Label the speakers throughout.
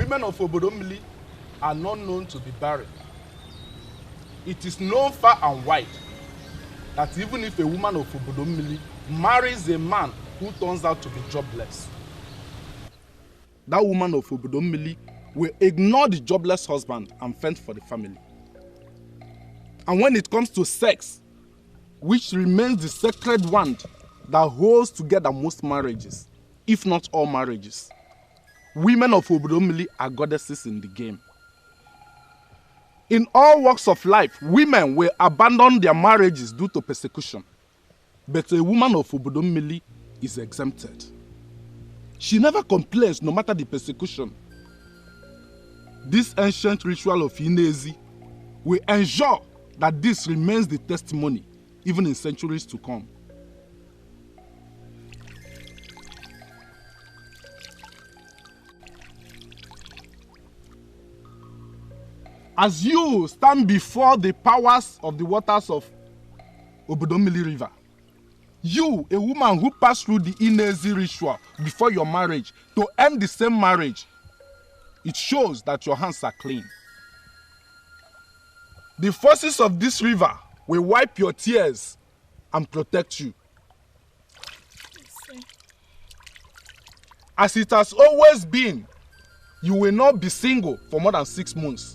Speaker 1: women of Obodomili are not known to be barren. It is known far and wide that even if a woman of Obodomili marries a man who turns out to be jobless, that woman of Obodomili will ignore the jobless husband and fend for the family. And when it comes to sex, which remains the sacred wand that holds together most marriages, if not all marriages, women of Obodomili are goddesses in the game. In all walks of life, women will abandon their marriages due to persecution. But a woman of Obodomili is exempted. She never complains no matter the persecution. This ancient ritual of Inezi will ensure that this remains the testimony even in centuries to come. As you stand before the powers of the waters of Obodomili River, you, a woman who passed through the Inezi ritual before your marriage to end the same marriage, it shows that your hands are clean. The forces of this river will wipe your tears and protect you. As it has always been, you will not be single for more than 6 months.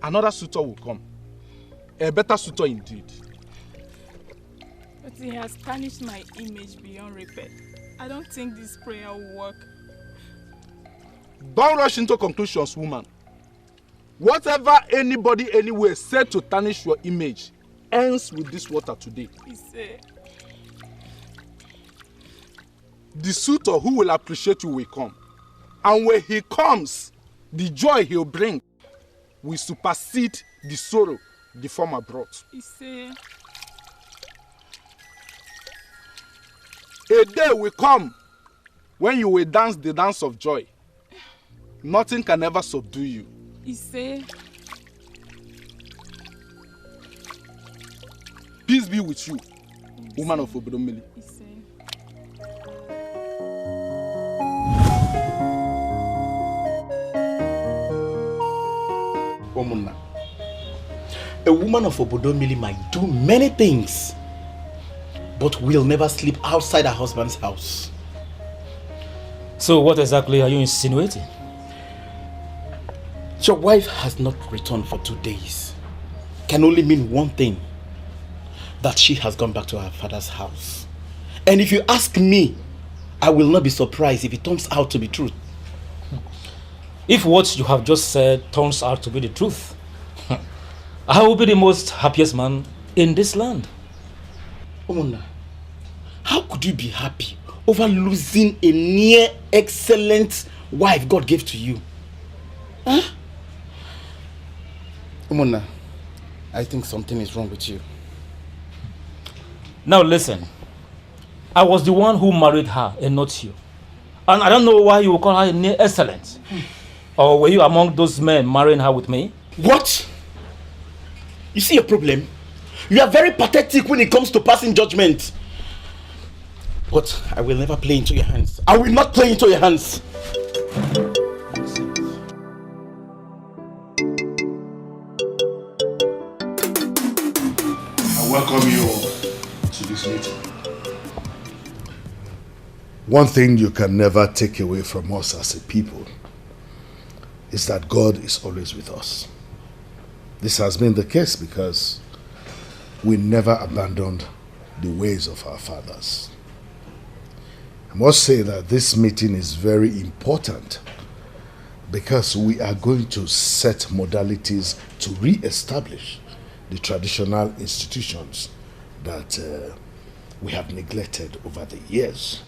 Speaker 1: Another suitor will come. A better suitor indeed.
Speaker 2: But he has tarnished my image beyond repair. I don't think this prayer will work.
Speaker 1: Don't rush into conclusions, woman. Whatever anybody anywhere said to tarnish your image ends with this water today. The suitor who will appreciate you will come. And when he comes, the joy he'll bring will supersede the sorrow the former brought. A day will come when you will dance the dance of joy. Nothing can ever subdue you. Peace be with you, woman of Obodomili.
Speaker 3: Omunna, a woman of Obodomili might do many things, but will never sleep outside her husband's house.
Speaker 4: So what exactly are you insinuating?
Speaker 3: Your wife has not returned for 2 days. Can only mean one thing. That she has gone back to her father's house. And if you ask me, I will not be surprised if it turns out to be truth.
Speaker 4: If what you have just said turns out to be the truth, I will be the most happiest man in this land.
Speaker 3: Omona, how could you be happy over losing a near excellent wife God gave to you? Huh? Omona, I think something is wrong with you.
Speaker 4: Now listen, I was the one who married her and not you. And I don't know why you will call her near excellent. Or were you among those men marrying her with me?
Speaker 3: What? You see a problem? You are very pathetic when it comes to passing judgment. But I will never play into your hands. I will not play into your hands.
Speaker 5: I welcome you to this meeting. One thing you can never take away from us as a people is that God is always with us. This has been the case because we never abandoned the ways of our fathers. I must say that this meeting is very important because we are going to set modalities to re-establish the traditional institutions that we have neglected over the years.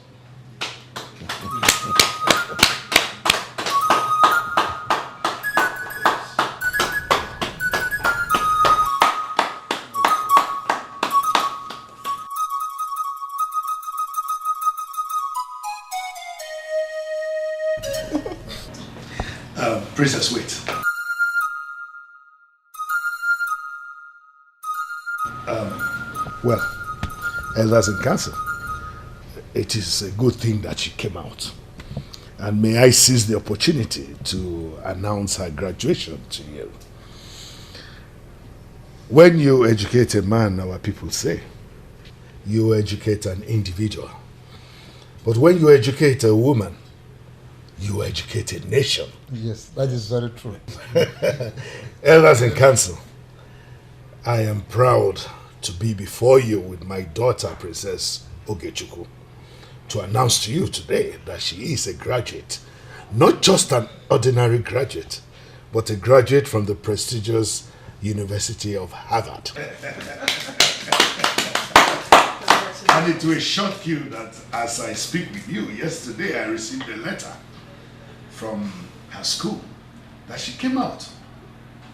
Speaker 5: Princess, wait. Well, elders in council, it is a good thing that she came out. And may I seize the opportunity to announce her graduation to you. When you educate a man, our people say, you educate an individual. But when you educate a woman, you educate a nation.
Speaker 6: Yes, that is very true.
Speaker 5: Elders in council, I am proud to be before you with my daughter, Princess Ogechukwu, to announce to you today that she is a graduate. Not just an ordinary graduate, but a graduate from the prestigious University of Harvard. And it will shock you that as I speak with you, yesterday I received a letter from her school that she came out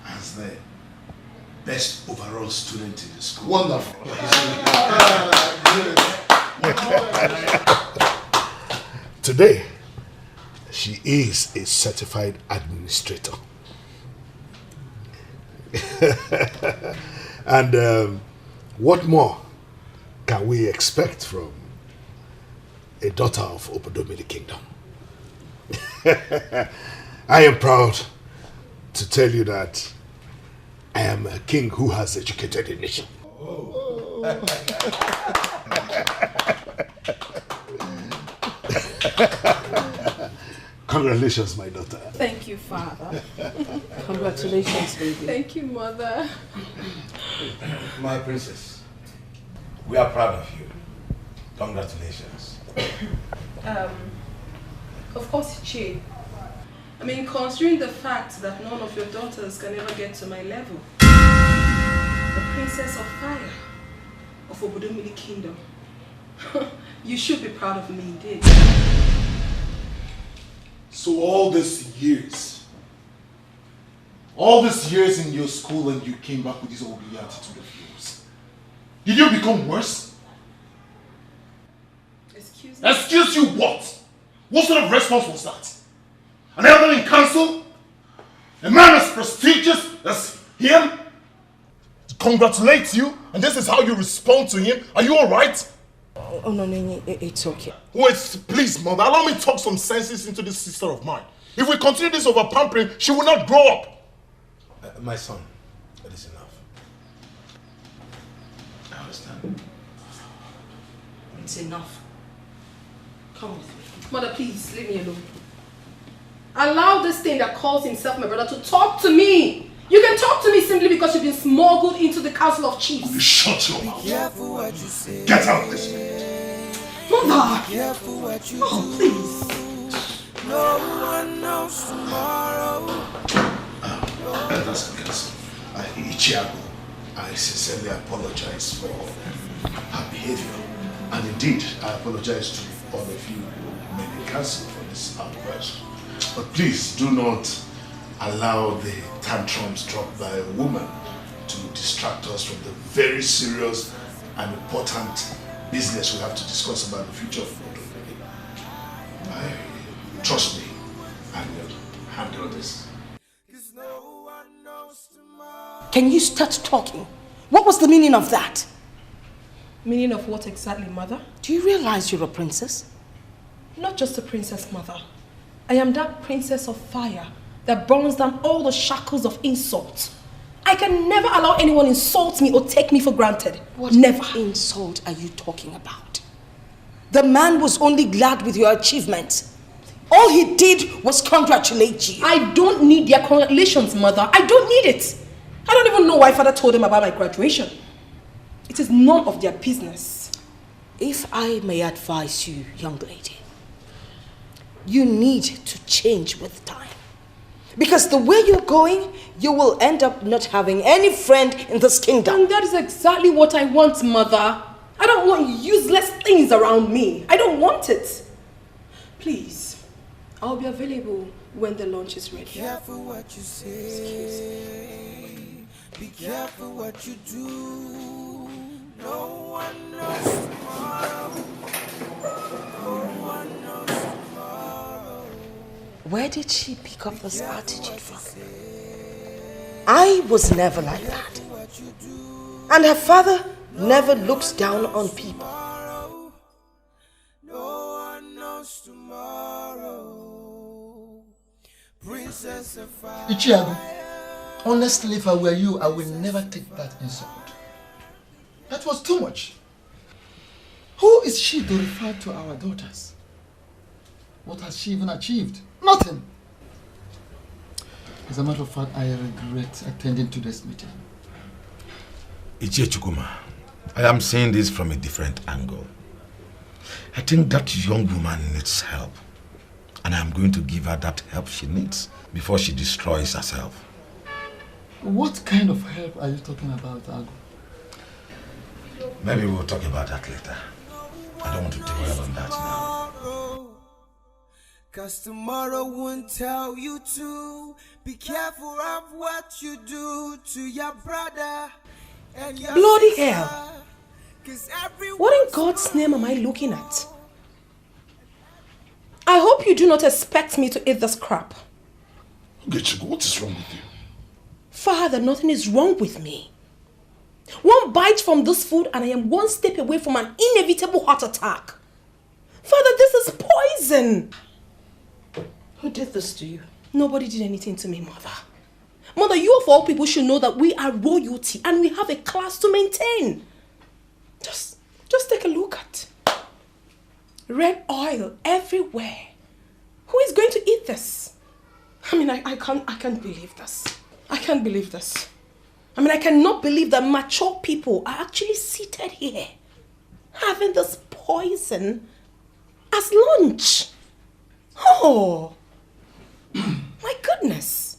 Speaker 5: as the best overall student in the school.
Speaker 6: Wonderful.
Speaker 5: Today, she is a certified administrator. And what more can we expect from a daughter of Obodomili Kingdom? I am proud to tell you that I am a king who has educated a nation. Congratulations, my daughter.
Speaker 2: Thank you, Father.
Speaker 7: Congratulations, baby.
Speaker 2: Thank you, Mother.
Speaker 3: My princess, we are proud of you. Congratulations.
Speaker 7: Of course, Chi. I mean, considering the fact that none of your daughters can ever get to my level, the Princess of Fire of Obodomili Kingdom, you should be proud of me indeed.
Speaker 8: So all these years in your school and you came back with this ugly attitude of yours, did you become worse?
Speaker 7: Excuse me?
Speaker 8: Excuse you what? What sort of response was that? An elder in council? A man as prestigious as him? Congratulates you, and this is how you respond to him? Are you alright?
Speaker 7: Oh, no, it's okay.
Speaker 8: Wait, please, mother, allow me to talk some senses into this sister of mine. If we continue this over pampering, she will not grow up.
Speaker 3: My son, it is enough. I understand.
Speaker 7: It's enough. Come with me. Mother, please, leave me alone. Allow this thing that calls himself my brother to talk to me. You can talk to me simply because you've been smuggled into the council of chiefs.
Speaker 5: You shut your mouth.
Speaker 9: Be careful what you say.
Speaker 5: Get out of this place.
Speaker 7: Mother!
Speaker 9: Be careful what you
Speaker 7: do.
Speaker 9: Please. No one knows tomorrow.
Speaker 5: Elders in council, ETIKO, I sincerely apologize for her behavior. And indeed, I apologize to all of you who made the council for this outburst. But please do not allow the tantrums dropped by a woman to distract us from the very serious and important business we have to discuss about the future of Obodomili. Trust me, I will handle this.
Speaker 7: Can you start talking? What was the meaning of that?
Speaker 10: Meaning of what exactly, Mother?
Speaker 7: Do you realize you're a princess?
Speaker 10: Not just a princess, Mother. I am that princess of fire that burns down all the shackles of insult. I can never allow anyone insult me or take me for granted.
Speaker 7: What
Speaker 10: never
Speaker 7: insult are you talking about? The man was only glad with your achievements. All he did was congratulate you.
Speaker 10: I don't need their congratulations, Mother. I don't need it. I don't even know why Father told them about my graduation. It is none of their business.
Speaker 7: If I may advise you, young lady, you need to change with time. Because the way you're going, you will end up not having any friend in this kingdom.
Speaker 10: And that is exactly what I want, Mother. I don't want useless things around me. I don't want it. Please, I'll be available when the lunch is ready.
Speaker 9: Be careful what you say. Be careful what you do. No one knows tomorrow. No one knows tomorrow.
Speaker 7: Where did she pick up this attitude from? I was never like that. And her father never looks down on people.
Speaker 9: No one knows tomorrow.
Speaker 6: Ichiago, honestly, if I were you, I would never take that insult. That was too much. Who is she to refer to our daughters? What has she even achieved? Nothing. As a matter of fact, I regret attending today's meeting.
Speaker 11: Ichie Chukuma, I am seeing this from a different angle. I think that young woman needs help. And I am going to give her that help she needs before she destroys herself.
Speaker 6: What kind of help are you talking about, Agu?
Speaker 11: Maybe we'll talk about that later. I don't want to dwell on that now.
Speaker 9: Cause tomorrow won't tell you to be careful of what you do to your brother and your
Speaker 10: Bloody
Speaker 9: sister.
Speaker 10: hell! What in God's name am I looking at? I hope you do not expect me to eat this crap.
Speaker 5: Getchugo, what is wrong with you?
Speaker 10: Father, nothing is wrong with me. One bite from this food and I am one step away from an inevitable heart attack. Father, this is poison.
Speaker 12: Who did this to you?
Speaker 10: Nobody did anything to me, Mother. Mother, you of all people should know that we are royalty and we have a class to maintain. Just take a look at red oil everywhere. Who is going to eat this? I mean, I can't believe this. I can't believe this. I mean, I cannot believe that mature people are actually seated here having this poison as lunch. Oh, my goodness.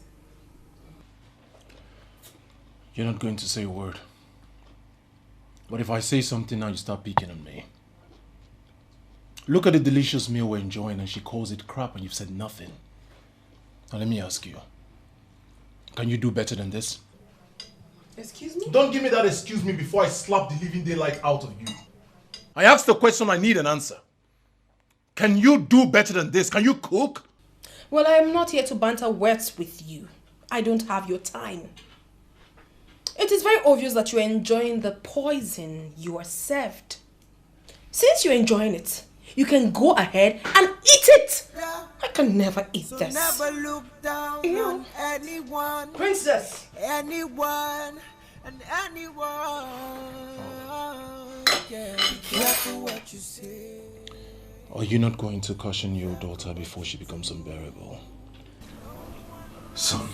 Speaker 13: You're not going to say a word. But if I say something now, you start picking on me. Look at the delicious meal we're enjoying and she calls it crap and you've said nothing. Now let me ask you. Can you do better than this?
Speaker 10: Excuse me?
Speaker 13: Don't give me that excuse me before I slap the living daylight out of you. I asked the question, I need an answer. Can you do better than this? Can you cook?
Speaker 10: Well, I am not here to banter words with you. I don't have your time. It is very obvious that you are enjoying the poison you are served. Since you're enjoying it, you can go ahead and eat it. I can never eat this.
Speaker 9: Never look down on anyone.
Speaker 10: Princess.
Speaker 9: Anyone and anyone. Yeah, be careful what you say.
Speaker 13: Are you not going to caution your daughter before she becomes unbearable?
Speaker 5: Son,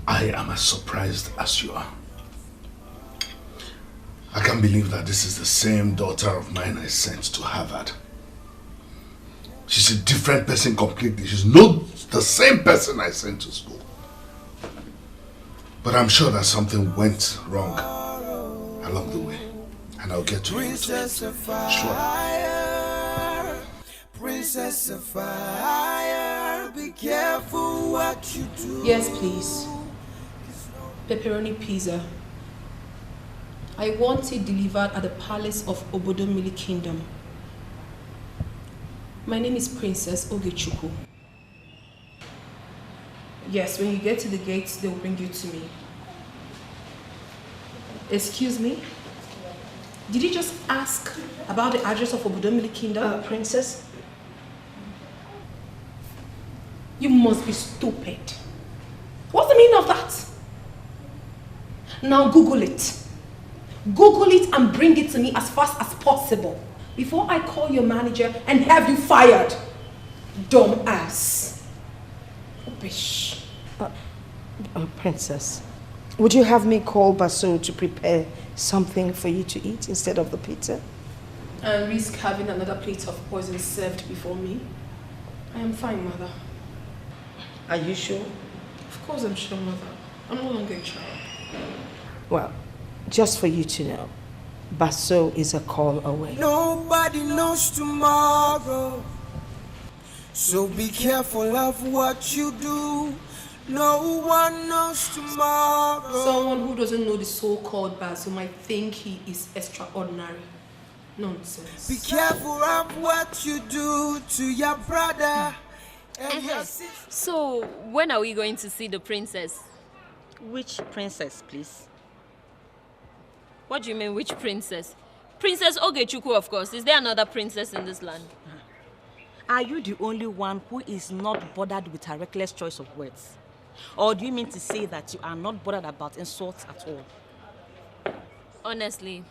Speaker 5: I am as surprised as you are. I can't believe that this is the same daughter of mine I sent to Harvard. She's a different person completely. She's not the same person I sent to school. But I'm sure that something went wrong along the way. And I'll get to you. Sure.
Speaker 9: Princess of fire, be careful what you do.
Speaker 10: Yes, please. Pepperoni pizza. I want it delivered at the palace of Obodomili Kingdom. My name is Princess Ogechukwu. Yes, when you get to the gates, they will bring you to me. Excuse me? Did you just ask about the address of Obodomili Kingdom?
Speaker 12: Princess?
Speaker 10: You must be stupid. What's the meaning of that? Now Google it. Google it and bring it to me as fast as possible before I call your manager and have you fired. Dumb ass. Rubbish.
Speaker 12: Princess, would you have me call Baso to prepare something for you to eat instead of the pizza?
Speaker 10: And risk having another plate of poison served before me? I am fine, Mother.
Speaker 12: Are you sure?
Speaker 10: Of course I'm sure, Mother. I'm no longer a child.
Speaker 12: Well, just for you to know, Baso is a call away.
Speaker 9: Nobody knows tomorrow, so be careful of what you do. No one knows tomorrow.
Speaker 10: Someone who doesn't know the so-called Baso might think he is extraordinary. Nonsense.
Speaker 9: Be careful of what you do to your brother and your sister.
Speaker 14: So, when are we going to see the princess?
Speaker 12: Which princess, please?
Speaker 14: What do you mean, which princess? Princess Ogechukwu, of course. Is there another princess in this land?
Speaker 15: Are you the only one who is not bothered with her reckless choice of words? Or do you mean to say that you are not bothered about insults at all?
Speaker 14: Honestly,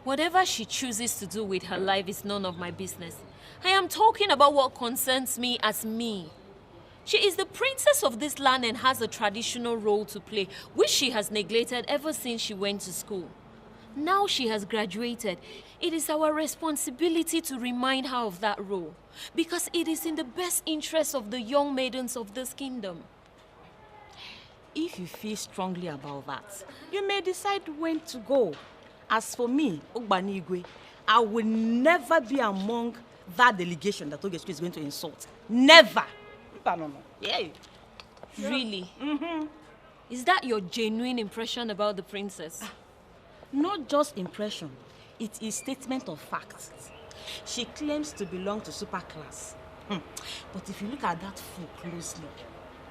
Speaker 14: whatever she chooses to do with her life is none of my business. I am talking about what concerns me as me. She is the princess of this land and has a traditional role to play, which she has neglected ever since she went to school. Now she has graduated. It is our responsibility to remind her of that role, because it is in the best interest of the young maidens of this kingdom.
Speaker 15: If you feel strongly about that, you may decide when to go. As for me, Ogbanigwe, I will never be among that delegation that Ogechukwu is going to insult. Never!
Speaker 14: Yeah. Really? Is that your genuine impression about the princess?
Speaker 15: Not just impression, it is statement of fact. She claims to belong to super class. But if you look at that fool closely,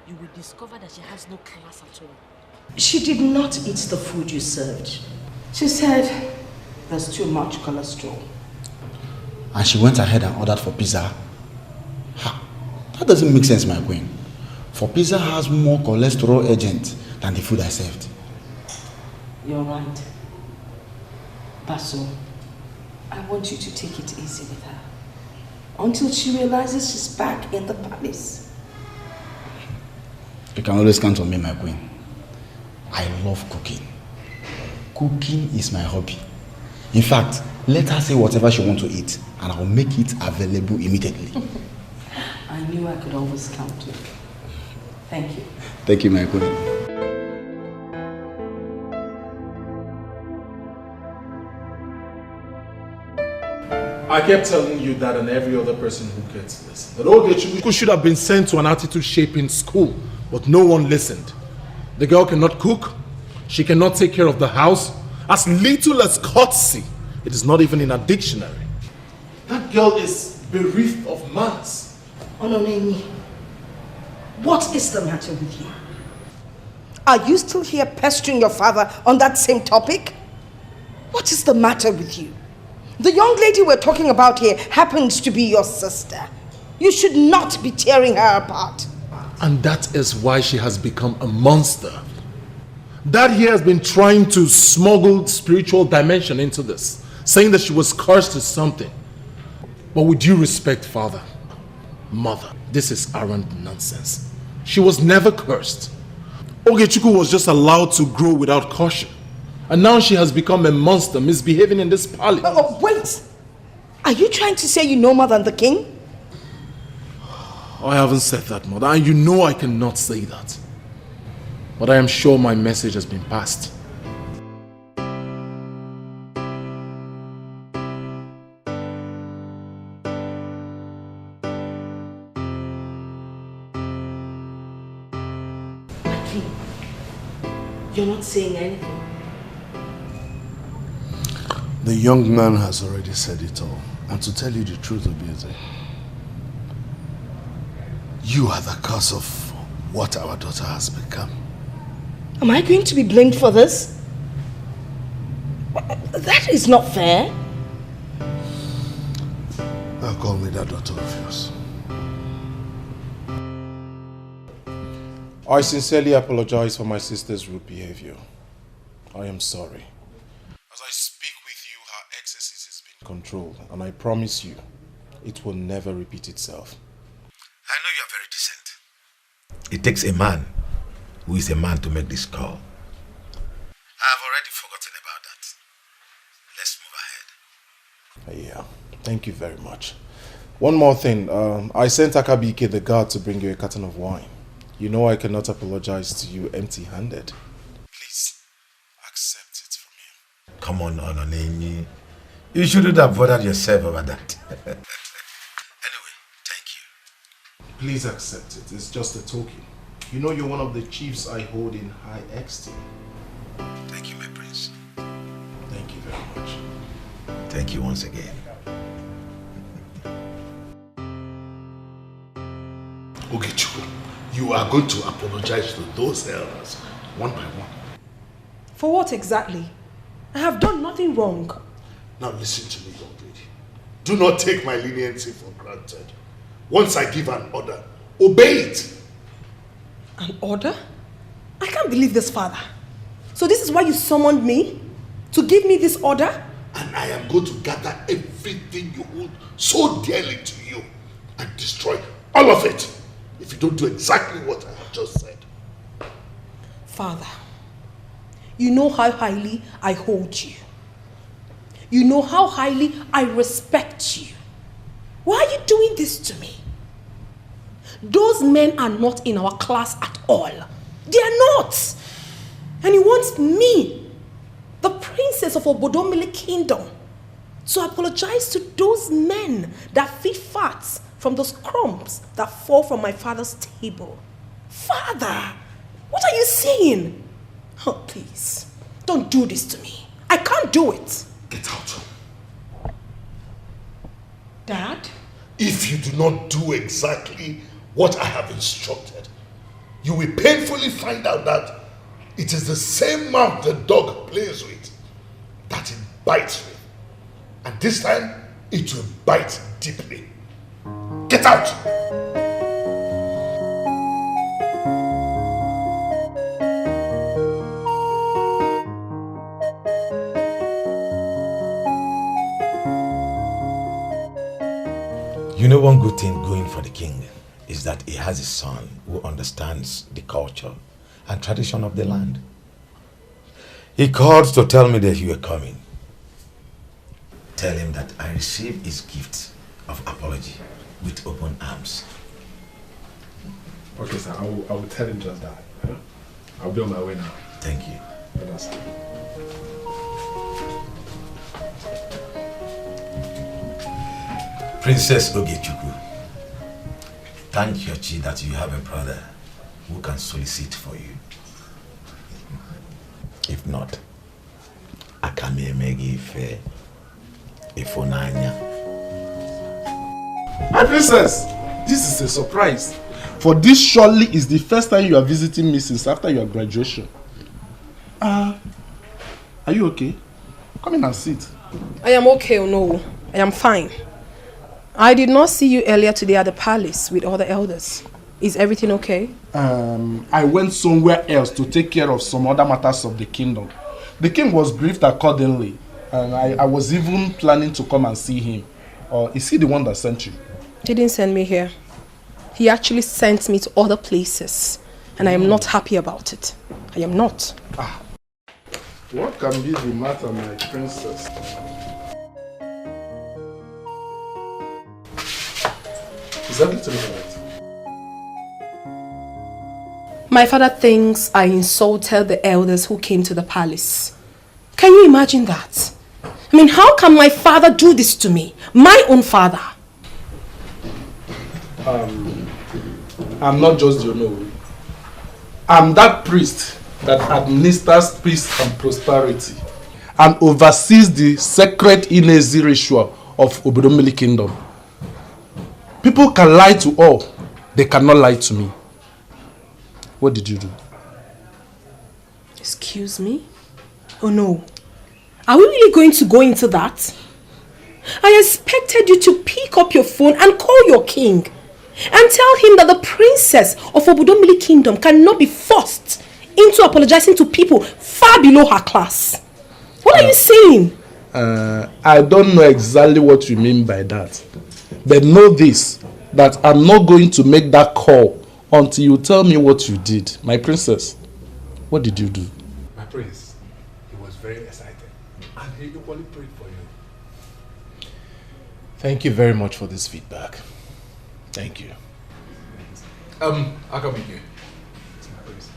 Speaker 15: you will discover that she has no class at all.
Speaker 12: She did not eat the food you served. She said there's too much cholesterol.
Speaker 3: And she went ahead and ordered for pizza. Ha! That doesn't make sense, my queen. For pizza has more cholesterol agent than the food I served.
Speaker 12: You're right. Baso, I want you to take it easy with her until she realizes she's back in the palace.
Speaker 3: You can always count on me, my queen. I love cooking. Cooking is my hobby. In fact, let her say whatever she wants to eat and I'll make it available immediately.
Speaker 12: I knew I could always count on you. Thank you.
Speaker 3: Thank you, my queen.
Speaker 1: I kept telling you that and every other person who gets this. That Ogechukwu should have been sent to an attitude shaping school, but no one listened. The girl cannot cook. She cannot take care of the house. As little as courtesy. It is not even in a dictionary. That girl is bereft of manners.
Speaker 12: Ononeni, what is the matter with you? Are you still here pestering your father on that same topic? What is the matter with you? The young lady we're talking about here happens to be your sister. You should not be tearing her apart.
Speaker 1: And that is why she has become a monster. Dad here has been trying to smuggle spiritual dimension into this, saying that she was cursed with something. But with due respect, father, mother, this is arrant nonsense. She was never cursed. Ogechukwu was just allowed to grow without caution. And now she has become a monster, misbehaving in this palace.
Speaker 12: Oh, wait! Are you trying to say you know more than the king?
Speaker 1: I haven't said that, mother, and you know I cannot say that. But I am sure my message has been passed.
Speaker 12: You're not saying anything.
Speaker 5: The young man has already said it all. And to tell you the truth, Obieze, you are the cause of what our daughter has become.
Speaker 12: Am I going to be blamed for this? That is not fair.
Speaker 5: Now call me that daughter of yours.
Speaker 1: I sincerely apologize for my sister's rude behavior. I am sorry. As I speak with you, her excesses has been controlled, and I promise you, it will never repeat itself.
Speaker 11: I know you are very decent. It takes a man who is a man to make this call. I have already forgotten about that. Let's move ahead.
Speaker 1: Yeah, thank you very much. One more thing. I sent Akabike the guard to bring you a carton of wine. You know I cannot apologize to you empty-handed. Please, accept it from him.
Speaker 11: Come on, Ononenyi. You shouldn't have bothered yourself over that. Anyway, thank you.
Speaker 1: Please accept it. It's just a token. You know you're one of the chiefs I hold in high esteem.
Speaker 11: Thank you, my prince.
Speaker 1: Thank you very much.
Speaker 11: Thank you once again.
Speaker 5: Ogechukwu, you are going to apologize to those elders one by one.
Speaker 12: For what exactly? I have done nothing wrong.
Speaker 5: Now listen to me, young lady. Do not take my leniency for granted. Once I give an order, obey it.
Speaker 10: An order? I can't believe this, Father. So this is why you summoned me? To give me this order?
Speaker 5: And I am going to gather everything you hold so dearly to you and destroy all of it if you don't do exactly what I have just said.
Speaker 10: Father, you know how highly I hold you. You know how highly I respect you. Why are you doing this to me? Those men are not in our class at all. They are not. And you want me, the princess of Obodomili Kingdom, to apologize to those men that feed fat from those crumbs that fall from my father's table. Father, what are you saying? Oh, please, don't do this to me. I can't do it.
Speaker 5: Get out.
Speaker 10: Dad?
Speaker 5: If you do not do exactly what I have instructed, you will painfully find out that it is the same mouth the dog plays with that it bites with. And this time, it will bite deeply. Get out!
Speaker 11: You know, one good thing going for the king is that he has a son who understands the culture and tradition of the land. He called to tell me that you were coming. Tell him that I received his gift of apology with open arms.
Speaker 1: Okay, sir. I will tell him just that. Yeah? I'll be on my way now.
Speaker 11: Thank you.
Speaker 1: Understand.
Speaker 11: Princess Ogechuku, thank your chi that you have a brother who can solicit for you. If not, Akame Megi Ife Ifonanya.
Speaker 1: My princess, this is a surprise. For this surely is the first time you are visiting me since after your graduation. Are you okay? Come in and sit.
Speaker 10: I am okay, no. I am fine. I did not see you earlier today at the palace with other elders. Is everything okay?
Speaker 1: I went somewhere else to take care of some other matters of the kingdom. The king was briefed accordingly, and I was even planning to come and see him. Is he the one that sent you?
Speaker 10: He didn't send me here. He actually sent me to other places, and I am not happy about it. I am not.
Speaker 1: What can be the matter, my princess? Is everything alright?
Speaker 10: My father thinks I insulted the elders who came to the palace. Can you imagine that? I mean, how can my father do this to me? My own father.
Speaker 1: I'm not just the Onowu. I'm that priest that administers peace and prosperity and oversees the sacred Inezi ritual of Obodomili Kingdom. People can lie to all, they cannot lie to me. What did you do?
Speaker 10: Excuse me? Oh no. Are we really going to go into that? I expected you to pick up your phone and call your king and tell him that the princess of Obodomili Kingdom cannot be forced into apologizing to people far below her class. What are you saying?
Speaker 1: I don't know exactly what you mean by that. But know this, that I'm not going to make that call until you tell me what you did. My princess, what did you do?
Speaker 16: My prince, he was very excited and he equally prayed for you.
Speaker 13: Thank you very much for this feedback. Thank you.
Speaker 16: I'll come with you. My prince.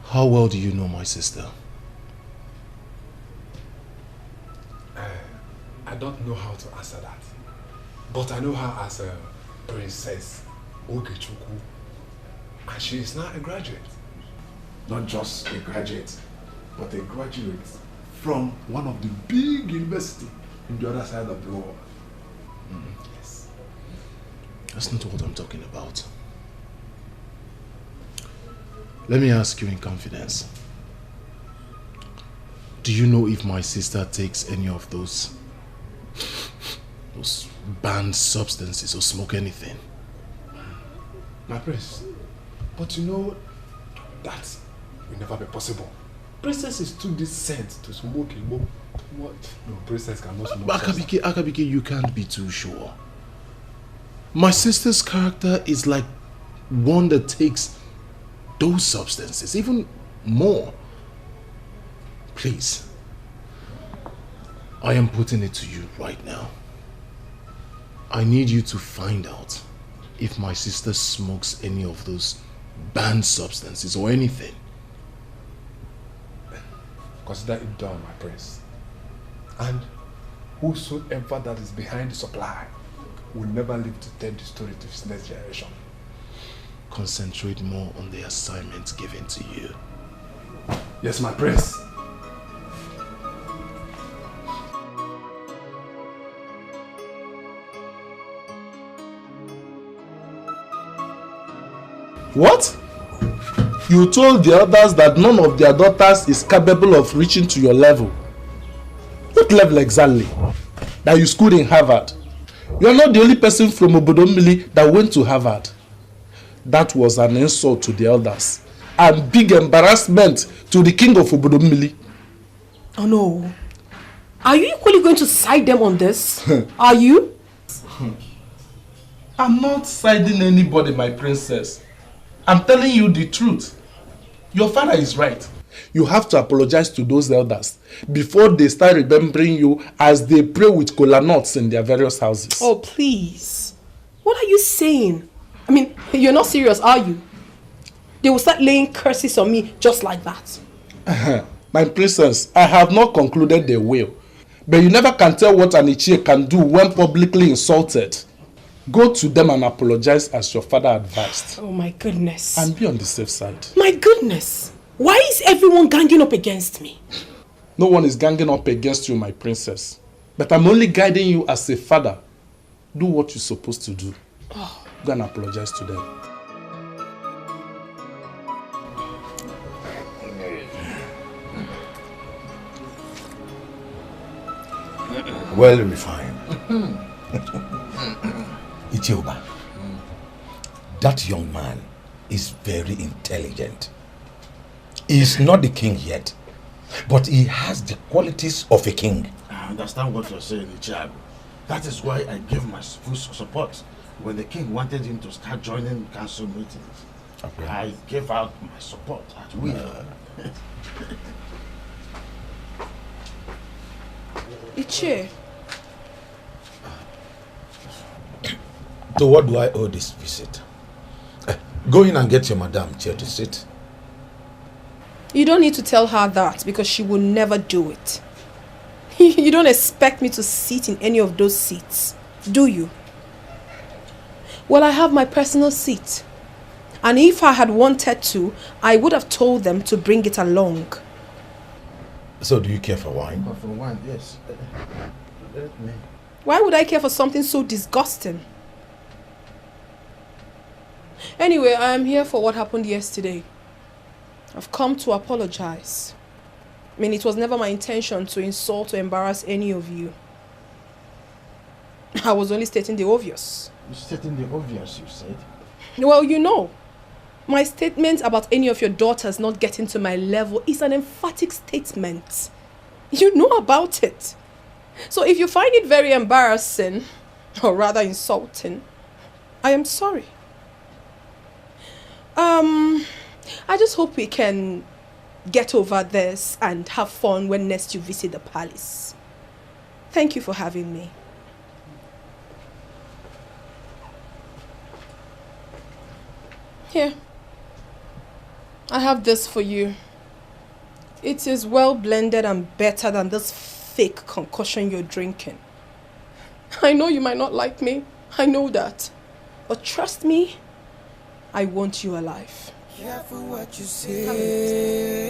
Speaker 13: How well do you know my sister?
Speaker 16: I don't know how to answer that. But I know her as a Princess Ogechuku. And she is now a graduate. Not just a graduate, but a graduate from one of the big universities in the other side of the world. Yes.
Speaker 13: That's not what I'm talking about. Let me ask you in confidence. Do you know if my sister takes any of those banned substances or smoke anything?
Speaker 16: My prince, but you know that will never be possible. Princess is too decent to smoke a book. What? No, princess cannot smoke.
Speaker 13: Akabike, you can't be too sure. My sister's character is like one that takes those substances, even more. Please, I am putting it to you right now. I need you to find out if my sister smokes any of those banned substances or anything.
Speaker 16: Consider it done, my prince. And whosoever that is behind the supply will never live to tell the story to his next generation.
Speaker 13: Concentrate more on the assignments given to you.
Speaker 16: Yes, my prince.
Speaker 13: What? You told the others that none of their daughters is capable of reaching to your level. What level exactly? That you schooled in Harvard. You are not the only person from Obodomili that went to Harvard. That was an insult to the elders and big embarrassment to the king of Obodomili.
Speaker 10: Oh no. Are you equally going to side them on this? Are you?
Speaker 13: I'm not siding anybody, my princess. I'm telling you the truth. Your father is right. You have to apologize to those elders before they start remembering you as they pray with kola nuts in their various houses.
Speaker 10: Oh, please. What are you saying? I mean, you're not serious, are you? They will start laying curses on me just like that.
Speaker 13: My princess, I have not concluded they will. But you never can tell what an Ichie can do when publicly insulted. Go to them and apologize as your father advised.
Speaker 10: Oh my goodness.
Speaker 13: And be on the safe side.
Speaker 10: My goodness. Why is everyone ganging up against me?
Speaker 13: No one is ganging up against you, my princess. But I'm only guiding you as a father. Do what you're supposed to do.
Speaker 10: Oh.
Speaker 13: Go and apologize to them.
Speaker 11: Well, you'll be fine. Ichioba, that young man is very intelligent. He is not the king yet, but he has the qualities of a king.
Speaker 3: I understand what you're saying, Ichiago. That is why I gave my full support when the king wanted him to start joining council meetings. Okay. I gave out my support at will.
Speaker 10: Ichie.
Speaker 11: So what do I owe this visit? Go in and get your madam chair to sit.
Speaker 10: You don't need to tell her that because she will never do it. You don't expect me to sit in any of those seats, do you? Well, I have my personal seat. And if I had wanted to, I would have told them to bring it along.
Speaker 11: So do you care for wine?
Speaker 3: For wine, yes. Let me.
Speaker 10: Why would I care for something so disgusting? Anyway, I am here for what happened yesterday. I've come to apologize. I mean, it was never my intention to insult or embarrass any of you. I was only stating the obvious.
Speaker 3: You're stating the obvious, you said?
Speaker 10: Well, you know, my statement about any of your daughters not getting to my level is an emphatic statement. You know about it. So if you find it very embarrassing, or rather insulting, I am sorry. I just hope we can get over this and have fun when next you visit the palace. Thank you for having me. Here. I have this for you. It is well blended and better than this fake concoction you're drinking. I know you might not like me. I know that. But trust me, I want you alive.
Speaker 9: Careful what you say.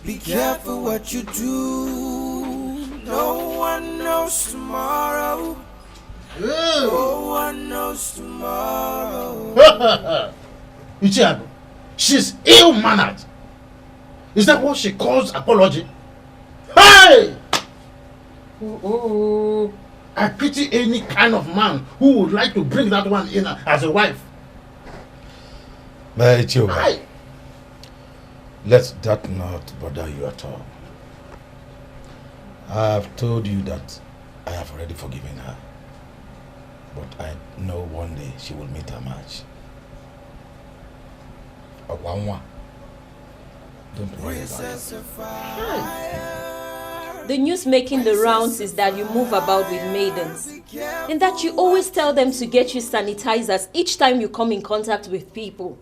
Speaker 9: Be careful what you do. No one knows tomorrow. No one knows tomorrow.
Speaker 3: Ichiago, she's ill-mannered. Is that what she calls apology?
Speaker 8: Hey! Oh, I pity any kind of man who would like to bring that one in as a wife.
Speaker 11: Let that not bother you at all. I have told you that I have already forgiven her. But I know one day she will meet her match. Don't worry about it.
Speaker 14: The news making the rounds is that you move about with maidens. And that you always tell them to get you sanitizers each time you come in contact with people.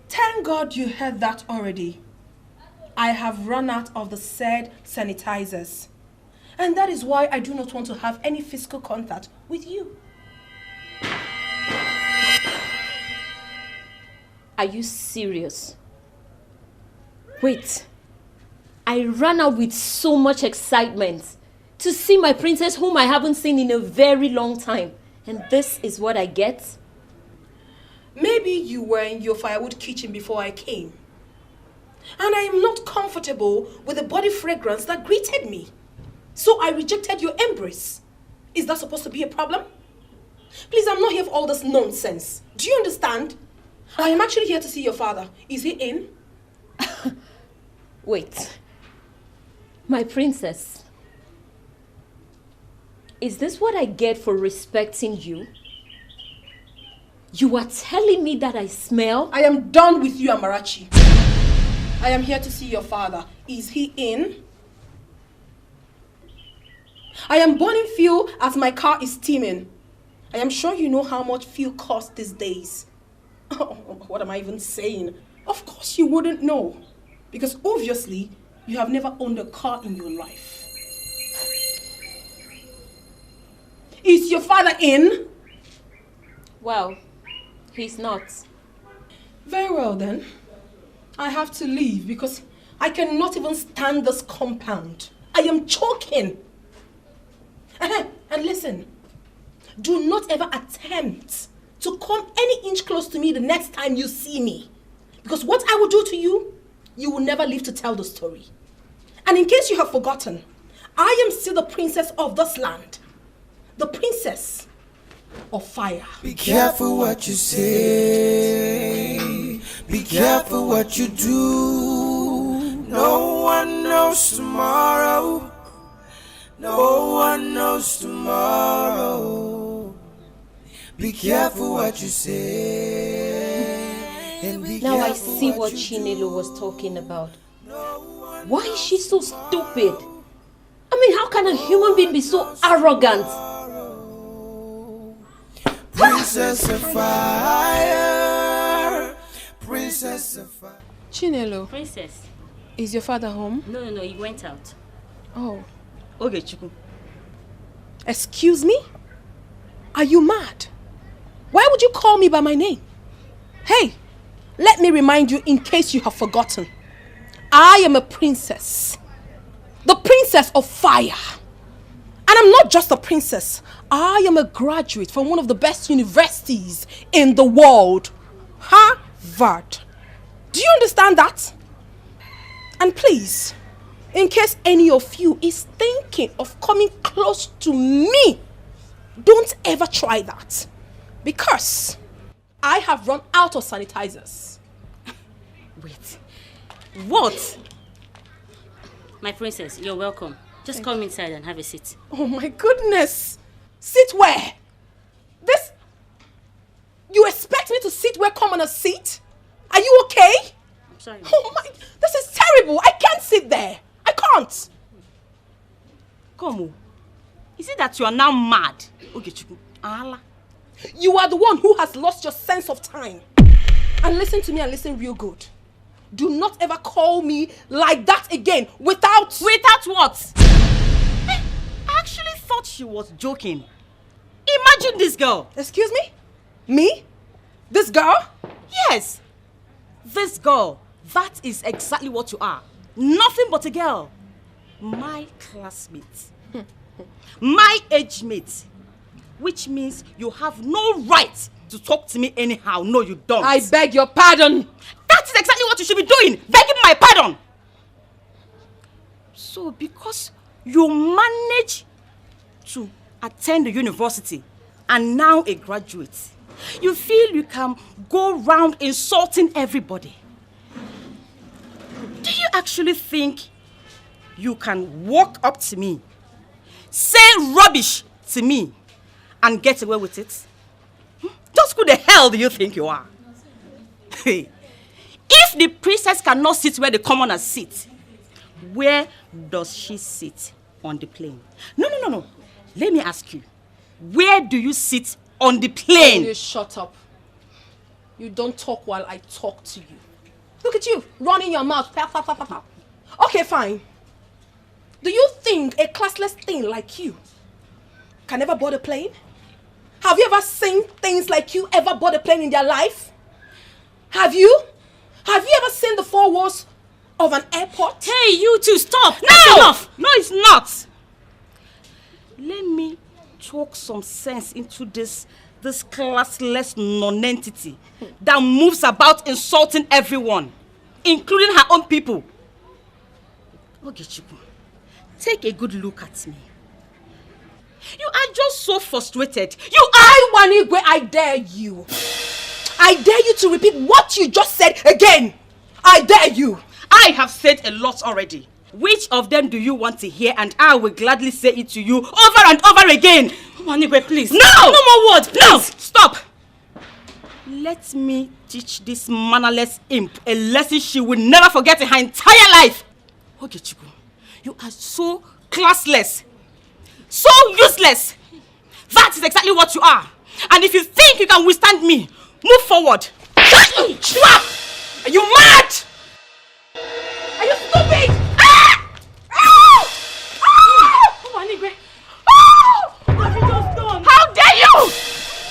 Speaker 10: Thank God you heard that already. I have run out of the said sanitizers. And that is why I do not want to have any physical contact with you.
Speaker 14: Are you serious? Wait. I ran out with so much excitement to see my princess whom I haven't seen in a very long time. And this is what I get?
Speaker 10: Maybe you were in your firewood kitchen before I came. And I am not comfortable with the body fragrance that greeted me. So I rejected your embrace. Is that supposed to be a problem? Please, I'm not here for all this nonsense. Do you understand? I am actually here to see your father. Is he in?
Speaker 14: Wait. My princess. Is this what I get for respecting you? You are telling me that I smell?
Speaker 10: I am done with you, Amarachi. I am here to see your father. Is he in? I am burning fuel as my car is steaming. I am sure you know how much fuel costs these days. Oh, what am I even saying? Of course you wouldn't know. Because obviously, you have never owned a car in your life. Is your father in?
Speaker 14: Well, he's not.
Speaker 10: Very well then. I have to leave because I cannot even stand this compound. I am choking. And listen, do not ever attempt to come any inch close to me the next time you see me. Because what I will do to you, you will never live to tell the story. And in case you have forgotten, I am still the princess of this land. The princess of fire.
Speaker 9: Be careful what you say. Be careful what you do. No one knows tomorrow. No one knows tomorrow. Be careful what you say. And be
Speaker 14: Now I
Speaker 9: careful
Speaker 14: see what Chinelo was talking about. Why is she so stupid? I mean, how can a human being be so arrogant?
Speaker 9: Princess of fire. Princess of fire.
Speaker 10: Chinelo.
Speaker 14: Princess.
Speaker 10: Is your father home?
Speaker 14: No, he went out.
Speaker 10: Oh.
Speaker 15: Okay, Chuku.
Speaker 10: Excuse me? Are you mad? Why would you call me by my name? Hey, let me remind you in case you have forgotten. I am a princess. The princess of fire. And I'm not just a princess. I am a graduate from one of the best universities in the world. Harvard. Do you understand that? And please, in case any of you is thinking of coming close to me, don't ever try that. Because I have run out of sanitizers.
Speaker 17: Wait. What? My princess, you're welcome. Just come inside and have a seat.
Speaker 10: Oh my goodness. Sit where? This... You expect me to sit where? Come on a seat? Are you okay?
Speaker 17: I'm sorry.
Speaker 10: Oh my... This is terrible. I can't sit there. I can't.
Speaker 15: Come. Is it that you are now mad? Okay, Chuku. Allah.
Speaker 10: You are the one who has lost your sense of time. And listen to me and listen real good. Do not ever call me like that again without...
Speaker 15: Without what? I actually thought she was joking. Imagine this girl.
Speaker 10: Excuse me? Me? This girl?
Speaker 15: Yes. This girl. That is exactly what you are. Nothing but a girl. My classmate. My age mate. Which means you have no right to talk to me anyhow. No, you don't.
Speaker 10: I beg your pardon.
Speaker 15: That is exactly what you should be doing. Begging my pardon. So because you managed to attend the university and now a graduate, you feel you can go round insulting everybody. Do you actually think you can walk up to me, say rubbish to me, and get away with it? Just who the hell do you think you are? If the princess cannot sit where the commoners sit, where does she sit on the plane? No. Let me ask you. Where do you sit on the plane?
Speaker 10: You shut up. You don't talk while I talk to you. Look at you, running your mouth. Pow, pow, pow, pow, pow. Okay, fine. Do you think a classless thing like you can ever board a plane? Have you ever seen things like you ever board a plane in their life? Have you? Have you ever seen the four walls of an airport?
Speaker 15: Hey, you two, stop! No! Enough! No, it's not! Let me talk some sense into this classless non-entity that moves about insulting everyone, including her own people. Ogechiku, take a good look at me. You are just so frustrated.
Speaker 10: Wanigwe, I dare you. I dare you to repeat what you just said again. I dare you.
Speaker 15: I have said a lot already. Which of them do you want to hear? And I will gladly say it to you over and over again.
Speaker 17: Wanigwe, please.
Speaker 15: No! No more words, please. No! Stop. Let me teach this mannerless imp a lesson she will never forget in her entire life. Ogechiku, you are so classless. So useless. That is exactly what you are. And if you think you can withstand me, move forward. Are you mad? Are you stupid?
Speaker 2: Wanigwe.
Speaker 15: What have you just done? How dare you?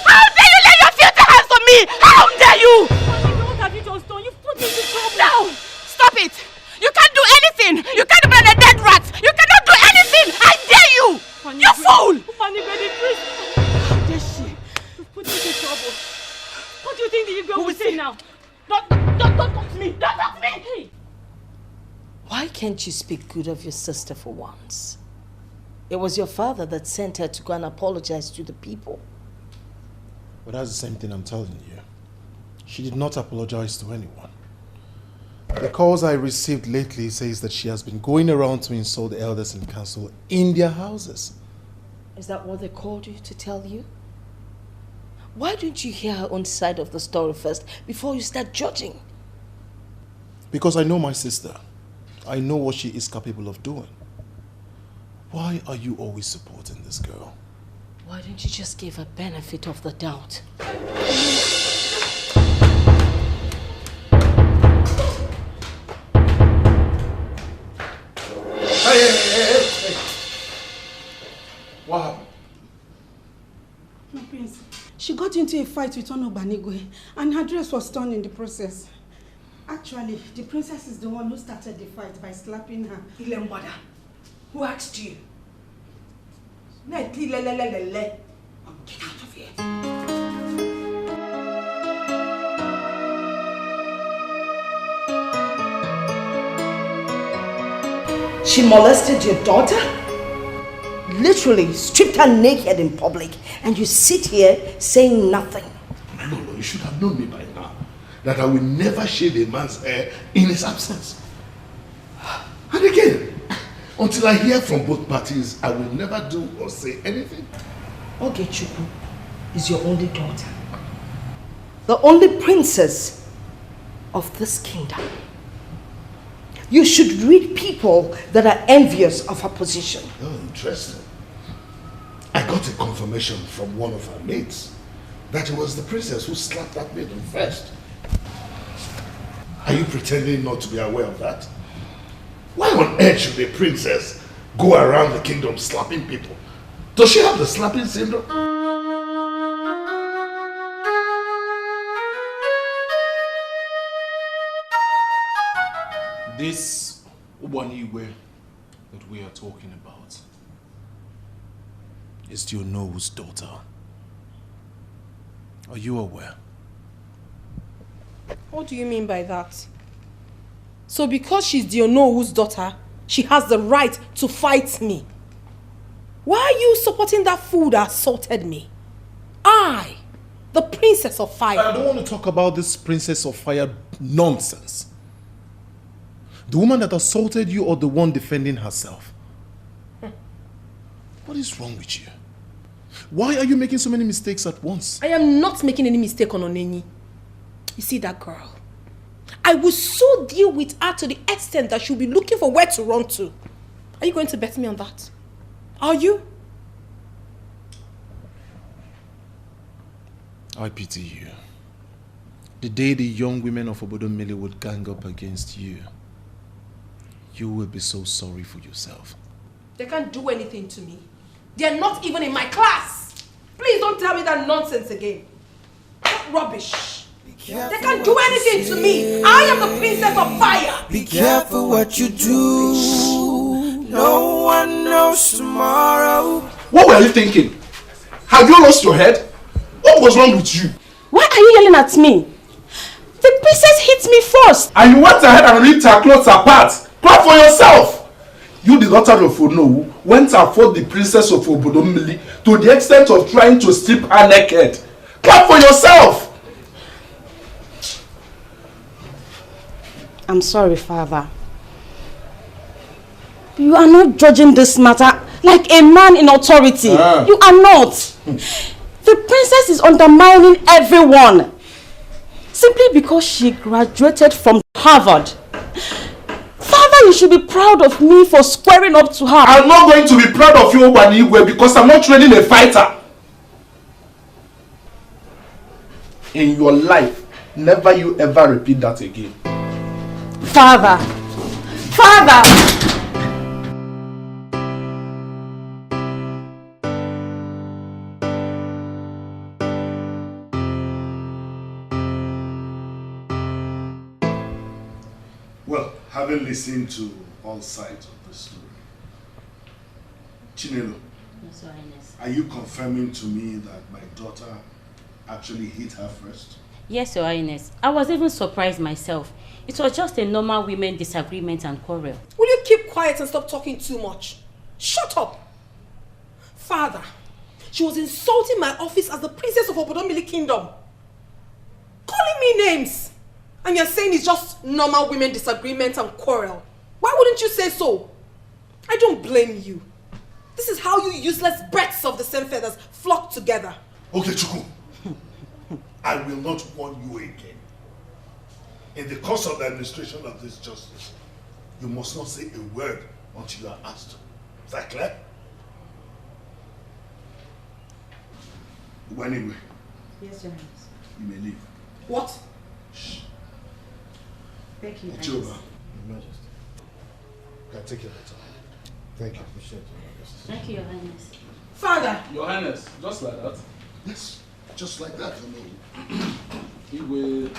Speaker 15: How dare you lay your filthy hands on me? How dare you?
Speaker 2: Wanigwe, what have you just done? You've put me into trouble.
Speaker 15: No! Stop it! You can't do anything! You can't burn a dead rat! You cannot do anything! I dare you!
Speaker 2: Wanigwe.
Speaker 15: You fool!
Speaker 2: Wanigwe, the priest. How dare she? You've put me into trouble. What do you think the Igwe will say now? Don't talk to me! Don't talk to me! Hey.
Speaker 12: Why can't you speak good of your sister for once? It was your father that sent her to go and apologize to the people.
Speaker 13: But that's the same thing I'm telling you. She did not apologize to anyone. The calls I received lately says that she has been going around to insult the elders in council in their houses.
Speaker 12: Is that what they called you to tell you? Why don't you hear her own side of the story first before you start judging?
Speaker 13: Because I know my sister. I know what she is capable of doing. Why are you always supporting this girl?
Speaker 12: Why don't you just give her benefit of the doubt?
Speaker 8: Hey. What happened?
Speaker 18: My prince, she got into a fight with Onobanigwe and her dress was torn in the process. Actually, the princess is the one who started the fight by slapping her.
Speaker 12: Ilembada, who asked you? Get out of here. She molested your daughter? Literally stripped her naked in public, and you sit here saying nothing.
Speaker 5: No, you should have known me by now. That I will never shave a man's hair in his absence. And again, until I hear from both parties, I will never do or say anything.
Speaker 12: Ogechiku is your only daughter. The only princess of this kingdom. You should read people that are envious of her position.
Speaker 5: Oh, interesting. I got a confirmation from one of her mates that it was the princess who slapped that maiden first. Are you pretending not to be aware of that? Why on earth should a princess go around the kingdom slapping people? Does she have the slapping syndrome?
Speaker 13: This Wanigwe that we are talking about is Diono's daughter. Are you aware?
Speaker 10: What do you mean by that? So because she's Diono's daughter, she has the right to fight me. Why are you supporting that fool that assaulted me? I, the Princess of Fire.
Speaker 13: I don't want to talk about this Princess of Fire nonsense. The woman that assaulted you or the one defending herself? What is wrong with you? Why are you making so many mistakes at once?
Speaker 10: I am not making any mistake on Oneni. You see that girl? I will so deal with her to the extent that she'll be looking for where to run to. Are you going to bet me on that? Are you?
Speaker 13: I pity you. The day the young women of Obodomili would gang up against you, you will be so sorry for yourself.
Speaker 10: They can't do anything to me. They're not even in my class. Please don't tell me that nonsense again. That rubbish. They can't do anything to me. I am the Princess of Fire.
Speaker 9: Be careful what you do. No one knows tomorrow.
Speaker 1: What were you thinking? Have you lost your head? What was wrong with you?
Speaker 15: Why are you yelling at me? The princess hit me first.
Speaker 1: And you went ahead and ripped her clothes apart. Clap for yourself. You, the daughter of Ono, went and fought the princess of Obodomili to the extent of trying to strip her naked. Clap for yourself.
Speaker 15: I'm sorry, Father. You are not judging this matter like a man in authority. You are not. The princess is undermining everyone simply because she graduated from Harvard. Father, you should be proud of me for squaring up to her.
Speaker 1: I'm not going to be proud of you, Obanigwe, because I'm not training a fighter. In your life, never you ever repeat that again.
Speaker 15: Father! Father!
Speaker 5: Well, having listened to all sides of the story, Chinelo,
Speaker 17: Yes, Your Highness.
Speaker 5: are you confirming to me that my daughter actually hit her first?
Speaker 17: Yes, Your Highness. I was even surprised myself. It was just a normal women disagreement and quarrel.
Speaker 10: Will you keep quiet and stop talking too much? Shut up! Father, she was insulting my office as the princess of Obodomili Kingdom. Calling me names. And you're saying it's just normal women disagreement and quarrel. Why wouldn't you say so? I don't blame you. This is how you useless birds of the same feathers flock together.
Speaker 5: Okay, Chuku. I will not warn you again. In the course of the administration of this justice, you must not say a word until you are asked. Is that clear? Well, anyway,
Speaker 15: Yes, Your Highness.
Speaker 5: you may leave.
Speaker 10: What?
Speaker 5: Shh.
Speaker 15: Thank you,
Speaker 5: Ochoba.
Speaker 15: Highness.
Speaker 5: Your Majesty. Can I take your letter? Thank you. Appreciate it, Your Majesty.
Speaker 17: Thank you, Your Highness.
Speaker 10: Father!
Speaker 1: Your Highness, just like that.
Speaker 5: Yes, just like that, you know.
Speaker 1: He will.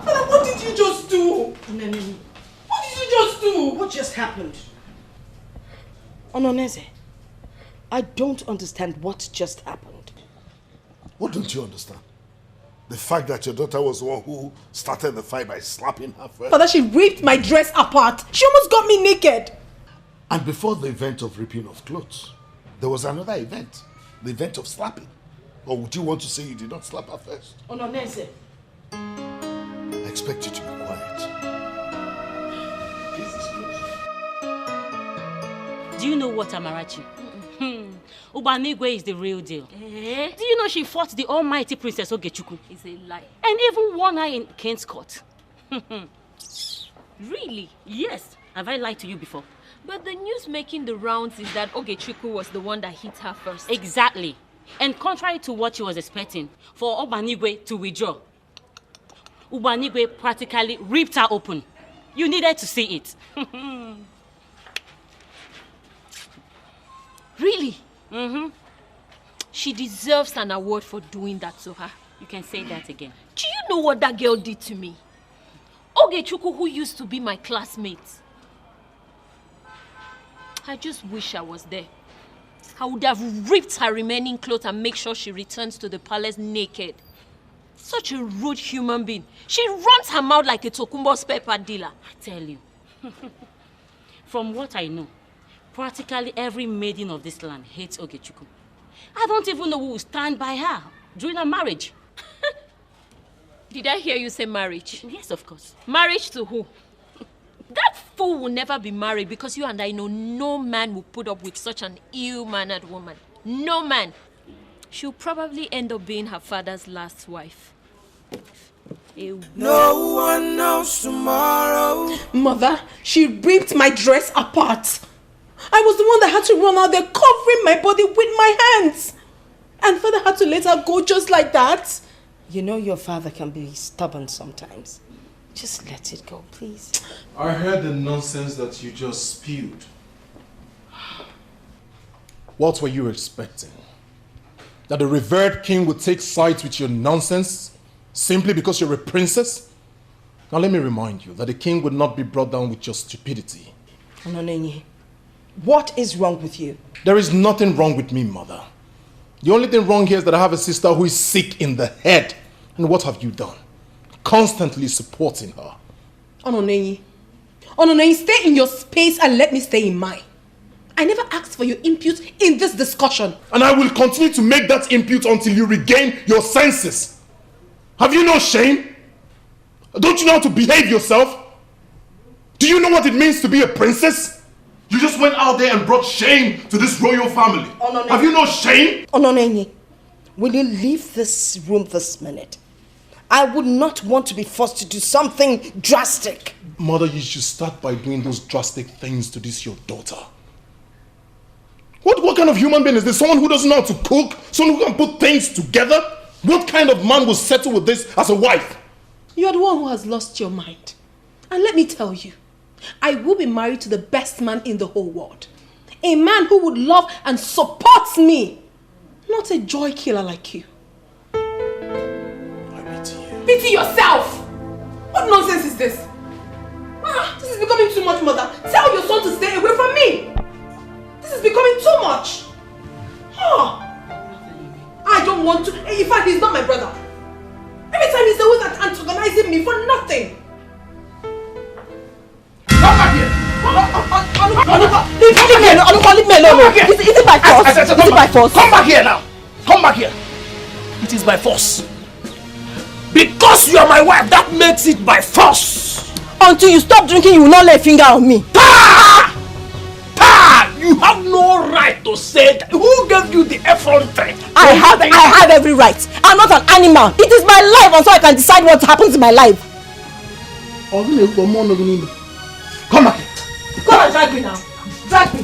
Speaker 10: Father, what did you just do?
Speaker 12: Onenemi,
Speaker 10: What did you just do?
Speaker 12: what just happened? Ononeze, I don't understand what just happened.
Speaker 5: What don't you understand? The fact that your daughter was the one who started the fight by slapping her first.
Speaker 10: Father, she ripped my dress apart. She almost got me naked.
Speaker 5: And before the event of ripping of clothes, there was another event. The event of slapping. Or would you want to say you did not slap her first?
Speaker 12: Ononeze,
Speaker 5: I expect you to be quiet. Please disclose.
Speaker 17: Do you know what, Amarachi? Ubanigwe is the real deal. Do you know she fought the almighty Princess Ogechukwu?
Speaker 14: It's a lie.
Speaker 17: And even won her in King's Court.
Speaker 14: Really?
Speaker 17: Yes. Have I lied to you before?
Speaker 14: But the news making the rounds is that Ogechukwu was the one that hit her first.
Speaker 17: Exactly. And contrary to what she was expecting, for Obanigwe to withdraw, Ubanigwe practically ripped her open. You needed to see it.
Speaker 14: Really?
Speaker 17: Mm-hmm.
Speaker 14: She deserves an award for doing that to her.
Speaker 17: You can say that again.
Speaker 14: Do you know what that girl did to me? Ogechukwu, who used to be my classmate. I just wish I was there. I would have ripped her remaining clothes and make sure she returns to the palace naked. Such a rude human being. She runs her mouth like a Tokumbo spare part dealer.
Speaker 17: I tell you. From what I know, practically every maiden of this land hates Ogechukwu. I don't even know who will stand by her during her marriage.
Speaker 14: Did I hear you say marriage?
Speaker 17: Yes, of course.
Speaker 14: Marriage to who? That fool will never be married because you and I know no man will put up with such an ill-mannered woman. No man. She'll probably end up being her father's last wife.
Speaker 9: No one knows tomorrow.
Speaker 10: Mother, she ripped my dress apart. I was the one that had to run out there covering my body with my hands. And father had to let her go just like that.
Speaker 12: You know your father can be stubborn sometimes. Just let it go, please.
Speaker 13: I heard the nonsense that you just spewed. What were you expecting? That the revered king would take sides with your nonsense simply because you're a princess? Now let me remind you that the king would not be brought down with your stupidity.
Speaker 12: Ononenye, what is wrong with you?
Speaker 13: There is nothing wrong with me, mother. The only thing wrong here is that I have a sister who is sick in the head. And what have you done? Constantly supporting her.
Speaker 10: Ononenye, stay in your space and let me stay in mine. I never asked for your input in this discussion.
Speaker 13: And I will continue to make that input until you regain your senses. Have you no shame? Don't you know how to behave yourself? Do you know what it means to be a princess? You just went out there and brought shame to this royal family.
Speaker 12: Ononenye.
Speaker 13: Have you no shame?
Speaker 12: Ononenye, will you leave this room this minute? I would not want to be forced to do something drastic.
Speaker 13: Mother, you should start by doing those drastic things to this your daughter. What kind of human being is this? Someone who doesn't know how to cook? Someone who can put things together? What kind of man will settle with this as a wife?
Speaker 10: You are the one who has lost your mind. And let me tell you, I will be married to the best man in the whole world. A man who would love and support me. Not a joy killer like you. Pity yourself! What nonsense is this? This is becoming too much, mother. Tell your son to stay away from me. This is becoming too much. I don't want to. In fact, he's not my brother. Every time he's always antagonizing me for nothing.
Speaker 11: Come back here!
Speaker 12: Leave me alone. Is it by force? Is it by force?
Speaker 11: Come back here now! Come back here! It is by force. Because you are my wife, that makes it by force.
Speaker 12: Until you stop drinking, you will not lay a finger on me.
Speaker 11: You have no right to say that. Who gave you the effrontery?
Speaker 12: I have every right. I'm not an animal. It is my life, and so I can decide what happens in my life.
Speaker 11: Come back here.
Speaker 12: Come and drag me now. Drag me.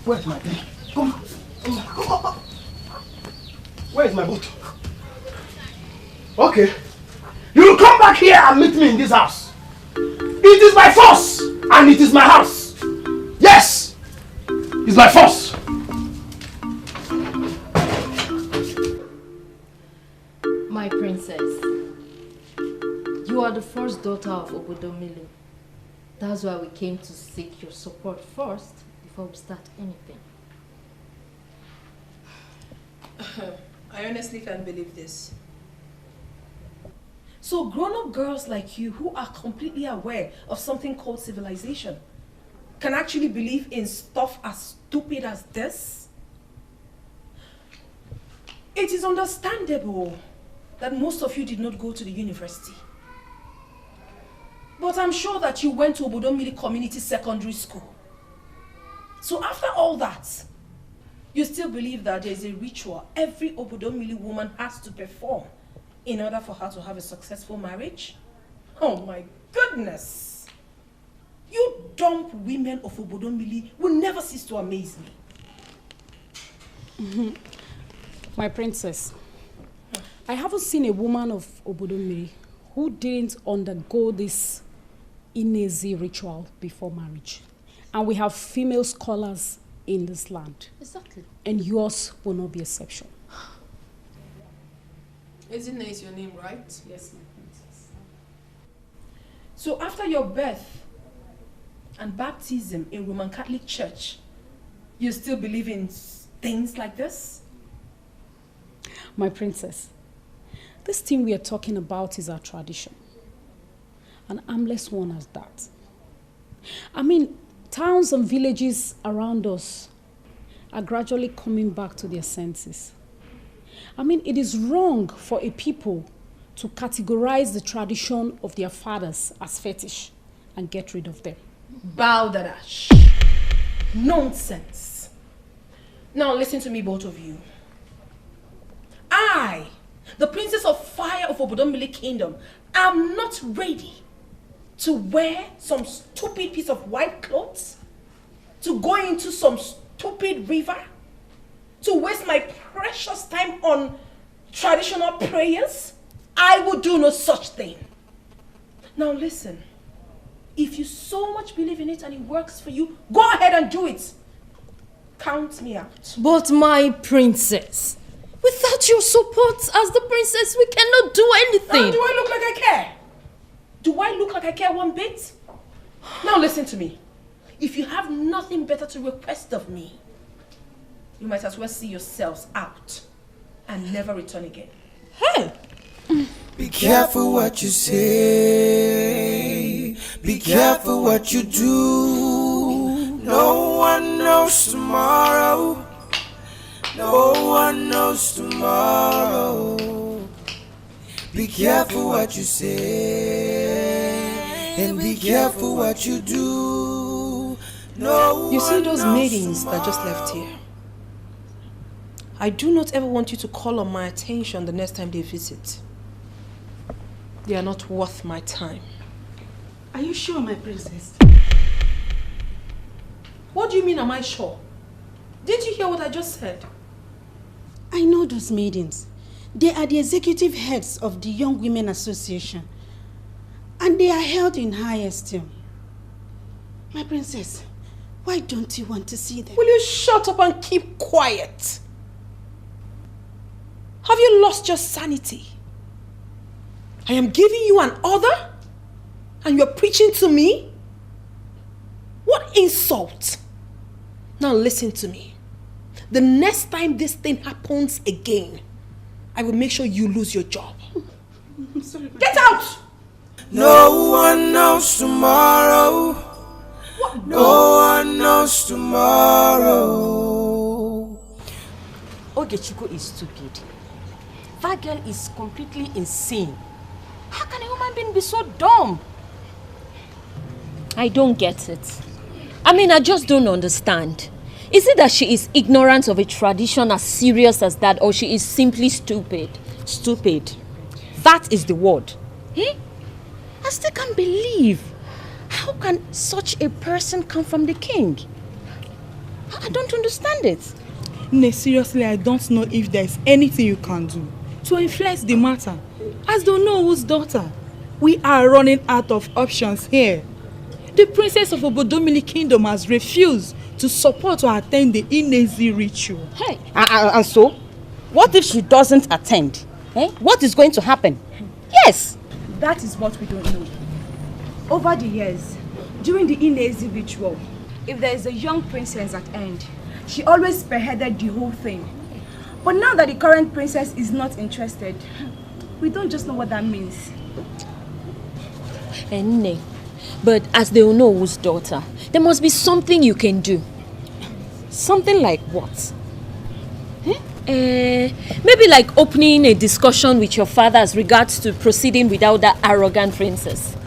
Speaker 11: Where's my thing? Come on. Where's my boat? Okay. You will come back here and meet me in this house. It is by force, and it is my house. Yes, it's by force.
Speaker 19: My princess, you are the first daughter of Obodomili. That's why we came to seek your support first before we start anything.
Speaker 10: I honestly can't believe this. So grown-up girls like you who are completely aware of something called civilization can actually believe in stuff as stupid as this? It is understandable that most of you did not go to the university. But I'm sure that you went to Obodomili Community Secondary School. So after all that, you still believe that there is a ritual every Obodomili woman has to perform in order for her to have a successful marriage? Oh my goodness! You dumb women of Obodomili will never cease to amaze me.
Speaker 18: My princess, I haven't seen a woman of Obodomili who didn't undergo this Inezi ritual before marriage. And we have female scholars in this land.
Speaker 19: Exactly.
Speaker 18: And yours will not be exception.
Speaker 10: Ezina is your name, right?
Speaker 18: Yes, my princess.
Speaker 10: So after your birth and baptism in Roman Catholic Church, you still believe in things like this?
Speaker 18: My princess, this thing we are talking about is our tradition. An armless one as that. I mean, towns and villages around us are gradually coming back to their senses. I mean, it is wrong for a people to categorize the tradition of their fathers as fetish and get rid of them.
Speaker 10: Baldadash. Nonsense. Now listen to me, both of you. I, the Princess of Fire of Obodomili Kingdom, am not ready to wear some stupid piece of white clothes, to go into some stupid river, to waste my precious time on traditional prayers. I will do no such thing. Now listen, if you so much believe in it and it works for you, go ahead and do it. Count me out.
Speaker 19: But my princess, without your support as the princess, we cannot do anything.
Speaker 10: Now, do I look like I care? Do I look like I care one bit? Now listen to me. If you have nothing better to request of me, you might as well see yourselves out and never return again.
Speaker 19: Hey!
Speaker 9: Be careful what you say. Be careful what you do. No one knows tomorrow. No one knows tomorrow. Be careful what you say. And be careful what you do. No
Speaker 10: You see
Speaker 9: one
Speaker 10: those
Speaker 9: knows
Speaker 10: maidens that just left here? I do not ever want you to call on my attention the next time they visit. They are not worth my time.
Speaker 2: Are you sure, my princess?
Speaker 10: What do you mean, am I sure? Did you hear what I just said?
Speaker 2: I know those maidens. They are the executive heads of the Young Women Association. And they are held in high esteem. My princess, why don't you want to see them?
Speaker 10: Will you shut up and keep quiet? Have you lost your sanity? I am giving you an order and you're preaching to me? What insult! Now listen to me. The next time this thing happens again, I will make sure you lose your job.
Speaker 2: I'm sorry.
Speaker 10: Get out!
Speaker 9: No one knows tomorrow.
Speaker 10: What?
Speaker 9: No one knows tomorrow.
Speaker 15: Ogechiko is stupid. That girl is completely insane. How can a human being be so dumb?
Speaker 14: I don't get it. I mean, I just don't understand. Is it that she is ignorant of a tradition as serious as that, or she is simply stupid?
Speaker 15: Stupid. That is the word. Eh? I still can't believe. How can such a person come from the king? I don't understand it.
Speaker 20: No, seriously, I don't know if there's anything you can do to influence the matter. As the Onowo's daughter, we are running out of options here. The princess of Obodomili Kingdom has refused to support or attend the Inezi ritual.
Speaker 15: Hey, and so, what if she doesn't attend? Eh? What is going to happen? Yes!
Speaker 21: That is what we don't know. Over the years, during the Inezi ritual, if there is a young princess at end, she always spearheaded the whole thing. But now that the current princess is not interested, we don't just know what that means.
Speaker 14: Enne, but as the Onowo's daughter, there must be something you can do.
Speaker 15: Something like what?
Speaker 14: Maybe like opening a discussion with your father as regards to proceeding without that arrogant princess.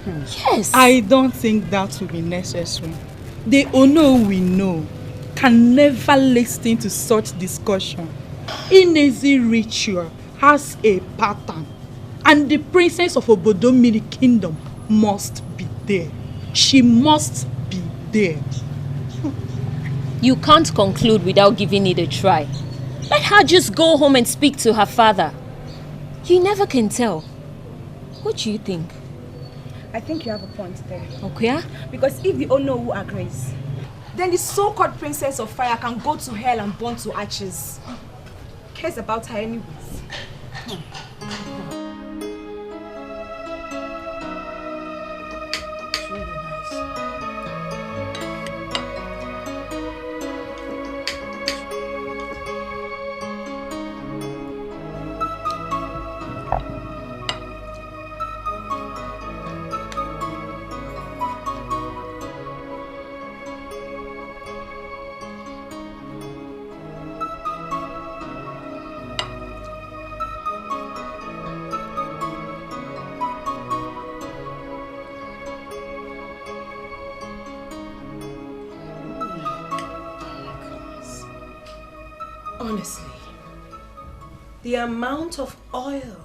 Speaker 20: Yes. I don't think that will be necessary. The Ono we know can never listen to such discussion. Inezi ritual has a pattern, and the princess of Obodomili Kingdom must be there. She must be there.
Speaker 14: You can't conclude without giving it a try. Let her just go home and speak to her father. You never can tell. What do you think?
Speaker 21: I think you have a point there.
Speaker 14: Okay.
Speaker 21: Because if the Onowu agrees, then the so-called princess of fire can go to hell and burn to ashes. Who cares about her anyways?
Speaker 10: Honestly, the amount of oil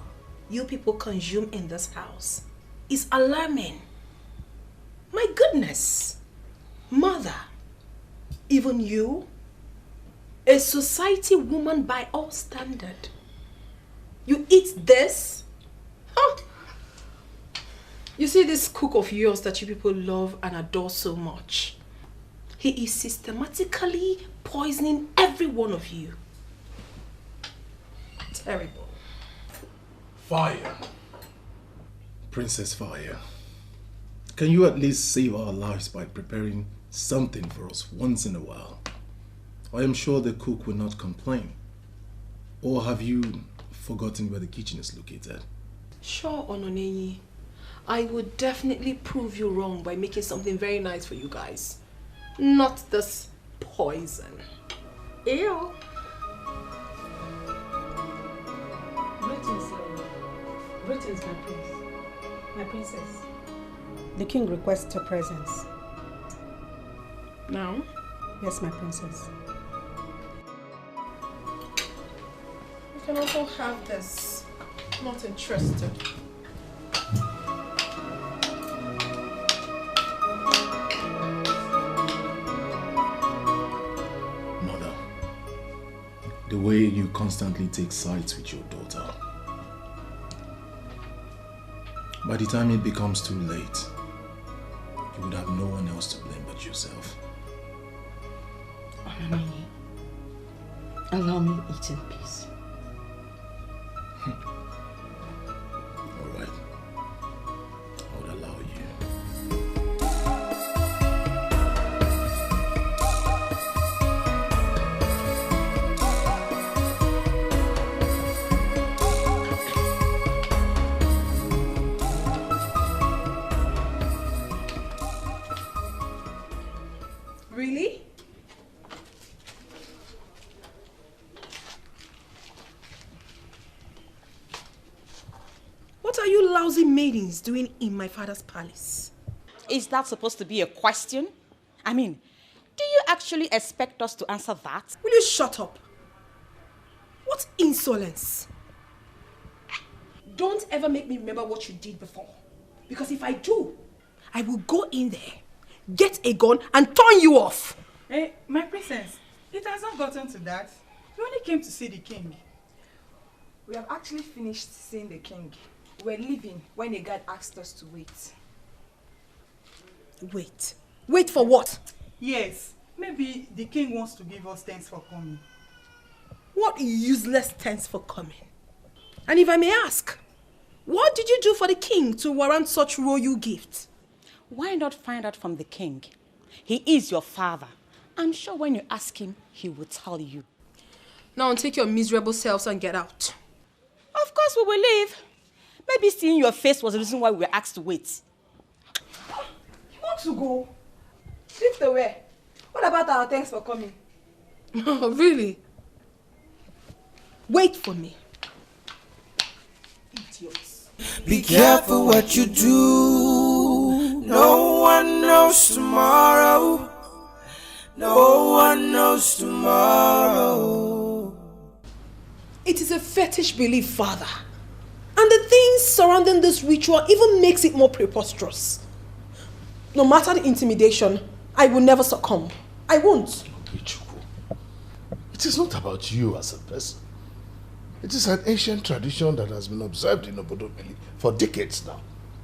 Speaker 10: you people consume in this house is alarming. My goodness. Mother, even you, a society woman by all standard, you eat this? Huh? You see this cook of yours that you people love and adore so much? He is systematically poisoning every one of you. Terrible.
Speaker 13: Fire. Princess Fire. Can you at least save our lives by preparing something for us once in a while? I am sure the cook will not complain. Or have you forgotten where the kitchen is located?
Speaker 10: Sure, Ononenyi. I would definitely prove you wrong by making something very nice for you guys. Not this poison. Ew.
Speaker 2: Greetings, greetings, my prince. My princess. The king requests your presence.
Speaker 10: Now?
Speaker 2: Yes, my princess.
Speaker 10: You can also have this. Not interested.
Speaker 13: Mother, the way you constantly take sides with your daughter. By the time it becomes too late, you would have no one else to blame but yourself.
Speaker 12: Ononenyi, allow me eat in peace.
Speaker 13: All right. I would allow you.
Speaker 10: Really? What are you lousy maidens doing in my father's palace?
Speaker 15: Is that supposed to be a question? I mean, do you actually expect us to answer that?
Speaker 10: Will you shut up? What insolence! Don't ever make me remember what you did before. Because if I do, I will go in there, get a gun, and turn you off.
Speaker 20: Hey, my princess, it has not gotten to that. We only came to see the king.
Speaker 21: We have actually finished seeing the king. We're leaving when a guard asked us to wait.
Speaker 10: Wait? Wait for what?
Speaker 20: Yes, maybe the king wants to give us thanks for coming.
Speaker 10: What useless thanks for coming? And if I may ask, what did you do for the king to warrant such royal gift?
Speaker 15: Why not find out from the king? He is your father. I'm sure when you ask him, he will tell you.
Speaker 10: Now take your miserable selves and get out.
Speaker 15: Of course we will leave. Maybe seeing your face was the reason why we were asked to wait.
Speaker 21: You want to go? Leave the way. What about our thanks for coming?
Speaker 10: Oh, really? Wait for me. Idiots.
Speaker 9: Be careful what you do. No one knows tomorrow. No one knows tomorrow.
Speaker 10: It is a fetish belief, Father. And the things surrounding this ritual even makes it more preposterous. No matter the intimidation, I will never succumb. I won't.
Speaker 5: It is not about you as a person. It is an ancient tradition that has been observed in Obodomili for decades now.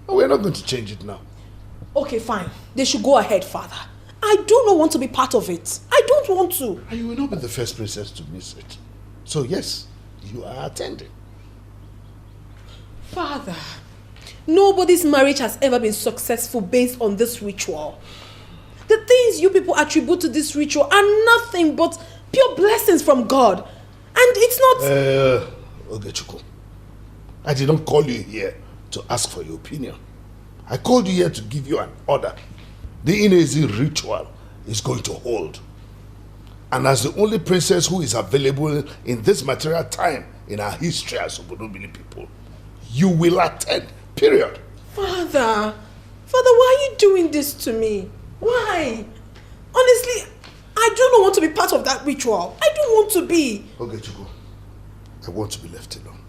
Speaker 5: And we're not going to change it now.
Speaker 10: Okay, fine. They should go ahead, Father. I do not want to be part of it. I don't want to.
Speaker 5: And you will not be the first princess to miss it. So yes, you are attending.
Speaker 10: Father, nobody's marriage has ever been successful based on this ritual. The things you people attribute to this ritual are nothing but pure blessings from God. And it's not...
Speaker 5: Ogechukwu, I did not call you here to ask for your opinion. I called you here to give you an order. The Inezi ritual is going to hold. And as the only princess who is available in this material time in our history as Obodomili people, you will attend, period.
Speaker 10: Father, why are you doing this to me? Why? Honestly, I do not want to be part of that ritual. I don't want to be?
Speaker 5: Okay, Chuku. I want to be left alone.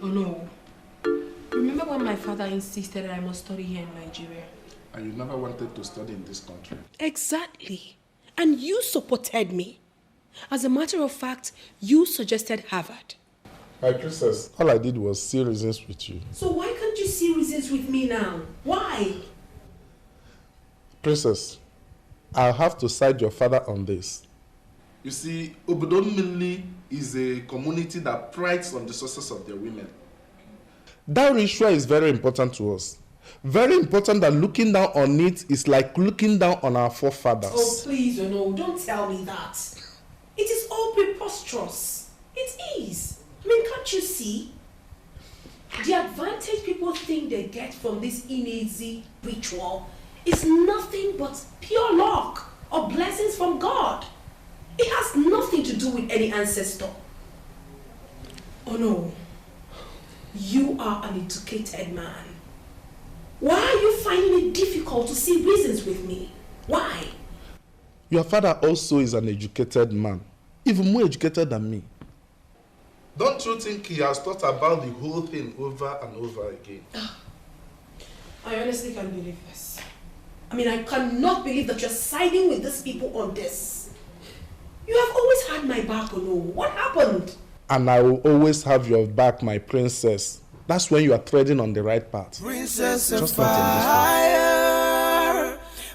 Speaker 10: Oh no. Remember when my father insisted that I must study here in Nigeria?
Speaker 1: And you never wanted to study in this country.
Speaker 10: Exactly. And you supported me. As a matter of fact, you suggested Harvard.
Speaker 1: My princess, all I did was see reasons with you.
Speaker 10: So why can't you see reasons with me now? Why?
Speaker 1: Princess, I'll have to side your father on this. You see, Obodomili is a community that prides on the success of their women. That ritual is very important to us. Very important that looking down on it is like looking down on our forefathers.
Speaker 10: Oh, please, no, don't tell me that. It is all preposterous. It is. I mean, can't you see? The advantage people think they get from this Inezi ritual is nothing but pure luck or blessings from God. It has nothing to do with any ancestor. Oh no. You are an educated man. Why are you finding it difficult to see reasons with me? Why?
Speaker 1: Your father also is an educated man, even more educated than me. Don't you think he has thought about the whole thing over and over again?
Speaker 10: I honestly can't believe this. I mean, I cannot believe that you're siding with these people on this. You have always had my back, Ono. What happened?
Speaker 1: And I will always have your back, my princess. That's when you are treading on the right path.
Speaker 9: Princess of fire,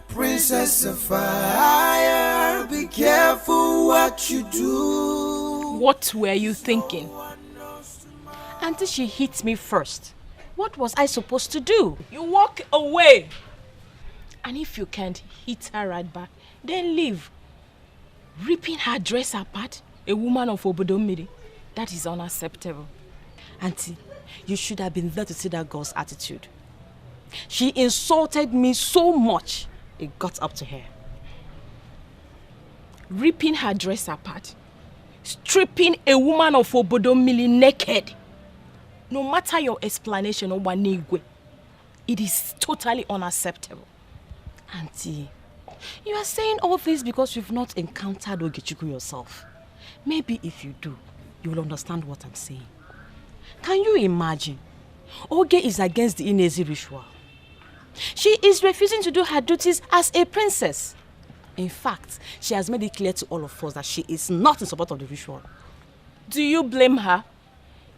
Speaker 9: princess of fire, be careful what you do.
Speaker 15: What were you thinking? Until she hit me first, what was I supposed to do? You walk away. And if you can't hit her right back, then leave. Ripping her dress apart, a woman of Obodomiri, that is unacceptable. Auntie, you should have been there to see that girl's attitude. She insulted me so much, it got up to her. Ripping her dress apart, stripping a woman of Obodomili naked. No matter your explanation, Obanigwe, it is totally unacceptable. Auntie, you are saying all this because you've not encountered Ogechuku yourself. Maybe if you do, you will understand what I'm saying. Can you imagine? Oge is against the Inezi ritual. She is refusing to do her duties as a princess. In fact, she has made it clear to all of us that she is not in support of the ritual. Do you blame her?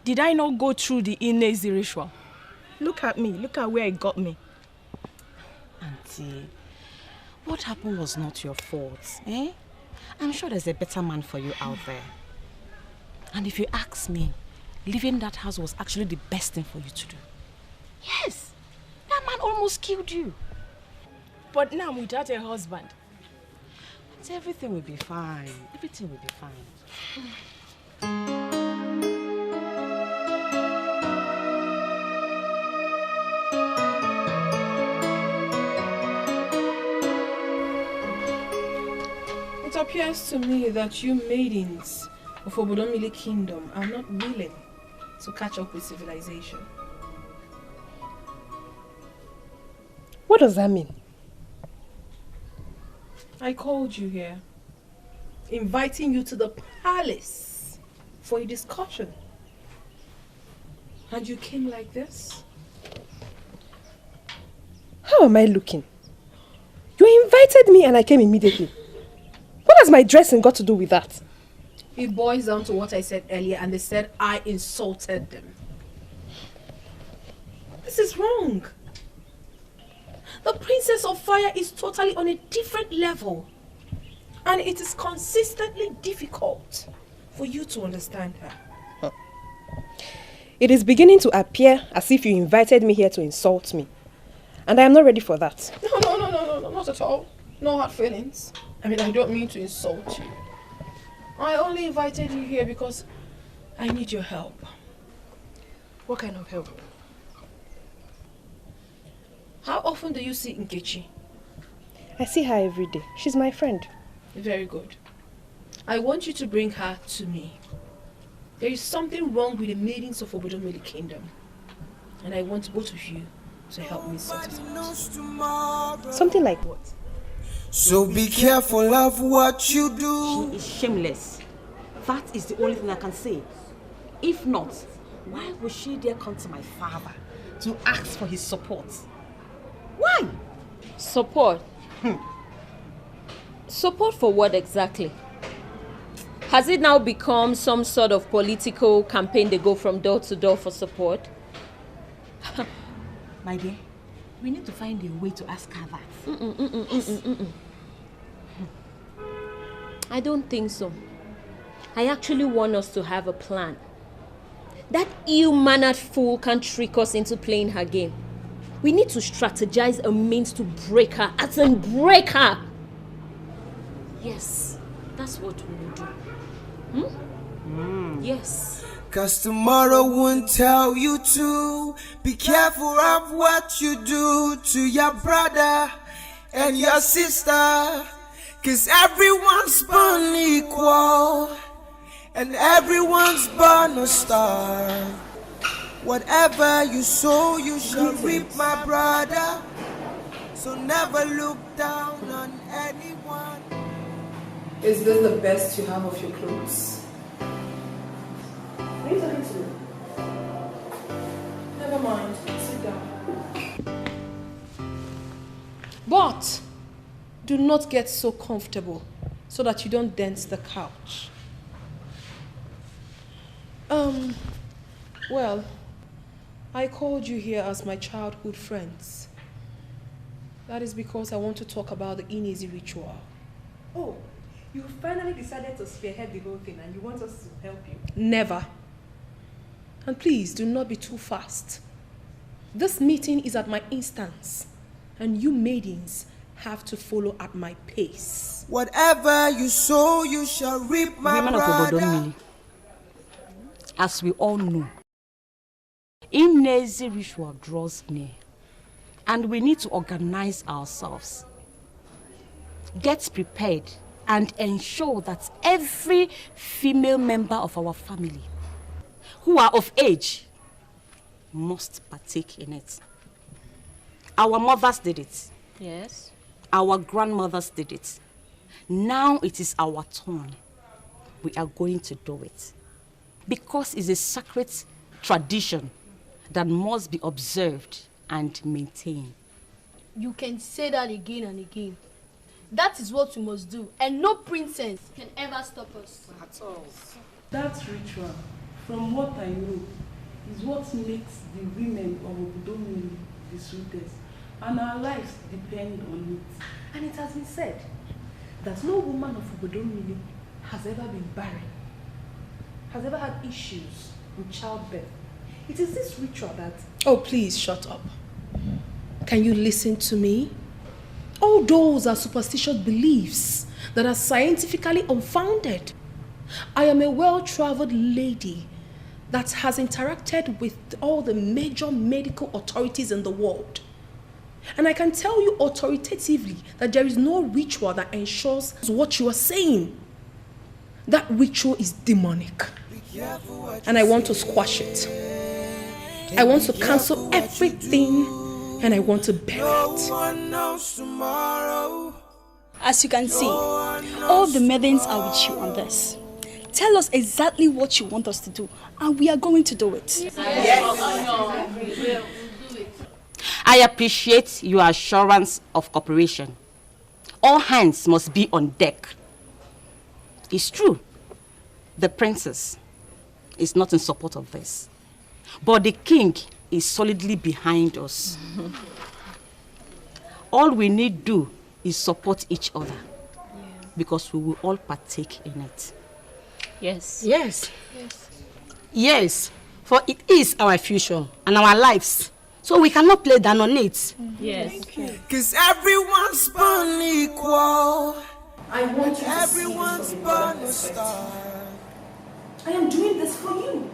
Speaker 15: Did I not go through the Inezi ritual? Look at me. Look at where it got me. Auntie, what happened was not your fault, eh? I'm sure there's a better man for you out there. And if you ask me, leaving that house was actually the best thing for you to do. Yes, that man almost killed you. But now without a husband, everything will be fine. Everything will be fine.
Speaker 10: It appears to me that you maidens of Obodomili Kingdom are not willing to catch up with civilization.
Speaker 21: What does that mean?
Speaker 10: I called you here, inviting you to the palace for a discussion. And you came like this?
Speaker 21: How am I looking? You invited me and I came immediately. What has my dressing got to do with that?
Speaker 10: It boils down to what I said earlier, and they said I insulted them. This is wrong. The Princess of Fire is totally on a different level. And it is consistently difficult for you to understand her.
Speaker 21: It is beginning to appear as if you invited me here to insult me. And I am not ready for that.
Speaker 10: No, not at all. No hard feelings. I mean, I don't mean to insult you. I only invited you here because I need your help.
Speaker 21: What kind of help?
Speaker 10: How often do you see Nkechi? I see her every day. She's my friend.
Speaker 7: Very good. I want you to bring her to me. There is something wrong with the maidens of Obodomili Kingdom. And I want both of you to help me sort it out.
Speaker 10: Something like what?
Speaker 9: So be careful of what you do.
Speaker 15: She is shameless. That is the only thing I can say. If not, why would she dare come to my father to ask for his support? Why?
Speaker 14: Support? Support for what exactly? Has it now become some sort of political campaign they go from door to door for support?
Speaker 15: My dear, we need to find a way to ask her that.
Speaker 14: I don't think so. I actually want us to have a plan. That ill-mannered fool can't trick us into playing her game. We need to strategize a means to break her, as in break her. Yes, that's what we will do. Yes.
Speaker 9: Cause tomorrow won't tell you to be careful of what you do to your brother and your sister. Cause everyone's born equal and everyone's born a star. Whatever you sow, you shall reap, my brother. So never look down on anyone.
Speaker 7: Is this the best you have of your clothes? Are you talking to me? Never mind. Sit down. But do not get so comfortable so that you don't dent the couch. Well, I called you here as my childhood friends. That is because I want to talk about the Inezi ritual.
Speaker 21: Oh, you finally decided to spearhead the whole thing and you want us to help you?
Speaker 7: Never. And please do not be too fast. This meeting is at my instance, and you maidens have to follow at my pace.
Speaker 9: Whatever you sow, you shall reap, my
Speaker 15: Women of
Speaker 9: brother.
Speaker 15: Obodomili, as we all know, Inezi ritual draws near, and we need to organize ourselves, get prepared, and ensure that every female member of our family who are of age must partake in it. Our mothers did it.
Speaker 14: Yes.
Speaker 15: Our grandmothers did it. Now it is our turn. We are going to do it. Because it's a sacred tradition that must be observed and maintained.
Speaker 4: You can say that again and again. That is what we must do, and no princess can ever stop us.
Speaker 15: At all.
Speaker 22: That ritual, from what I know, is what makes the women of Obodomili the sweetest, and our lives depend on it.
Speaker 7: And it has been said that no woman of Obodomili has ever been barren, has ever had issues with childbirth. It is this ritual that... Oh, please shut up. Can you listen to me? All those are superstitious beliefs that are scientifically unfounded. I am a well-traveled lady that has interacted with all the major medical authorities in the world. And I can tell you authoritatively that there is no ritual that ensures what you are saying. That ritual is demonic. And I want to squash it. I want to cancel everything and I want to bury it.
Speaker 21: As you can see, all the maidens are with you on this. Tell us exactly what you want us to do, and we are going to do it.
Speaker 15: Yes. I appreciate your assurance of cooperation. All hands must be on deck. It's true, the princess is not in support of this, but the king is solidly behind us. All we need do is support each other, because we will all partake in it.
Speaker 14: Yes.
Speaker 23: Yes. Yes, for it is our future and our lives, so we cannot play down on it.
Speaker 14: Yes.
Speaker 9: Cause everyone's born equal.
Speaker 7: I want you to
Speaker 9: everyone's born a star.
Speaker 7: I am doing this for you.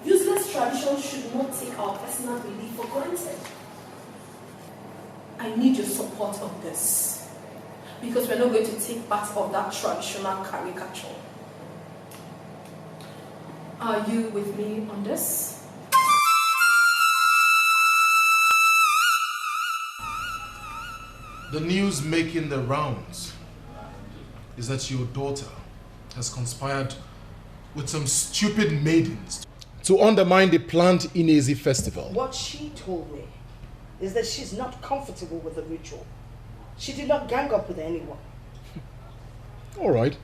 Speaker 7: Useless traditions should not take our personal belief for granted. I
Speaker 10: I need your support on this. Because we're not going to take part of that traditional caricature. Are you with me on this?
Speaker 13: The news making the rounds is that your daughter has conspired with some stupid maidens to undermine the planned Inezi festival.
Speaker 12: What she told me is that she's not comfortable with the ritual. She did not gang up with anyone.
Speaker 13: All right.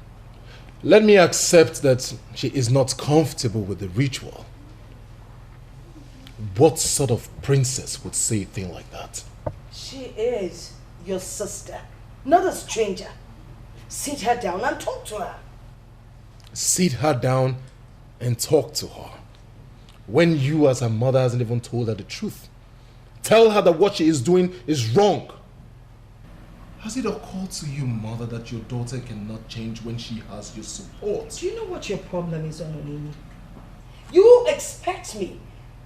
Speaker 13: Let me accept that she is not comfortable with the ritual. What sort of princess would say a thing like that?
Speaker 12: She is your sister, not a stranger. Sit her down and talk to her.
Speaker 13: Sit her down and talk to her. When you as her mother hasn't even told her the truth. Tell her that what she is doing is wrong. Has it occurred to you, mother, that your daughter cannot change when she has your support?
Speaker 12: Do you know what your problem is, Ononini? You expect me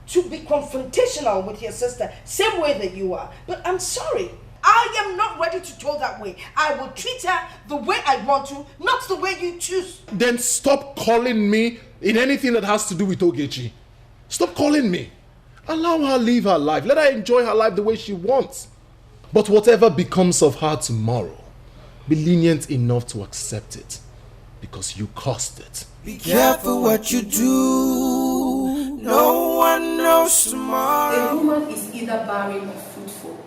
Speaker 12: to be confrontational with your sister, same way that you are. But I'm sorry, I am not ready to go that way. I will treat her the way I want to, not the way you choose.
Speaker 13: Then stop calling me in anything that has to do with Ogechi. Stop calling me. Allow her live her life. Let her enjoy her life the way she wants. But whatever becomes of her tomorrow, be lenient enough to accept it. Because you caused it.
Speaker 9: Be careful what you do. No one knows tomorrow.
Speaker 10: A woman is either barren or fruitful.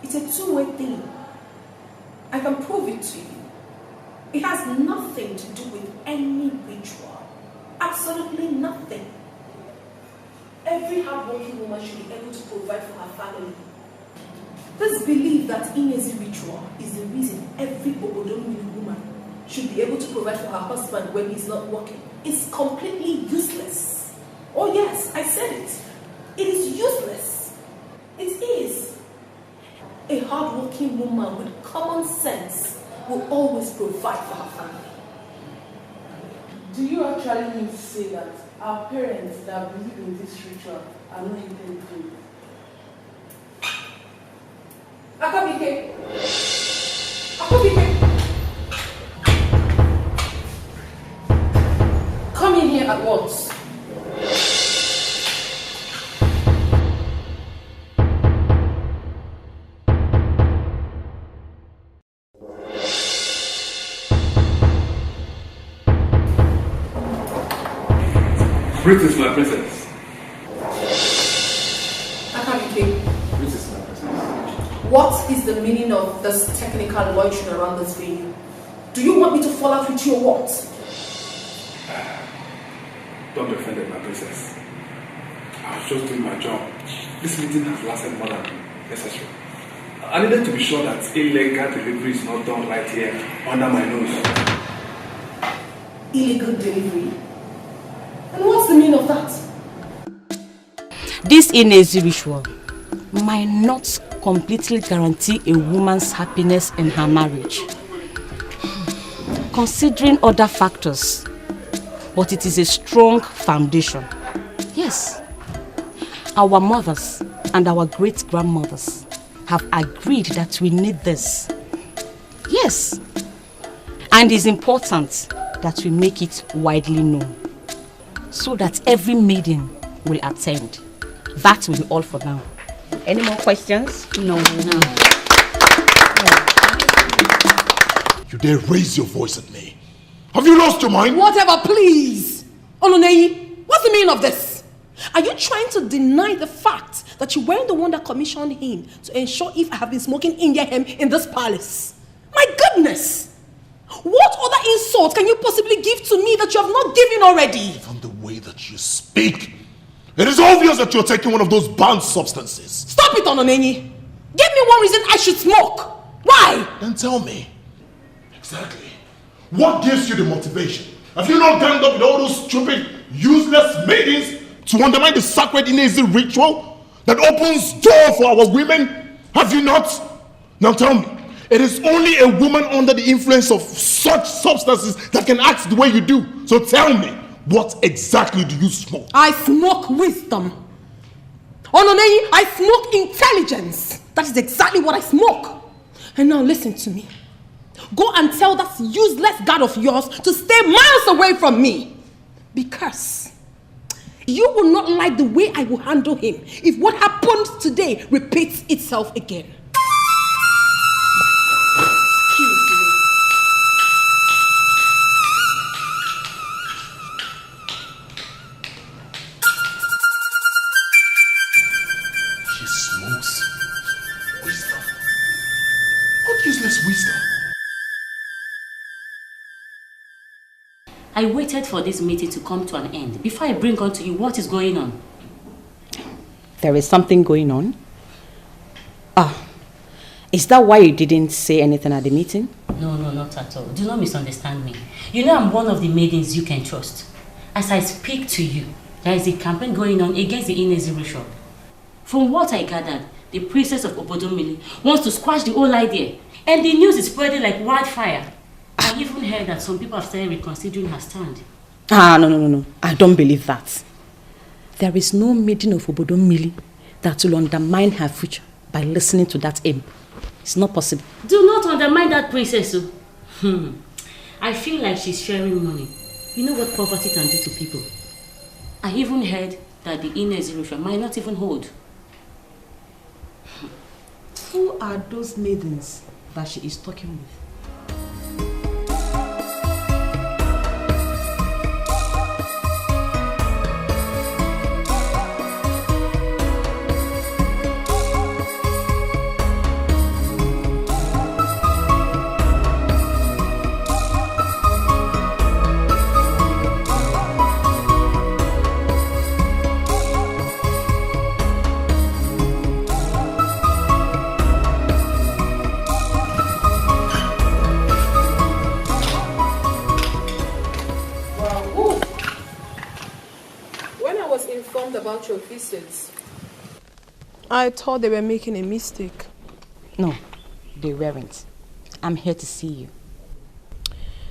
Speaker 10: It's a two-way thing. I can prove it to you. It has nothing to do with any ritual. Absolutely nothing. Every hardworking woman should be able to provide for her family. This belief that Inezi ritual is the reason every Obodomili woman should be able to provide for her husband when he's not working is completely useless. Oh yes, I said it. It is useless. It is. A hardworking woman with common sense will always provide for her family.
Speaker 22: Do you actually mean to say that our parents that believe in this ritual are not intelligent?
Speaker 10: Akabike! Akabike! Come in here at once.
Speaker 3: Greetings, my princess.
Speaker 10: Akabike.
Speaker 3: Greetings, my princess.
Speaker 10: What is the meaning of this technical loitering around this venue? Do you want me to fall out with you or what?
Speaker 3: Don't be offended, my princess. I was just doing my job. This meeting has lasted more than necessary. I needed to be sure that illegal delivery is not done right here under my nose.
Speaker 10: Illegal delivery? And what's the meaning of that?
Speaker 15: This Inezi ritual might not completely guarantee a woman's happiness in her marriage, considering other factors, but it is a strong foundation. Yes, our mothers and our great-grandmothers have agreed that we need this. Yes, and it's important that we make it widely known so that every maiden will attend. That will be all for now. Any more questions? No.
Speaker 8: You dare raise your voice at me? Have you lost your mind?
Speaker 10: Whatever, please! Oloneyi, what's the meaning of this? Are you trying to deny the fact that you weren't the one that commissioned him to ensure if I have been smoking India hemp in this palace? My goodness! What other insult can you possibly give to me that you have not given already?
Speaker 8: From the way that you speak, it is obvious that you're taking one of those banned substances.
Speaker 10: Stop it, Ononenyi! Give me one reason I should smoke! Why?
Speaker 8: Then tell me. Exactly. What gives you the motivation? Have you not ganged up with all those stupid, useless maidens to undermine the sacred Inezi ritual that opens door for our women? Have you not? Now tell me. It is only a woman under the influence of such substances that can act the way you do. So tell me, what exactly do you smoke?
Speaker 10: I smoke wisdom. Ononenyi, I smoke intelligence. That is exactly what I smoke. And now listen to me. Go and tell that useless guard of yours to stay miles away from me. Because you will not like the way I will handle him if what happened today repeats itself again.
Speaker 8: She smokes wisdom. What useless wisdom?
Speaker 6: I waited for this meeting to come to an end before I bring on to you what is going on.
Speaker 12: There is something going on? Is that why you didn't say anything at the meeting?
Speaker 6: No, not at all. Do not misunderstand me. You know I'm one of the maidens you can trust. As I speak to you, there is a campaign going on against the Inezi ritual. From what I gathered, the princess of Obodomili wants to squash the whole idea. And the news is spreading like wildfire. I even heard that some people have started reconsidering her stand.
Speaker 12: No. I don't believe that. There is no maiden of Obodomili that will undermine her future by listening to that imp. It's not possible.
Speaker 6: Do not undermine that princess. I feel like she's sharing money. You know what poverty can do to people. I even heard that the Inezi ritual might not even hold.
Speaker 12: Who are those maidens that she is talking with?
Speaker 7: About your visits, I thought they were making a mistake.
Speaker 12: No, they weren't. I'm here to see you.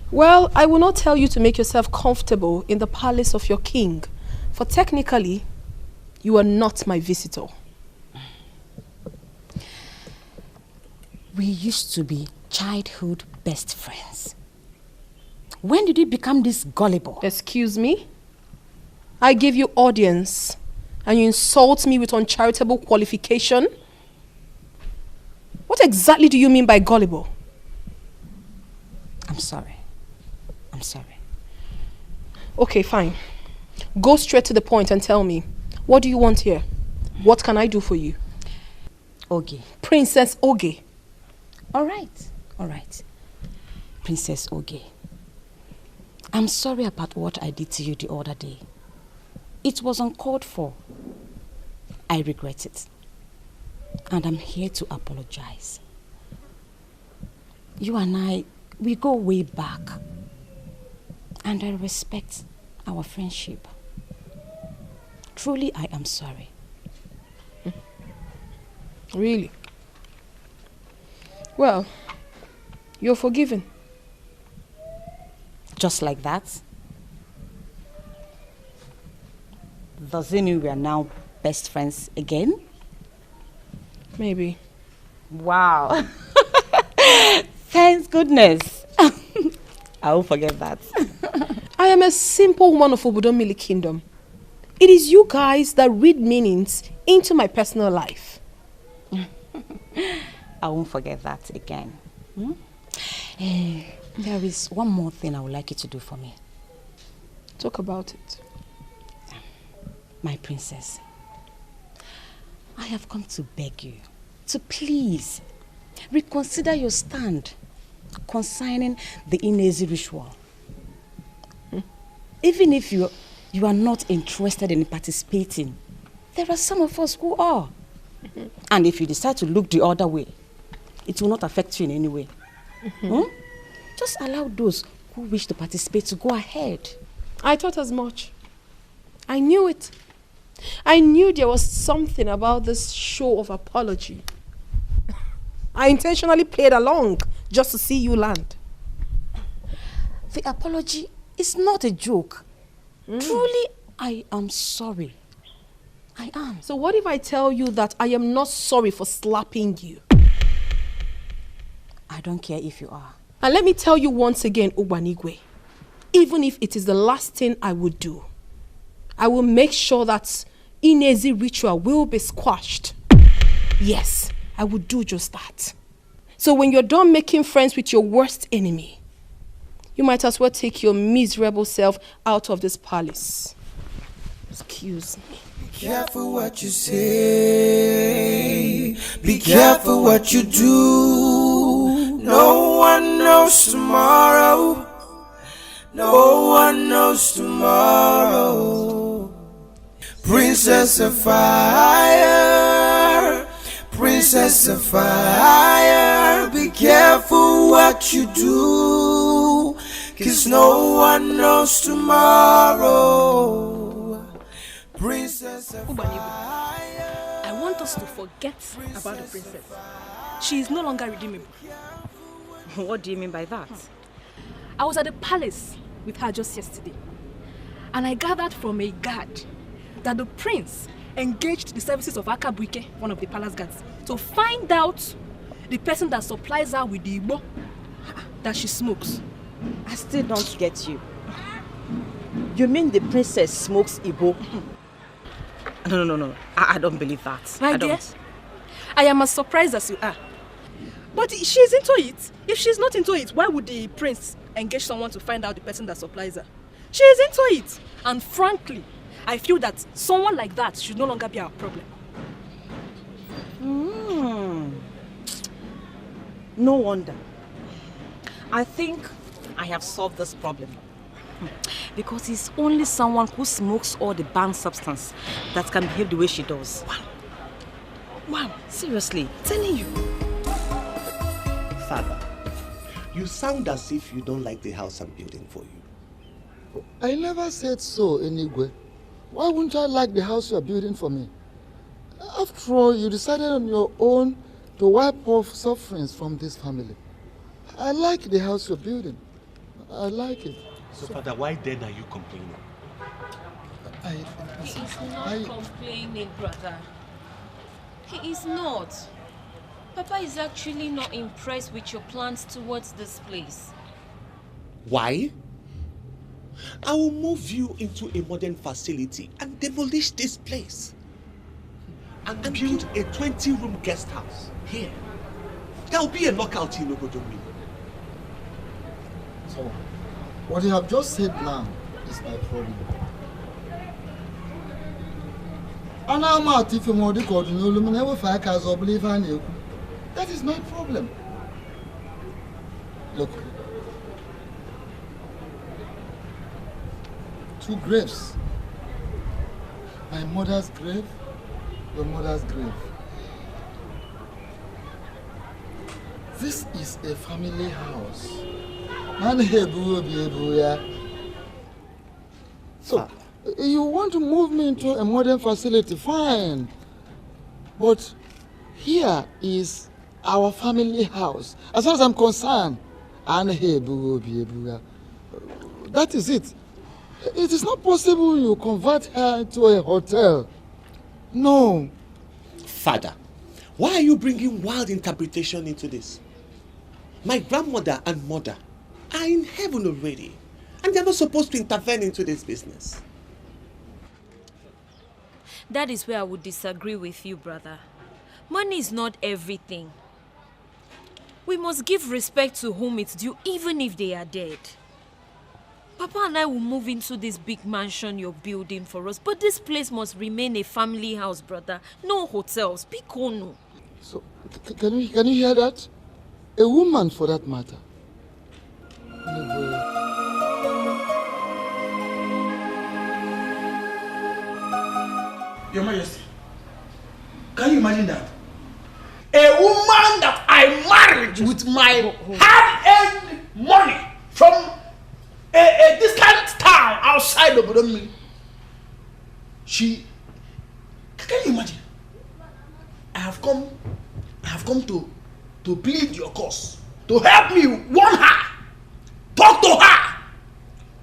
Speaker 7: Well, I will not tell you to make yourself comfortable in the palace of your king, for technically, you are not my visitor.
Speaker 12: We used to be childhood best friends. When did you become this gullible?
Speaker 7: Excuse me? I give you audience and you insult me with uncharitable qualification? What exactly do you mean by gullible?
Speaker 12: I'm sorry.
Speaker 7: Okay, fine. Go straight to the point and tell me, what do you want here? What can I do for you?
Speaker 12: Oge.
Speaker 7: Princess Oge.
Speaker 12: All right. Princess Oge. I'm sorry about what I did to you the other day. It was uncalled for. I regret it. And I'm here to apologize. You and I, we go way back. And I respect our friendship. Truly, I am sorry.
Speaker 7: Really? Well, you're forgiven.
Speaker 12: Just like that? Does it mean we are now best friends again?
Speaker 7: Maybe.
Speaker 12: Wow. Thanks goodness. I won't forget that.
Speaker 7: I am a simple woman of Obodomili Kingdom. It is you guys that read meanings into my personal life.
Speaker 12: I won't forget that again. There is one more thing I would like you to do for me.
Speaker 7: Talk about it.
Speaker 12: My princess, I have come to beg you to please reconsider your stand concerning the Inezi ritual. Even if you are not interested in participating, there are some of us who are. And if you decide to look the other way, it will not affect you in any way. Just allow those who wish to participate to go ahead.
Speaker 7: I thought as much. I knew it. I knew there was something about this show of apology. I intentionally played along just to see you land.
Speaker 12: The apology is not a joke. Truly, I am sorry.
Speaker 10: I am. So what if I tell you that I am not sorry for slapping you?
Speaker 15: I don't care if you are.
Speaker 10: And let me tell you once again, Ogbanigwe, even if it is the last thing I would do, I will make sure that Inezi ritual will be squashed. Yes, I will do just that. So when you're done making friends with your worst enemy, you might as well take your miserable self out of this palace. Excuse me.
Speaker 9: Be careful what you say. Be careful what you do. No one knows tomorrow. No one knows tomorrow. Princess of fire. Princess of fire. Be careful what you do. 'Cause no one knows tomorrow. Princess of fire.
Speaker 10: I want us to forget about the princess. She is no longer redeemable.
Speaker 15: What do you mean by that?
Speaker 10: I was at the palace with her just yesterday, and I gathered from a guard that the prince engaged the services of Akabuike, one of the palace guards, to find out the person that supplies her with the igbo that she smokes.
Speaker 15: I still don't get you. You mean the princess smokes igbo? No. I don't believe that.
Speaker 10: My
Speaker 15: I
Speaker 10: dear,
Speaker 15: don't.
Speaker 10: I am as surprised as you are. But she's into it. If she's not into it, why would the prince engage someone to find out the person that supplies her? She is into it. And frankly, I feel that someone like that should no longer be our problem.
Speaker 15: No wonder. I think I have solved this problem. Because it's only someone who smokes all the banned substance that can behave the way she does. Wow, seriously, telling you.
Speaker 11: Father, you sound as if you don't like the house I'm building for you.
Speaker 16: I never said so, anyway. Why wouldn't I like the house you are building for me? After all, you decided on your own to wipe off sufferings from this family. I like the house you're building. I like it.
Speaker 11: So, Father, why then are you complaining?
Speaker 14: He is not complaining, brother. He is not. Papa is actually not impressed with your plans towards this place.
Speaker 11: Why? I will move you into a modern facility and demolish this place. And build a 20-room guest house here. There will be a knockout in Obodomi.
Speaker 16: So, what you have just said now is my problem. That is my problem. Look. 2 graves. My mother's grave, your mother's grave. This is a family house. So, you want to move me into a modern facility, fine. But here is our family house. As far as I'm concerned, that is it. It is not possible you convert her into a hotel. No.
Speaker 11: Father, why are you bringing wild interpretation into this? My grandmother and mother are in heaven already, and they're not supposed to intervene into this business.
Speaker 14: That is where I would disagree with you, brother. Money is not everything. We must give respect to whom it's due, even if they are dead. Papa and I will move into this big mansion you're building for us, but this place must remain a family house, brother. No hotels. Pikono.
Speaker 16: So, can you hear that? A woman, for that matter.
Speaker 17: Your Majesty, can you imagine that? A woman that I married with my hard-earned money from a distant town outside of Bodomi. Can you imagine? I have come to plead your cause, to help me warn her, talk to her,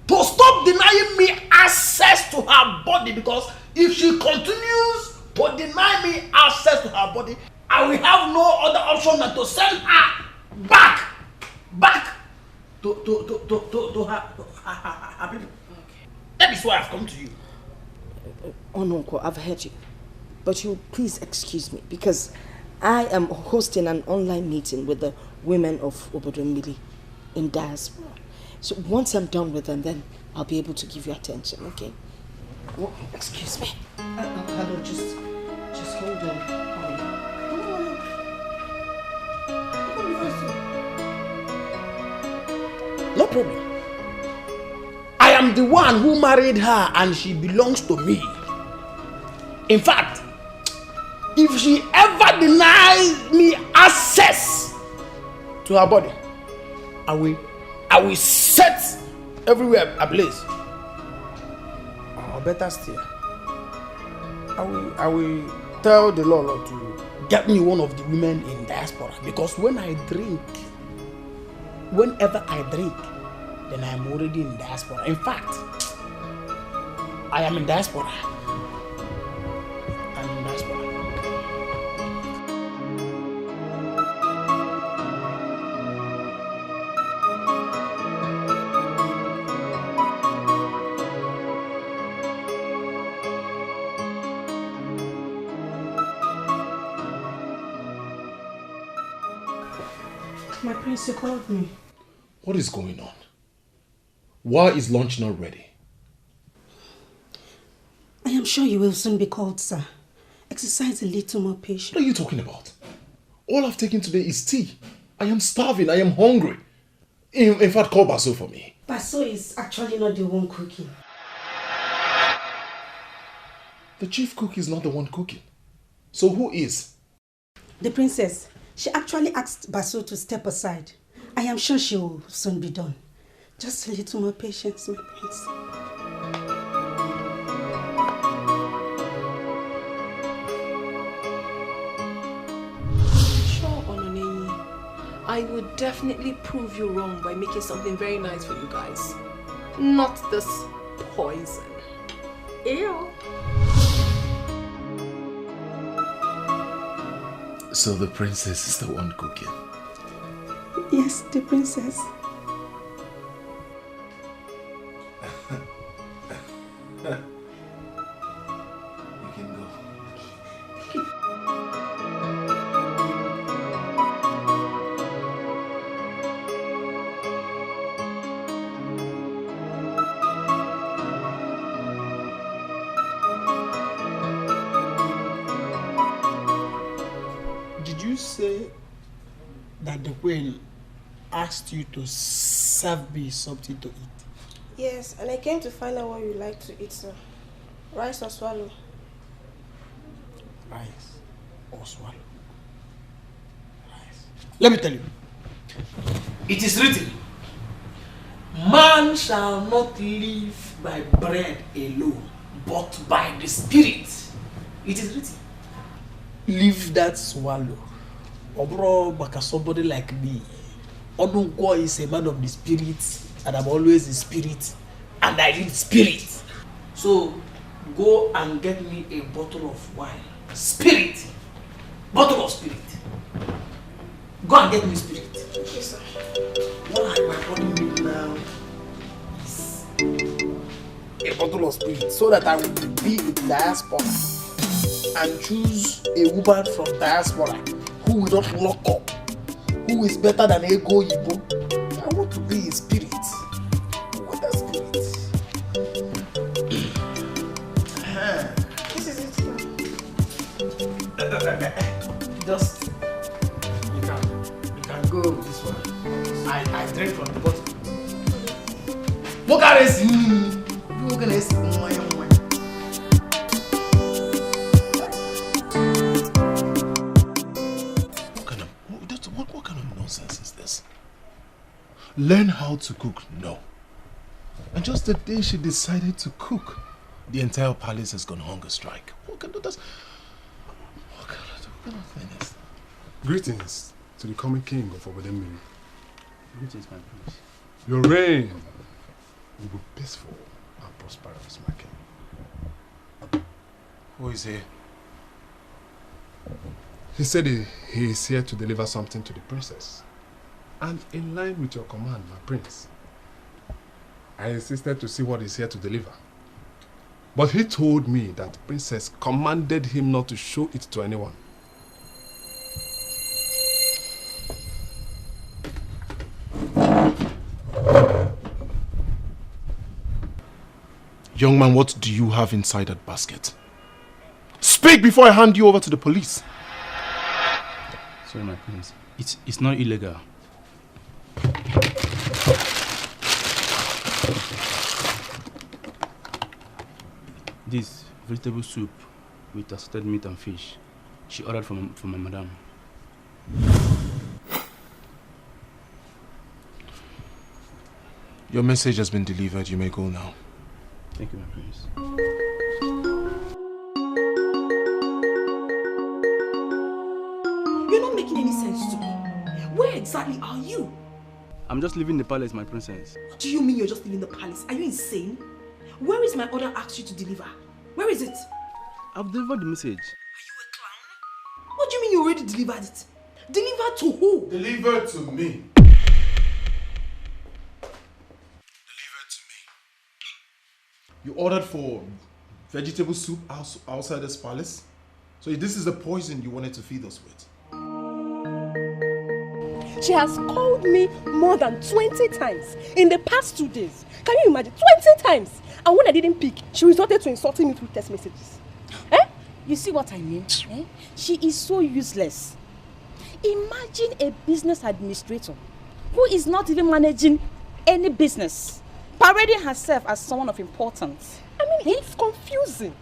Speaker 17: to stop denying me access to to her body, because if she continues to deny me access to her body, I will have no other option than to send her back to her people. Okay. That is why I've come to you.
Speaker 12: Ononko, I've heard you. But you please excuse me, because I am hosting an online meeting with the women of Obodomili in diaspora. So once I'm done with them, then I'll be able to give you attention, okay? Oh, excuse me. Hello, just hold on.
Speaker 17: No problem. I am the one who married her and she belongs to me. In fact, if she ever denies me access to her body, I will set everywhere ablaze. Or better still, I will tell the Lord to get me one of the women in diaspora, because whenever I drink, then I am already in diaspora. In fact, I am in diaspora. I'm in diaspora.
Speaker 23: My prince, you called me.
Speaker 13: What is going on? Why is lunch not ready?
Speaker 23: I am sure you will soon be called, sir. Exercise a little more patience.
Speaker 13: What are you talking about? All I've taken today is tea. I am starving. I am hungry. In fact, call Baso for me.
Speaker 23: Baso is actually not the one cooking.
Speaker 13: The chief cook is not the one cooking. So who is?
Speaker 23: The princess. She actually asked Baso to step aside. I am sure she will soon be done. Just a little more patience, my prince.
Speaker 10: Sure, Ononenyi. I would definitely prove you wrong by making something very nice for you guys. Not this poison. Ew.
Speaker 13: So the princess is the one cooking?
Speaker 23: Yes, the princess.
Speaker 13: You can go.
Speaker 17: Did you say that the queen asked you to serve me something to eat?
Speaker 10: Yes, and I came to find out what you like to eat, sir. Rice or swallow?
Speaker 17: Rice or swallow? Rice. Let me tell you. It is written, man shall not live by bread alone, but by the Spirit. It is written. Leave that swallow. Obro baka somebody like me. Onunko is a man of the Spirit, and I'm always in spirit, and I need spirit. So go and get me a bottle of wine. Spirit. Bottle of spirit. Go and get me spirit.
Speaker 10: Okay, sir.
Speaker 17: What my body need now is a bottle of spirit, so that I will be in diaspora and choose a woman from diaspora who will not lock up, who is better than Ego Yibo. I want to be in spirit. What that spirit?
Speaker 10: This is it.
Speaker 17: Just you can go with this one. I drink from the bottle. What kind of
Speaker 13: What kind of nonsense is this? Learn how to cook? No. And just the day she decided to cook, the entire palace has gone hunger strike. What kind of thing is that?
Speaker 8: Greetings to the coming king of Obodemili.
Speaker 2: Greetings, my prince.
Speaker 8: Your reign will be peaceful and prosperous, my king.
Speaker 13: Who is he?
Speaker 18: He said he is here to deliver something to the princess. And in line with your command, my prince, I insisted to see what he's here to deliver. But he told me that the princess commanded him not to show it to anyone.
Speaker 13: Young man, what do you have inside that basket? Speak before I hand you over to the police.
Speaker 2: Sorry, my prince. It's not illegal. This vegetable soup with assorted meat and fish. She ordered from my madam.
Speaker 13: Your message has been delivered. You may go now.
Speaker 2: Thank you, my prince.
Speaker 10: You're not making any sense to me. Where exactly are you?
Speaker 2: I'm just leaving the palace, my princess.
Speaker 10: What do you mean you're just leaving the palace? Are you insane? Where is my order asked you to deliver? Where is it?
Speaker 2: I've delivered the message.
Speaker 10: What do you mean you already delivered it? Delivered to who?
Speaker 18: Delivered to me.
Speaker 13: You ordered for vegetable soup outside this palace? So this is the poison you wanted to feed us with?
Speaker 10: She has called me more than 20 times in the past 2 days. Can you imagine? 20 times! And when I didn't pick, she resorted to insulting me through text messages.
Speaker 15: You see what I mean? She is so useless. Imagine a business administrator who is not even managing any business, parading herself as someone of importance.
Speaker 10: I mean, it's confusing.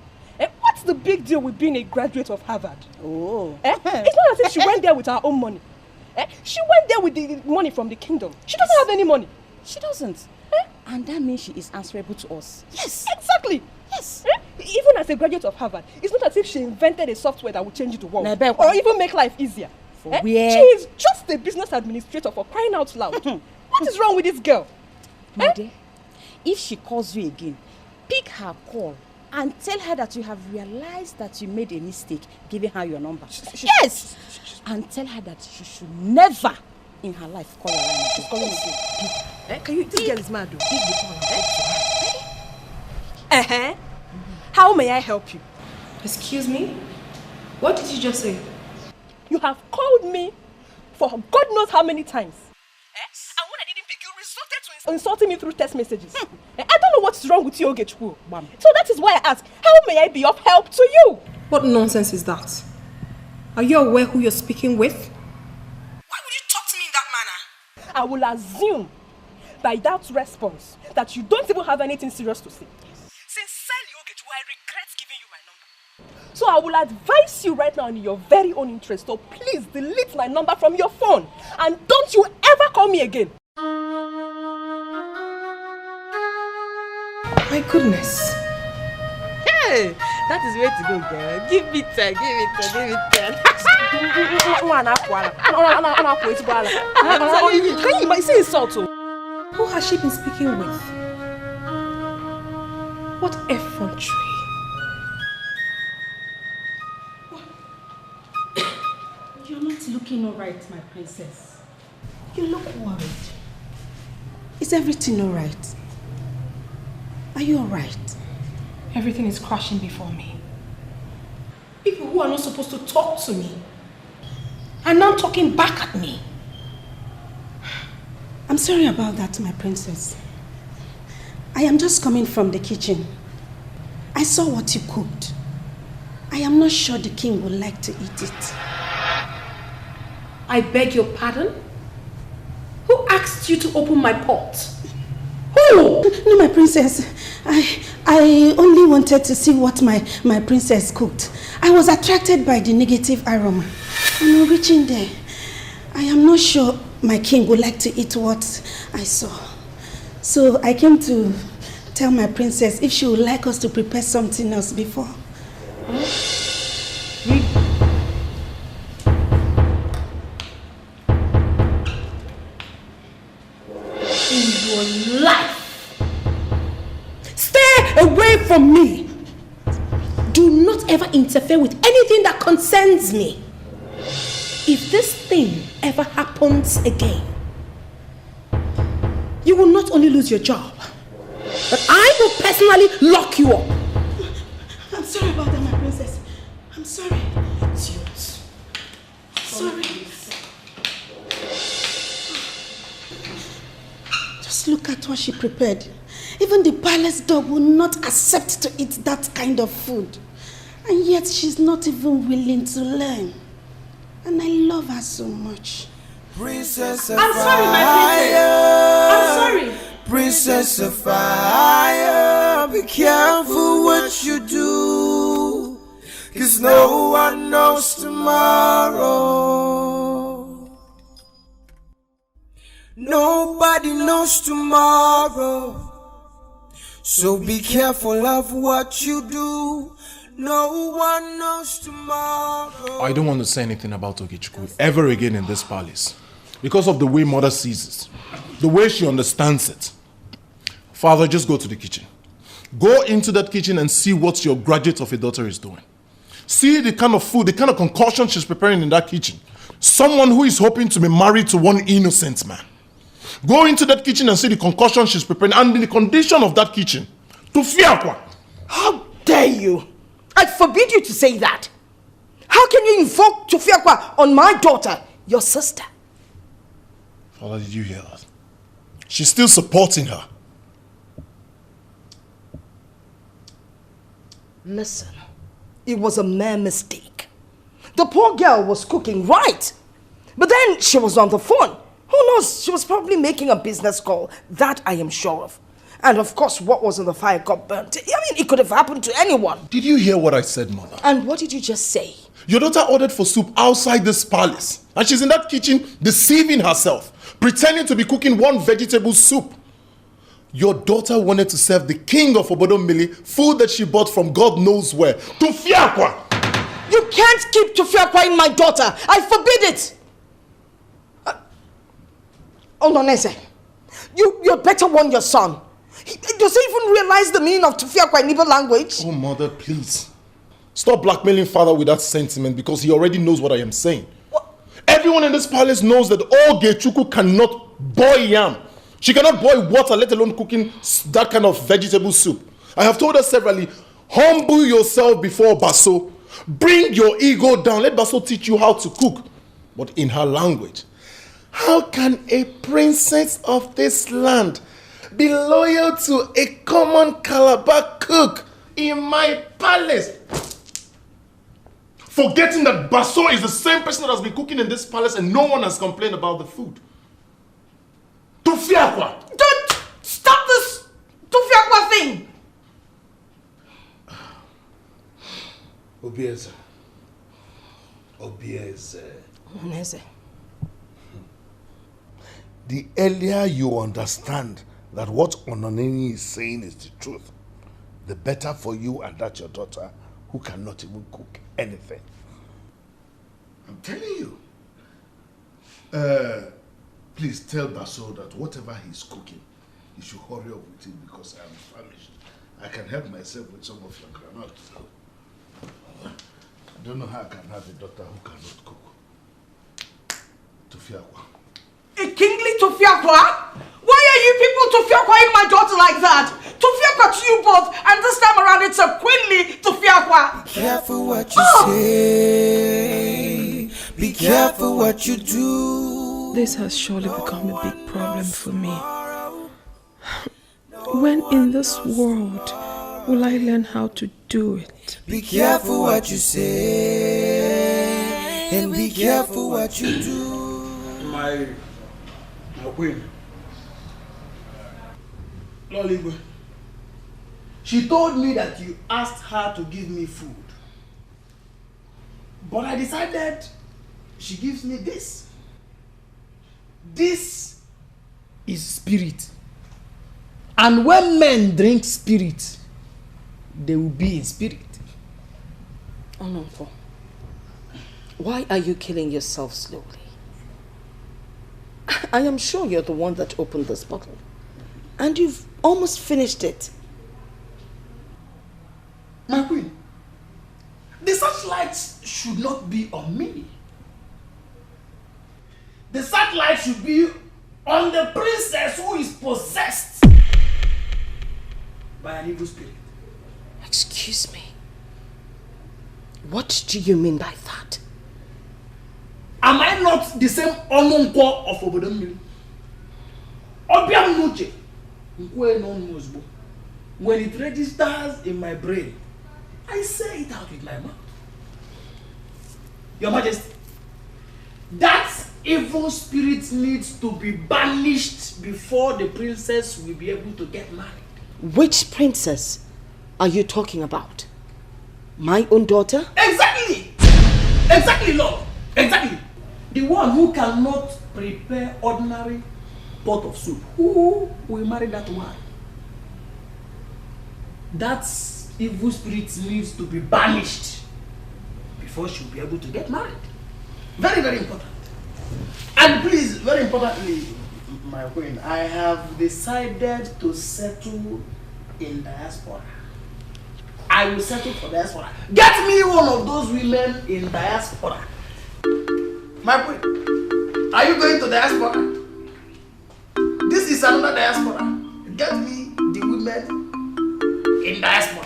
Speaker 10: What's the big deal with being a graduate of Harvard?
Speaker 15: Oh.
Speaker 10: It's not as if she went there with her own money. She went there with the money from the kingdom. She doesn't have any money.
Speaker 15: She doesn't. And that means she is answerable to us.
Speaker 10: Yes, exactly. Yes. Even as a graduate of Harvard, it's not as if she invented a software that would change the world or even make life easier.
Speaker 15: Where?
Speaker 10: She is just a business administrator, for crying out loud. What is wrong with this girl?
Speaker 15: My dear, if she calls you again, pick her call and tell her that you have realized that you made a mistake giving her your number. Yes! And tell her that she should never in her life call her line. She's calling again.
Speaker 10: Can you? This girl is mad. How may I help you?
Speaker 7: Excuse me? What did you just say?
Speaker 10: You have called me for God knows how many times. And when I didn't pick, you resorted to insulting me through text messages. I don't know what's wrong with you, Ogechukwu. So that is why I ask, how may I be of help to you?
Speaker 7: What nonsense is that? Are you aware who you're speaking with?
Speaker 10: Why would you talk to me in that manner? I will assume by that response that you don't even have anything serious to say. Sincerely, Ogechukwu, I regret giving you my number. So I will advise you right now in your very own interest, so please delete my number from your phone and don't you ever call me again.
Speaker 7: My goodness.
Speaker 15: Hey, that is where to go, girl. Give me 10, give me 10, give me 10.
Speaker 10: Can you say insult?
Speaker 7: Who has she been speaking with? What effrontery.
Speaker 23: You're not looking all right, my princess. You look worried. Is everything all right? Are you all right?
Speaker 7: Everything is crashing before me. People who are not supposed to talk to me are now talking back at me.
Speaker 23: I'm sorry about that, my princess. I am just coming from the kitchen. I saw what you cooked. I am not sure the king would like to eat it.
Speaker 7: I beg your pardon? Who asked you to open my pot? Who?
Speaker 23: No, my princess. I only wanted to see what my princess cooked. I was attracted by the negative aroma. And on reaching there, I am not sure my king would like to eat what I saw. So I came to tell my princess if she would like us to prepare something else before.
Speaker 7: Really? In your life, stay away from me. Do not
Speaker 10: ever interfere with anything that concerns me. If this thing ever happens again, you will not only lose your job, but I will personally lock you up.
Speaker 23: I'm sorry about that, my princess. I'm sorry.
Speaker 10: It's yours.
Speaker 23: Sorry. Just look at what she prepared. Even the palace dog will not accept to eat that kind of food. And yet she's not even willing to learn. And I love her so much.
Speaker 9: Princess
Speaker 23: I'm sorry, my princess. I'm sorry.
Speaker 9: Princess of fire, be careful what you do, 'cause no one knows tomorrow. Nobody knows tomorrow. So be careful of what you do. No one knows tomorrow.
Speaker 13: I don't want to say anything about Ogechukwu ever again in this palace because of the way mother sees it, the way she understands it. Father, just go to the kitchen. Go into that kitchen and see what your graduate of a daughter is doing. See the kind of food, the kind of concoction she's preparing in that kitchen. Someone who is hoping to be married to one innocent man. Go into that kitchen and see the concoction she's preparing and the condition of that kitchen. Tufiakwa!
Speaker 12: How dare you? I forbid you to say that. How can you invoke Tufiakwa on my daughter, your sister?
Speaker 13: Father, did you hear that? She's still supporting her.
Speaker 12: Listen, it was a mere mistake. The poor girl was cooking right, but then she was on the phone. Who knows? She was probably making a business call. That I am sure of. And of course, what was in the fire got burnt. I mean, it could have happened to anyone.
Speaker 13: Did you hear what I said, Mother?
Speaker 12: And what did you just say?
Speaker 13: Your daughter ordered for soup outside this palace. And she's in that kitchen deceiving herself, pretending to be cooking one vegetable soup. Your daughter wanted to serve the king of Obodomili food that she bought from God knows where. Tufiakwa!
Speaker 12: You can't keep Tufiakwa in my daughter. I forbid it. Ononese, you better warn your son. Does he even realize the meaning of Tufiakwa in Igbo language?
Speaker 13: Oh, Mother, please. Stop blackmailing Father with that sentiment because he already knows what I am saying. What? Everyone in this palace knows that Ogechukwu cannot boil yam. She cannot boil water, let alone cooking that kind of vegetable soup. I have told her severally, humble yourself before Baso. Bring your ego down. Let Baso teach you how to cook. But in her language. How can a princess of this land be loyal to a common Calabar cook in my palace? Forgetting that Baso is the same person that has been cooking in this palace and no one has complained about the food. Tufiakwa!
Speaker 12: Don't stop this Tufiakwa thing!
Speaker 5: Obieze.
Speaker 12: Onese.
Speaker 5: The earlier you understand that what Ononeni is saying is the truth, the better for you and that your daughter who cannot even cook anything. I'm telling you. Please tell Baso that whatever he's cooking, he should hurry up with it because I am famished. I can help myself with some of your granuts. I don't know how I can have a daughter who cannot cook. Tufiakwa.
Speaker 12: A kingly Tufiakwa? Why are you people Tufiakwa-ing my daughter like that? Tufiakwa to you both, and this time around it's a queenly Tufiakwa.
Speaker 9: Be careful what you say. Be careful what you do.
Speaker 7: This has surely become a big problem for me. When in this world will I learn how to do it?
Speaker 9: Be careful what you say, and be careful what you do.
Speaker 17: My queen, Lolly, she told me that you asked her to give me food. But I decided she gives me this. This is spirit. And when men drink spirit, they will be in spirit.
Speaker 12: Ononfo, why are you killing yourself slowly? I am sure you're the one that opened this bottle. And you've almost finished it.
Speaker 17: My queen, searchlight should not be on me. The searchlight should be on the princess who is possessed by an evil spirit.
Speaker 12: Excuse me. What do you mean by that?
Speaker 17: Am I not the same Omunkwo of Obodomili? Obiam Nuche. When it registers in my brain, I say it out with my mouth. Your Majesty, that evil spirit needs to be banished before the princess will be able to get married.
Speaker 12: Which princess are you talking about? My own daughter?
Speaker 17: Exactly! Exactly, Lord! Exactly! The one who cannot prepare ordinary pot of soup. Who will marry that one? That evil spirit needs to be banished before she will be able to get married. Very, very important. And please, very importantly, my queen, I have decided to settle in diaspora. I will settle for diaspora. Get me one of those women in diaspora. My queen, are you going to diaspora? This is another diaspora. Get me the women in diaspora.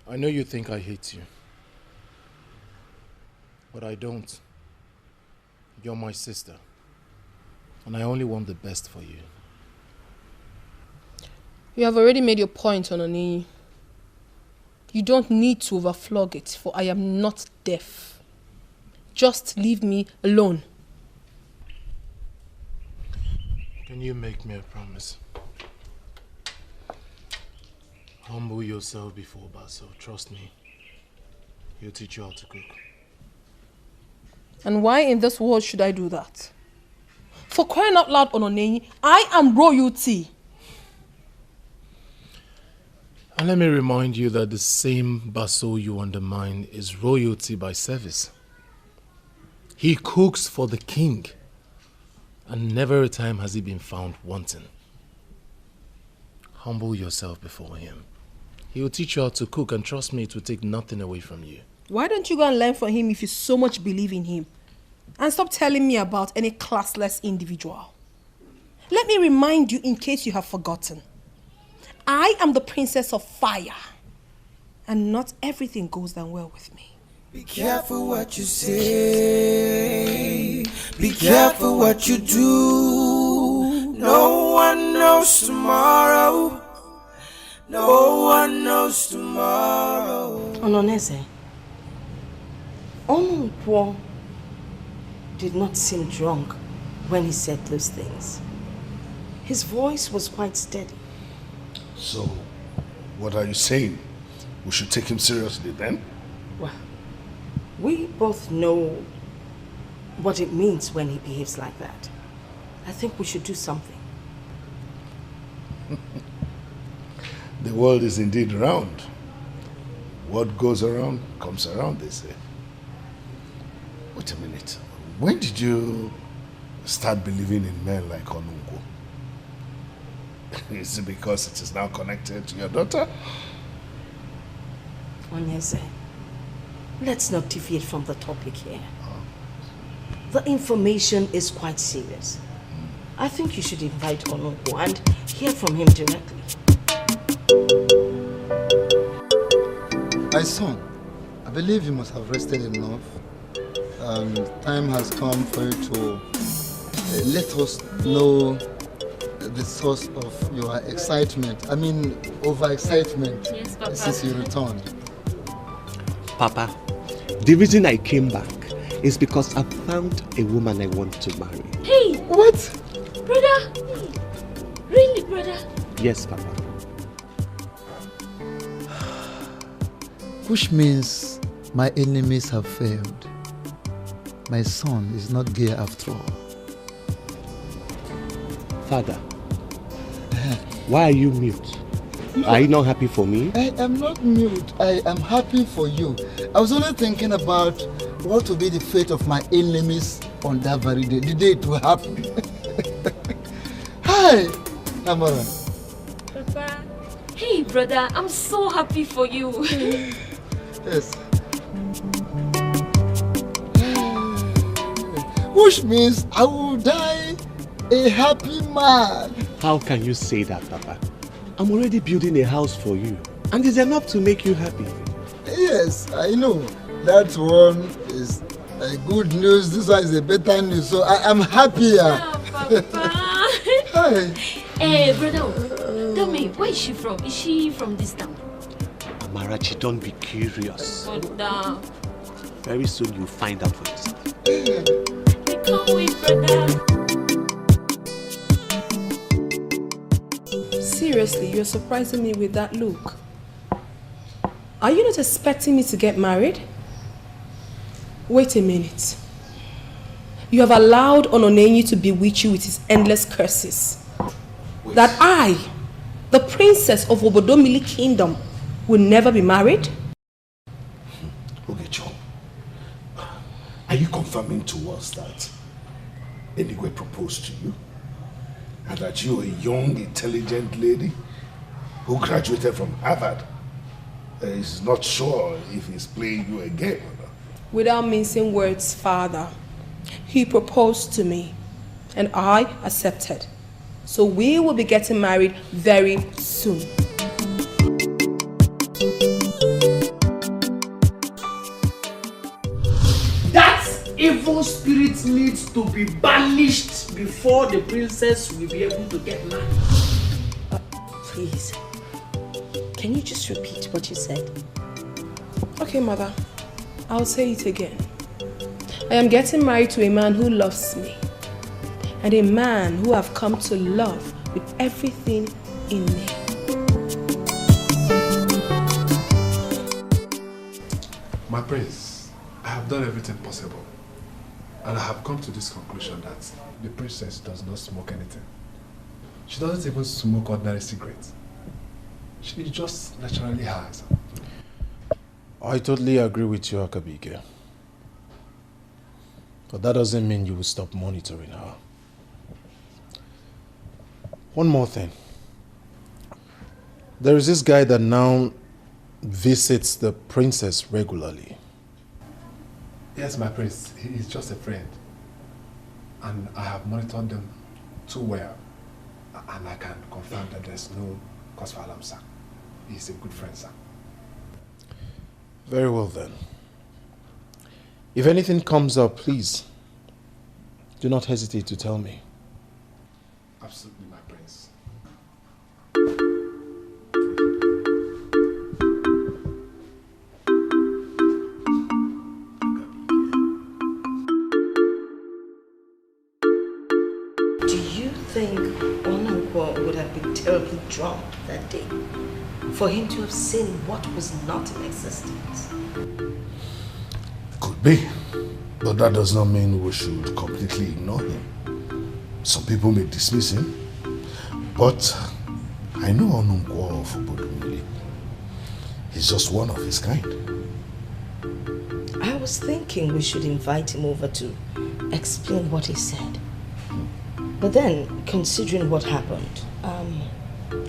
Speaker 13: I know you think I hate you, but I don't. You're my sister, and I only want the best for you.
Speaker 10: You have already made your point, Ononi. You don't need to overflog it, for I am not deaf. Just leave me alone.
Speaker 13: Can you make me a promise? Humble yourself before Baso. Trust me. He'll teach you how to cook.
Speaker 10: And why in this world should I do that? For crying out loud, Ononenyi, I am royalty.
Speaker 13: And let me remind you that the same Baso you undermine is royalty by service. He cooks for the king, and never a time has he been found wanting. Humble yourself before him. He will teach you how to cook, and trust me, it will take nothing away from you.
Speaker 10: Why don't you go and learn from him if you so much believe in him? And stop telling me about any classless individual. Let me remind you in case you have forgotten. I am the princess of fire. And not everything goes down well with me.
Speaker 9: Be careful what you say. Be careful what you do. No one knows tomorrow. No one knows tomorrow.
Speaker 12: Ononeze, Onunkwo did not seem drunk when he said those things. His voice was quite steady.
Speaker 5: So, what are you saying? We should take him seriously then?
Speaker 12: Well, we both know what it means when he behaves like that. I think we should do something.
Speaker 5: The world is indeed round. What goes around comes around, they say. Wait a minute. When did you start believing in men like Onungo? Is it because it is now connected to your daughter?
Speaker 12: Onyeze, let's not deviate from the topic here. The information is quite serious. I think you should invite Onungo and hear from him directly.
Speaker 16: My son, I believe you must have rested enough. Time has come for you to let us know the source of your excitement. I mean, overexcitement.
Speaker 14: Yes, Papa.
Speaker 16: Since you returned.
Speaker 11: Papa, the reason I came back is because I found a woman I want to marry.
Speaker 14: Hey!
Speaker 16: What?
Speaker 14: Brother! Really, brother?
Speaker 11: Yes, Papa.
Speaker 16: Which means my enemies have failed. My son is not gay after all.
Speaker 11: Father, why are you mute?
Speaker 16: No,
Speaker 11: are you not happy for me?
Speaker 16: I am not mute. I am happy for you. I was only thinking about what will be the fate of my enemies on that very day, the day it will happen. Hi, Amara.
Speaker 14: Papa. Hey, brother, I'm so happy for you.
Speaker 16: Yes. Which means I will die a happy man.
Speaker 11: How can you say that, Papa? I'm already building a house for you, and it's enough to make you happy.
Speaker 16: Yes, I know. That one is a good news. This one is a better news, so I am happier.
Speaker 14: Papa.
Speaker 16: Hi.
Speaker 14: Hey, brother, tell me, where is she from? Is she from this town?
Speaker 11: Amarachi, don't be curious.
Speaker 14: Brother.
Speaker 11: Very soon you'll find out for yourself.
Speaker 14: I can't wait, brother.
Speaker 10: Seriously, you're surprising me with that look. Are you not expecting me to get married? Wait a minute. You have allowed Ononenyi to bewitch you with his endless curses. Wait. That I, the princess of Obodomili Kingdom, will never be married?
Speaker 5: Okay, John. Are you confirming to us that Enigwe proposed to you? And that you're a young, intelligent lady who graduated from Harvard is not sure if he's playing you a game or not?
Speaker 10: Without mincing words, Father, he proposed to me and I accepted. So we will be getting married very soon.
Speaker 17: That evil spirit needs to be banished before the princess will be able to get married.
Speaker 12: Please, can you just repeat what you said?
Speaker 10: Okay, Mother, I'll say it again. I am getting married to a man who loves me and a man who I've come to love with everything in me.
Speaker 18: My prince, I have done everything possible. And I have come to this conclusion that the princess does not smoke anything. She doesn't even smoke ordinary cigarettes. She just naturally has.
Speaker 13: I totally agree with you, Akabike. But that doesn't mean you will stop monitoring her. One more thing. There is this guy that now visits the princess regularly.
Speaker 18: Yes, my prince. He is just a friend. And I have monitored them too well. And I can confirm that there's no cause for alarm, sir. He's a good friend, sir.
Speaker 13: Very well then. If anything comes up, please do not hesitate to tell me.
Speaker 18: Absolutely, my prince.
Speaker 12: Do you think Onangwa would have been terribly drunk that day for him to have seen what was not in existence?
Speaker 5: Could be. But that does not mean we should completely ignore him. Some people may dismiss him. But I know Onungwa of Obodomili. He's just one of his kind.
Speaker 12: I was thinking we should invite him over to explain what he said. But then, considering what happened,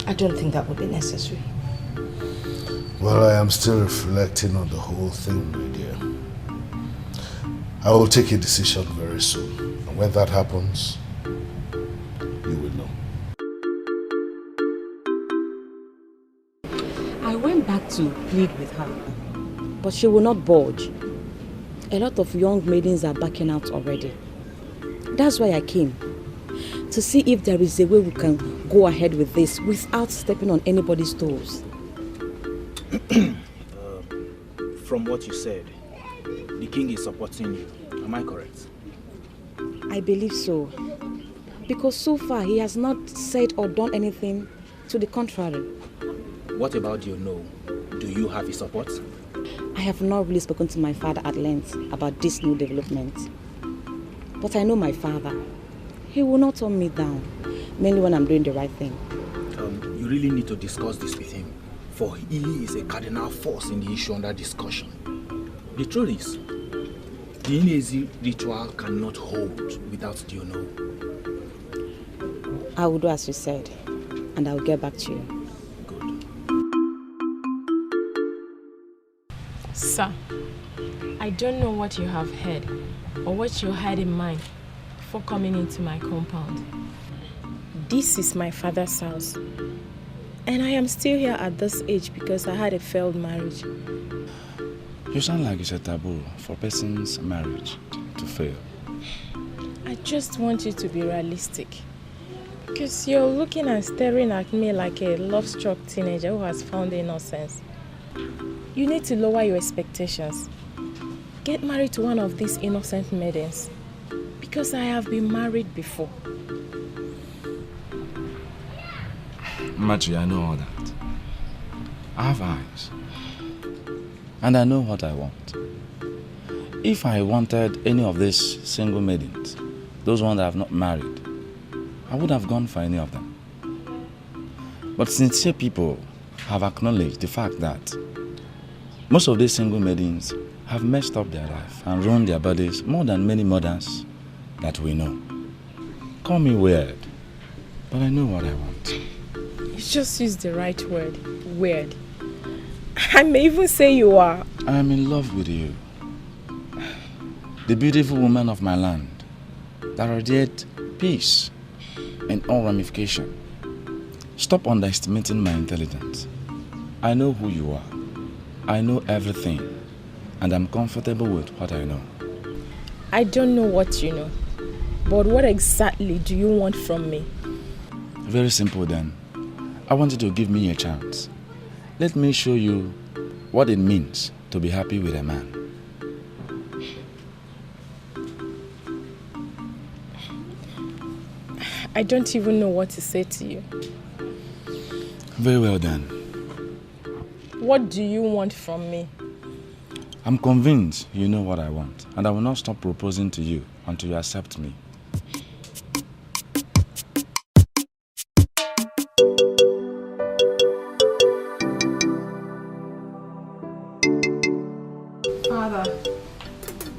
Speaker 12: I don't think that would be necessary.
Speaker 5: Well, I am still reflecting on the whole thing, my dear. I will take a decision very soon. And when that happens, you will know.
Speaker 15: I went back to plead with her, but she will not budge. A lot of young maidens are backing out already. That's why I came, to see if there is a way we can go ahead with this without stepping on anybody's toes.
Speaker 17: From what you said, the king is supporting you. Am I correct?
Speaker 15: I believe so. Because so far he has not said or done anything To the contrary.
Speaker 17: What about your no? Do you have his support?
Speaker 15: I have not really spoken to my father at length about this new development. But I know my father. He will not turn me down, mainly when I'm doing the right thing.
Speaker 17: You really need to discuss this with him, for he is a cardinal force in the issue under discussion. The truth is, the Inezi ritual cannot hold without the Ono.
Speaker 15: I will do as you said, and I will get back to you.
Speaker 1: Sir, I don't know what you have heard or what you had in mind before coming into my compound. This is my father's house, and I am still here at this age because I had a failed marriage.
Speaker 19: You sound like it's a taboo for a person's marriage to fail.
Speaker 1: I just want you to be realistic, because you're looking and staring at me like a love-struck teenager who has found innocence. You need to lower your expectations. Get married to one of these innocent maidens, because I have been married before.
Speaker 19: Machi, I know all that. I have eyes. And I know what I want. If I wanted any of these single maidens, those ones that have not married, I would have gone for any of them. But sincere people have acknowledged the fact that most of these single maidens have messed up their life and ruined their bodies more than many mothers that we know. Call me weird, but I know what I want.
Speaker 1: You just used the right word, weird. I may even say you are.
Speaker 19: I am in love with you. The beautiful woman of my land that radiates peace in all ramification. Stop underestimating my intelligence. I know who you are. I know everything, and I'm comfortable with what I know.
Speaker 1: I don't know what you know, but what exactly do you want from me?
Speaker 19: Very simple then. I want you to give me a chance. Let me show you what it means to be happy with a man.
Speaker 1: I don't even know what to say to you.
Speaker 19: Very well then.
Speaker 1: What do you want from me?
Speaker 19: I'm convinced you know what I want, and I will not stop proposing to you until you accept me.
Speaker 10: Father,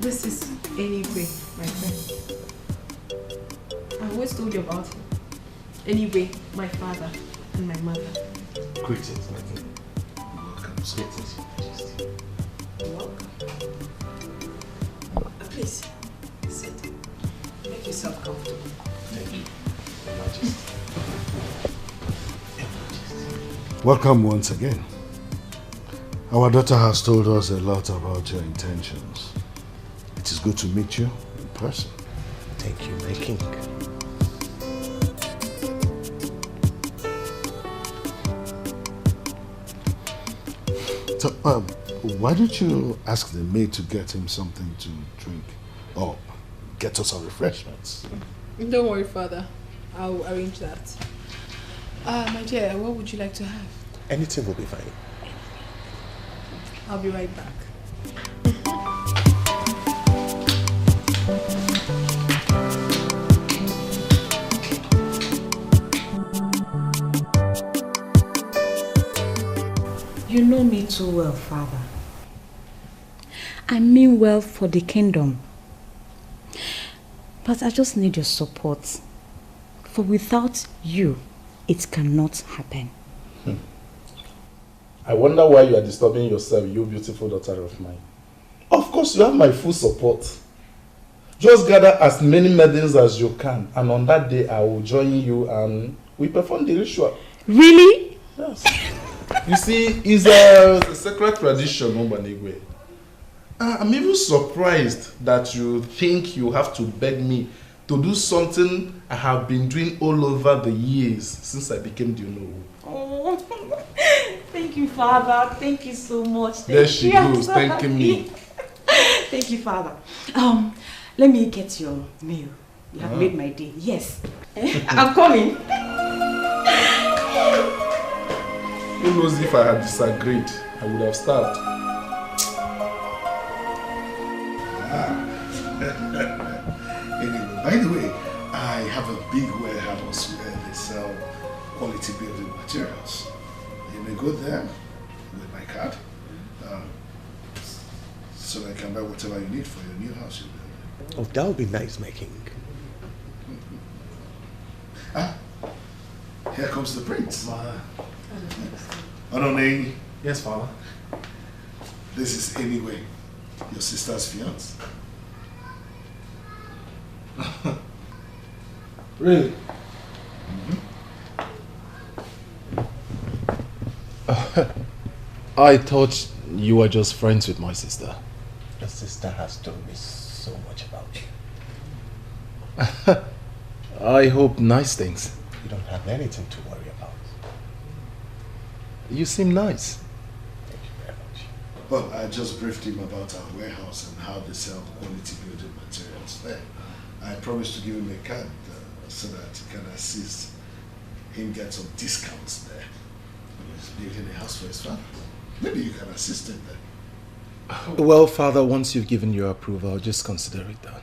Speaker 10: this is Anyway, my friend. I always told you about him. Anyway, my father and my mother.
Speaker 5: Greetings, my friend. Welcome. Greetings, Your Majesty.
Speaker 10: Welcome. Please, sit. Make yourself comfortable.
Speaker 5: Thank you, Your Majesty. Welcome once again. Our daughter has told us a lot about your intentions. It is good to meet you in person.
Speaker 11: Thank you, my king.
Speaker 5: So, why don't you ask the maid to get him something to drink or get us some refreshments?
Speaker 10: Don't worry, Father. I'll arrange that. My dear, what would you like to have?
Speaker 11: Anything will be fine.
Speaker 10: I'll be right back.
Speaker 15: You know me too well, Father. I mean well for the kingdom. But I just need your support. For without you, it cannot happen.
Speaker 8: I wonder why you are disturbing yourself, you beautiful daughter of mine. Of course, you have my full support. Just gather as many maidens as you can, and on that day I will join you and we perform the ritual.
Speaker 15: Really?
Speaker 8: Yes. You see, it's a sacred tradition, Obanigwe. I'm even surprised that you think you have to beg me to do something I have been doing all over the years since I became the Nollywood.
Speaker 15: Oh, thank you, Father. Thank you so much.
Speaker 8: There she goes, thanking me.
Speaker 15: Thank you, Father. Let me get your meal. You have made my day. Yes. I'm coming.
Speaker 18: Who knows if I had disagreed, I would have starved.
Speaker 5: Anyway, by the way, I have a big warehouse where they sell quality building materials. You may go there with my card, so that I can buy whatever you need for your new house you're building.
Speaker 11: Oh, that would be nice making.
Speaker 5: Here comes the prince. Ononei.
Speaker 13: Yes, father.
Speaker 5: This is Anyway, your sister's fiance.
Speaker 13: Really? I thought you were just friends with my sister.
Speaker 11: Your sister has told me so much about you.
Speaker 13: I hope nice things.
Speaker 11: You don't have anything to worry about.
Speaker 13: You seem nice.
Speaker 11: Thank you very much.
Speaker 5: Well, I just briefed him about our warehouse and how they sell quality building materials there. I promised to give him a card so that he can assist him get some discounts there. He's building a house for his father. Maybe you can assist him there.
Speaker 13: Well, father, once you've given your approval, I'll just consider it done.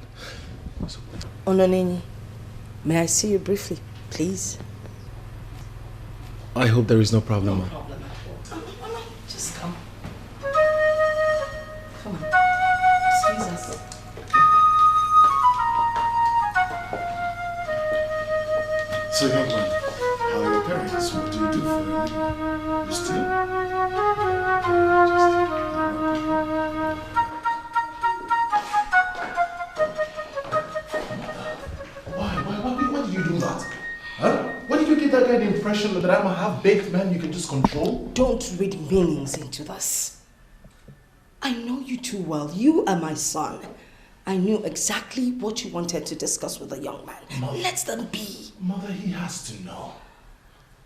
Speaker 12: Ononeni, may I see you briefly, please?
Speaker 13: I hope there is no problem.
Speaker 12: No problem at all. Just come. Come on. Excuse us.
Speaker 5: So, young man, how are your parents? What do you do for a living? You still?
Speaker 13: Why did you do that? Huh? Why did you give that guy the impression that I'm a half-baked man you can just control?
Speaker 12: Don't read meanings into this. I know you too well. You are my son. I knew exactly what you wanted to discuss with the young man.
Speaker 13: Mother,
Speaker 12: let them be.
Speaker 13: Mother, he has to know.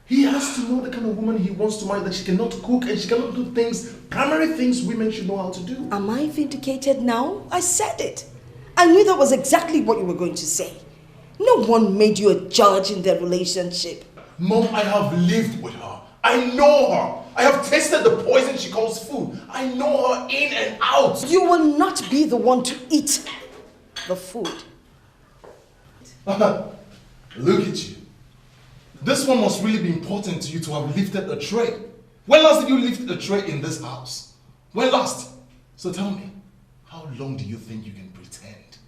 Speaker 13: He has to know the kind of woman he wants to marry, that she cannot cook and she cannot do things, primary things women should know how to do.
Speaker 12: Am I vindicated now? I said it. I knew that was exactly what you were going to say. No one made you a judge in their relationship.
Speaker 13: Mom, I have lived with her. I know her. I have tasted the poison she calls food. I know her in and out.
Speaker 12: You will not be the one to eat the food.
Speaker 13: Look at you. This one must really be important to you to have lifted a tray. When last did you lift a tray in this house? When last? So tell me, how long do you think you can pretend?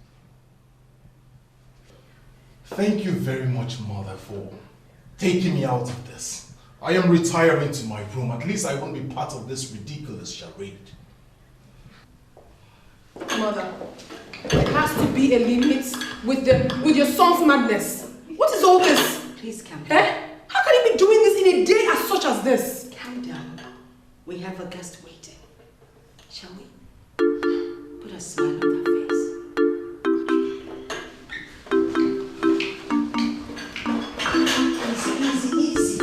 Speaker 13: Thank you very much, Mother, for taking me out of this. I am retiring to my room. At least I won't be part of this ridiculous charade.
Speaker 10: Mother, there has to be a limit with your son's madness. What is all this?
Speaker 12: Please calm down.
Speaker 10: How can he be doing this in a day as such as this?
Speaker 12: Calm down. We have a guest waiting. Shall we? Put a smile on that face. Easy, easy.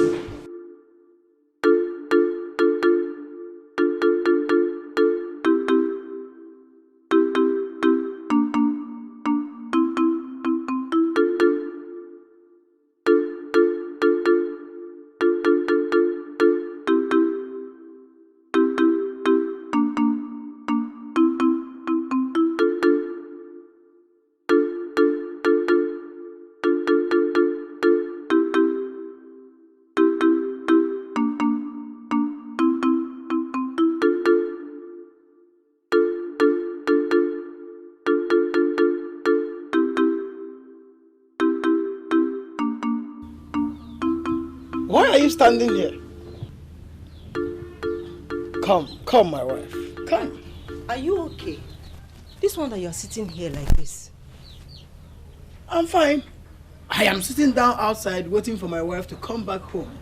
Speaker 17: Why are you standing here? Come, my wife. Come.
Speaker 12: Are you okay? This one that you're sitting here like this.
Speaker 17: I'm fine. I am sitting down outside waiting for my wife to come back home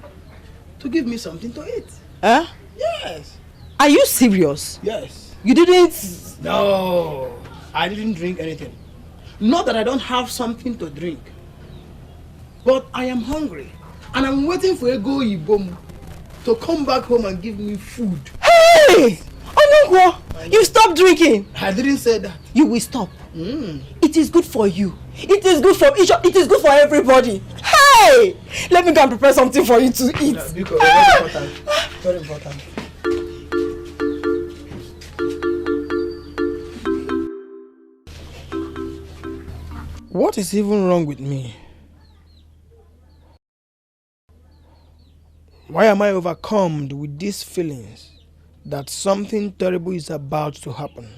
Speaker 17: to give me something to eat.
Speaker 12: Huh?
Speaker 17: Yes.
Speaker 12: Are you serious?
Speaker 17: Yes.
Speaker 12: You didn't?
Speaker 17: No, I didn't drink anything. Not that I don't have something to drink. But I am hungry. And I'm waiting for Ego Ibom to come back home and give me food.
Speaker 12: Hey! Onungwo, you stop drinking.
Speaker 17: I didn't say that.
Speaker 12: You will stop. It is good for you. It is good for each. It is good for everybody. Hey! Let me go and prepare something for you to eat.
Speaker 17: Because Very important. What is even wrong with me? Why am I overcome with these feelings that something terrible is about to happen?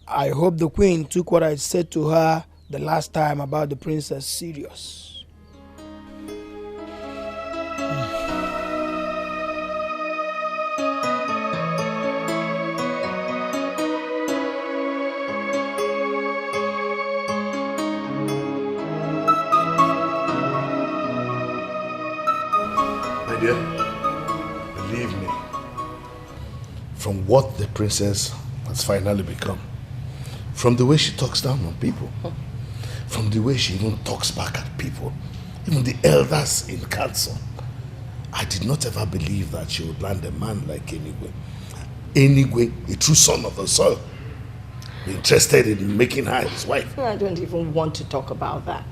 Speaker 17: I hope the queen took what I said to her the last time about the princess serious.
Speaker 5: My dear, believe me, from what the princess has finally become, from the way she talks down on people, from the way she even talks back at people, even the elders in council, I did not ever believe that she would land a man like Enigwe. Enigwe, a true son of the soil, interested in making her his wife.
Speaker 12: I don't even want to talk about that.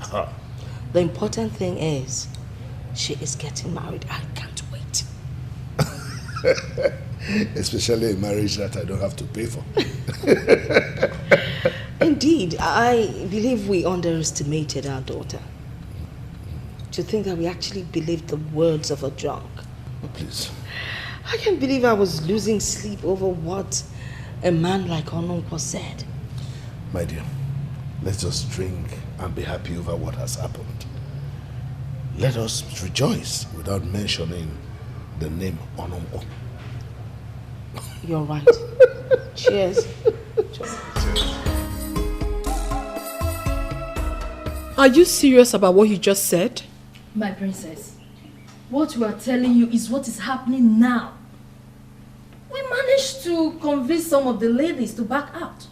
Speaker 12: The important thing is, she is getting married. I can't wait.
Speaker 5: Especially a marriage that I don't have to pay for.
Speaker 12: Indeed, I believe we underestimated our daughter. To think that we actually believed the words of a drunk.
Speaker 5: Please.
Speaker 12: I can't believe I was losing sleep over what a man like Ononko said.
Speaker 5: My dear, let's just drink and be happy over what has happened. Let us rejoice without mentioning the name Ononko.
Speaker 12: You're right. Cheers.
Speaker 10: Are you serious about what you just said?
Speaker 4: My princess, what we are telling you is what is happening now. We managed to convince some of the ladies to back out.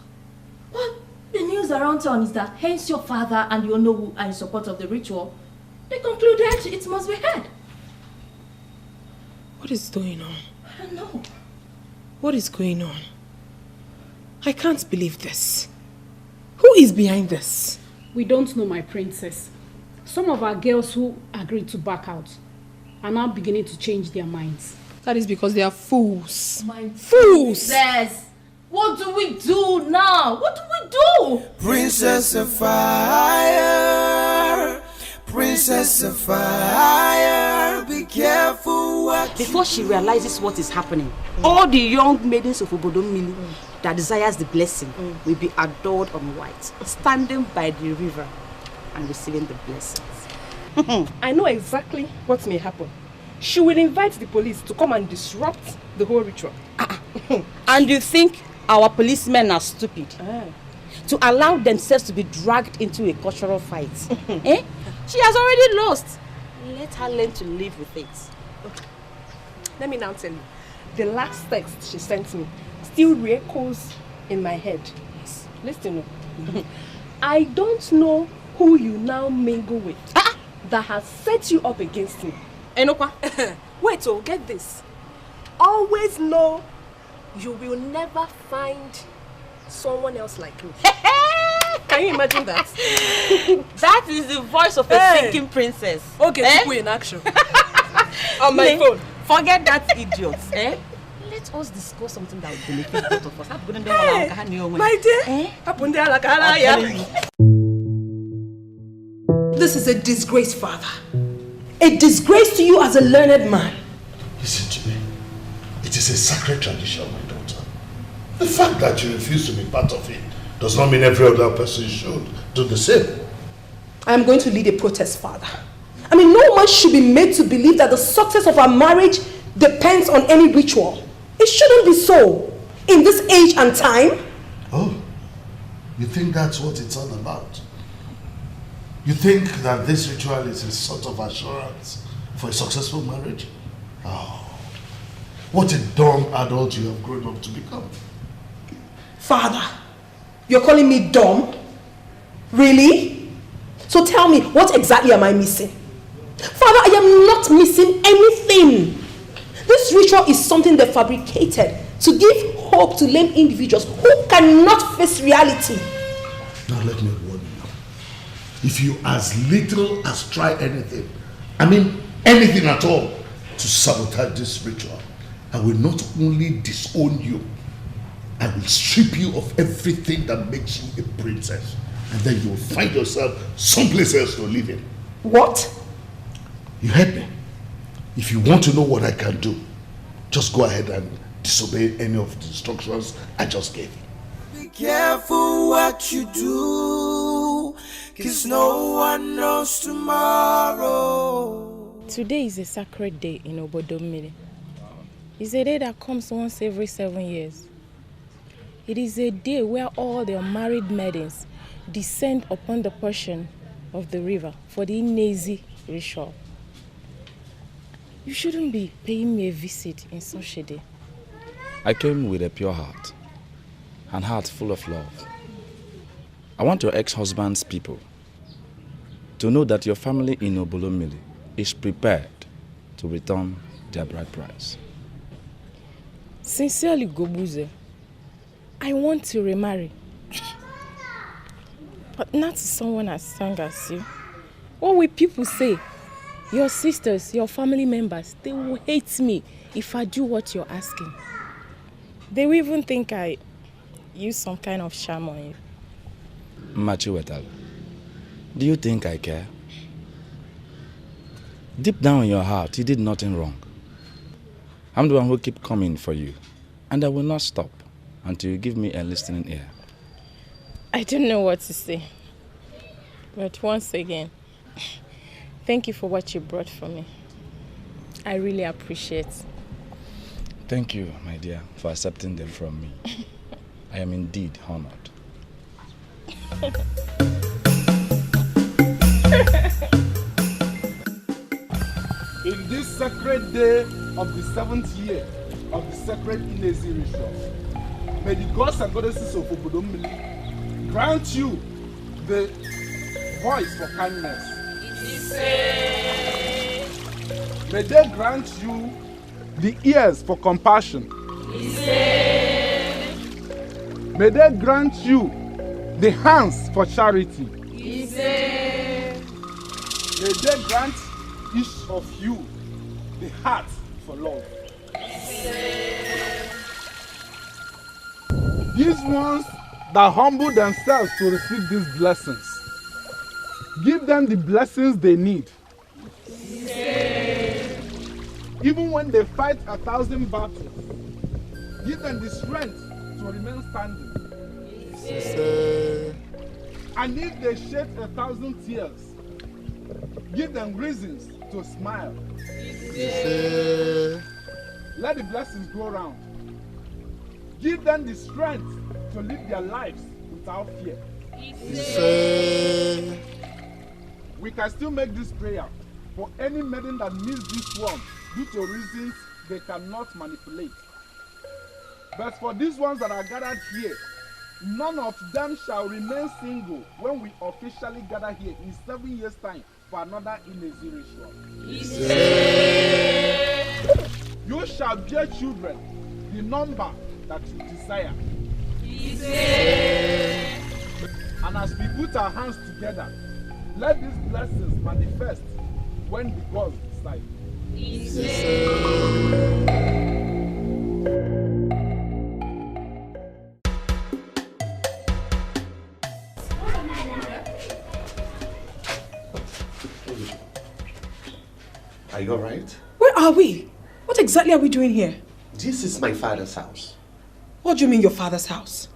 Speaker 4: But the news around town is that hence your father and your Onowu are in support of the ritual. They concluded it must be had.
Speaker 10: What is going on?
Speaker 4: I don't know.
Speaker 10: What is going on? I can't believe this. Who is behind this?
Speaker 20: We don't know, my princess. Some of our girls who agreed to back out are now beginning to change their minds.
Speaker 10: That is because they are fools.
Speaker 4: My
Speaker 10: fools!
Speaker 4: Princess, what do we do now? What do we do?
Speaker 9: Princess of fire, princess of fire, be careful what.
Speaker 15: Before she realizes what is happening, all the young maidens of Obodomili that desires the blessing will be adored on white, standing by the river and receiving the blessings.
Speaker 7: I know exactly what may happen. She will invite the police to come and disrupt the whole ritual.
Speaker 15: And you think our policemen are stupid? To allow themselves to be dragged into a cultural fight? Eh? She has already lost. Let her learn to live with it.
Speaker 7: Okay. Let me now tell you. The last text she sent me still re-echoes in my head. Yes. Listen. I don't know who you now mingle with that has set you up against me. Enokwa, wait, get this. Always know you will never find someone else like me. Can you imagine that?
Speaker 15: That is the voice of a thinking princess.
Speaker 7: Okay, in action. On my phone.
Speaker 15: Forget that idiot. Let us discuss something that will benefit both of us.
Speaker 7: My dear. This is a disgrace, father.
Speaker 12: A disgrace to you as a learned man.
Speaker 5: Listen to me. It is a sacred tradition, my daughter. The fact that you refuse to be part of it does not mean every other person should do the same.
Speaker 12: I am going to lead a protest, father. I mean, no one should be made to believe that the success of our marriage depends on any ritual. It shouldn't be so. In this age and time.
Speaker 5: Oh, you think that's what it's all about? You think that this ritual is a sort of assurance for a successful marriage? Oh, what a dumb adult you have grown up to become.
Speaker 12: Father, you're calling me dumb? Really? So tell me, what exactly am I missing? Father, I am not missing anything. This ritual is something they fabricated to give hope to lame individuals who cannot face reality.
Speaker 5: Now let me warn you. If you as little as try anything, I mean anything at all to sabotage this ritual, I will not only disown you, I will strip you of everything that makes you a princess. And then you will find yourself someplace else to live in.
Speaker 12: What?
Speaker 5: You heard me. If you want to know what I can do, just go ahead and disobey any of the instructions I just gave you.
Speaker 9: Be careful what you do, 'cause no one knows tomorrow.
Speaker 1: Today is a sacred day in Obodomili. It's a day that comes once every 7 years. It is a day where all the unmarried maidens descend upon the portion of the river for the Inezi ritual. You shouldn't be paying me a visit in such a day.
Speaker 19: I came with a pure heart, an heart full of love. I want your ex-husband's people to know that your family in Obolomili is prepared to return their bride price.
Speaker 1: Sincerely, Gobuze, I want to remarry. But not to someone as strong as you. What will people say? Your sisters, your family members, they will hate me if I do what you're asking. They will even think I use some kind of charm on you.
Speaker 19: Machiwetal, do you think I care? Deep down in your heart, you did nothing wrong. I'm the one who keep coming for you, and I will not stop until you give me a listening ear.
Speaker 1: I don't know what to say. But once again, thank you for what you brought for me. I really appreciate it.
Speaker 19: Thank you, my dear, for accepting them from me. I am indeed honored.
Speaker 18: In this sacred day of the 7th year of the sacred Inezi ritual, may the gods and goddesses of Obodomili grant you the voice for kindness. May they grant you the ears for compassion. May they grant you the hands for charity. May they grant each of you the heart for love. These ones that humble themselves to receive these blessings, give them the blessings they need. Even when they fight 1,000 battles, give them the strength to remain standing. And if they shed 1,000 tears, give them reasons to smile. Let the blessings go around. Give them the strength to live their lives without fear. We can still make this prayer for any maiden that missed this one due to reasons they cannot manipulate. But for these ones that are gathered here, none of them shall remain single when we officially gather here in 7 years' time for another Inezi ritual. You shall bear children, the number that you desire. And as we put our hands together, let these blessings manifest when the gods decide.
Speaker 11: Are you alright?
Speaker 10: Where are we? What exactly are we doing here?
Speaker 11: This is my father's house.
Speaker 10: What do you mean your father's house?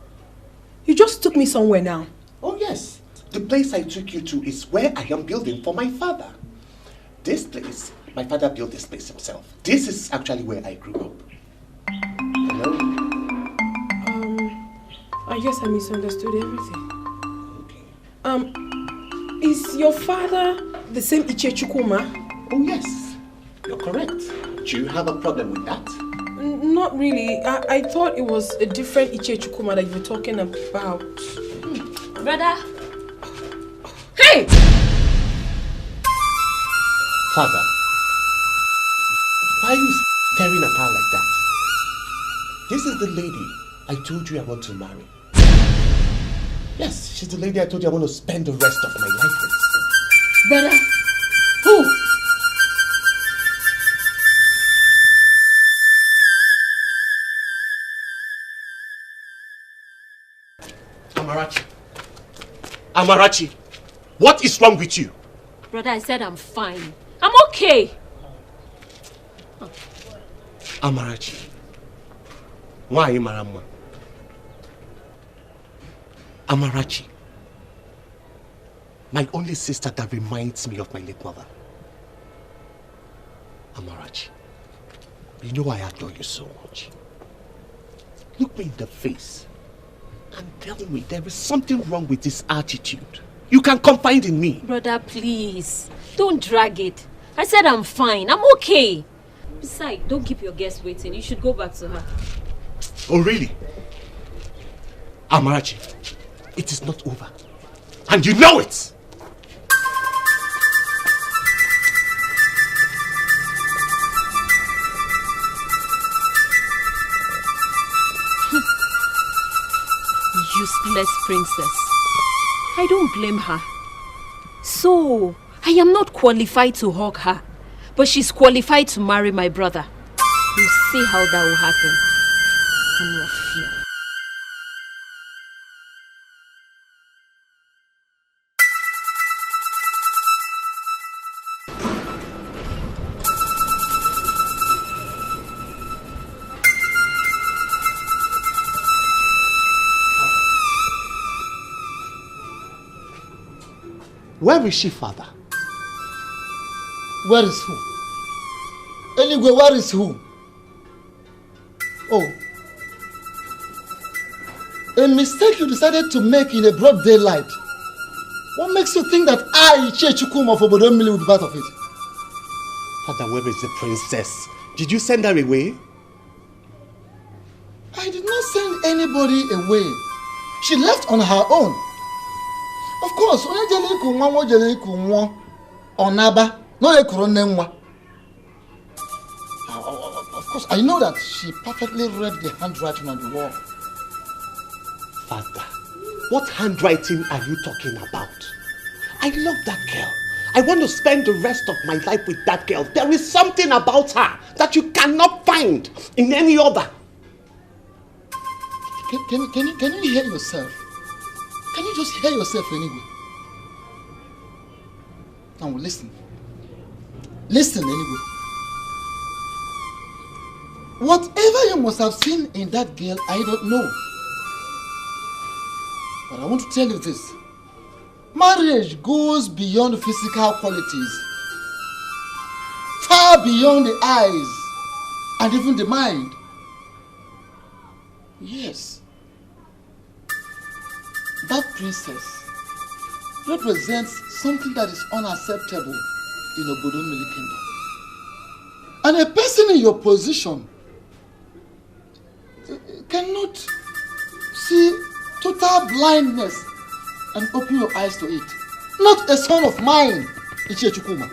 Speaker 10: You just took me somewhere now.
Speaker 11: Oh yes. The place I took you to is where I am building for my father. This place, my father built this place himself. This is actually where I grew up. Hello?
Speaker 10: I guess I misunderstood everything. Is your father the same Ichechukuma?
Speaker 11: Oh yes, you're correct. Do you have a problem with that?
Speaker 10: Not really. I thought it was a different Ichechukuma that you were talking about.
Speaker 14: Brother.
Speaker 10: Hey!
Speaker 11: Father, why are you staring at her like that? This is the lady I told you I want to marry. Yes, she's the lady I told you I want to spend the rest of my life with.
Speaker 10: Brother, who?
Speaker 11: Amarachi, what is wrong with you?
Speaker 14: Brother, I said I'm fine. I'm okay.
Speaker 11: Amarachi, why are you Marama? Amarachi, my only sister that reminds me of my late mother. Amarachi, you know I adore you so much. Look me in the face and tell me there is something wrong with this attitude. You can confide in me.
Speaker 14: Brother, please. Don't drag it. I said I'm fine. I'm okay. Besides, don't keep your guests waiting. You should go back to her.
Speaker 11: Oh, really? Amarachi, it is not over. And you know it!
Speaker 14: Useless princess. I don't blame her. So, I am not qualified to hug her, but she's qualified to marry my brother. We'll see how that will happen. I'm not fear.
Speaker 11: Where is she, father?
Speaker 16: Where is who? Anyway, where is who? Oh. A mistake you decided to make in a broad daylight. What makes you think that I, Chechukuma of Obodomili, would be part of it?
Speaker 11: Father, where is the princess? Did you send her away?
Speaker 16: I did not send anybody away. She left on her own. Of course, Onaba, no Of course, I know that she perfectly read the handwriting on the wall.
Speaker 11: Father, what handwriting are you talking about? I love that girl. I want to spend the rest of my life with that girl. There is something about her that you cannot find in any other.
Speaker 16: Can you hear yourself? Can you just hear yourself anyway? Now listen. Listen anyway. Whatever you must have seen in that girl, I don't know. But I want to tell you this. Marriage goes beyond physical qualities. Far beyond the eyes and even the mind. Yes. That princess represents something that is unacceptable in Obodomili Kingdom. And a person in your position cannot see total blindness and open your eyes to it. Not a son of mine, Ichechukuma.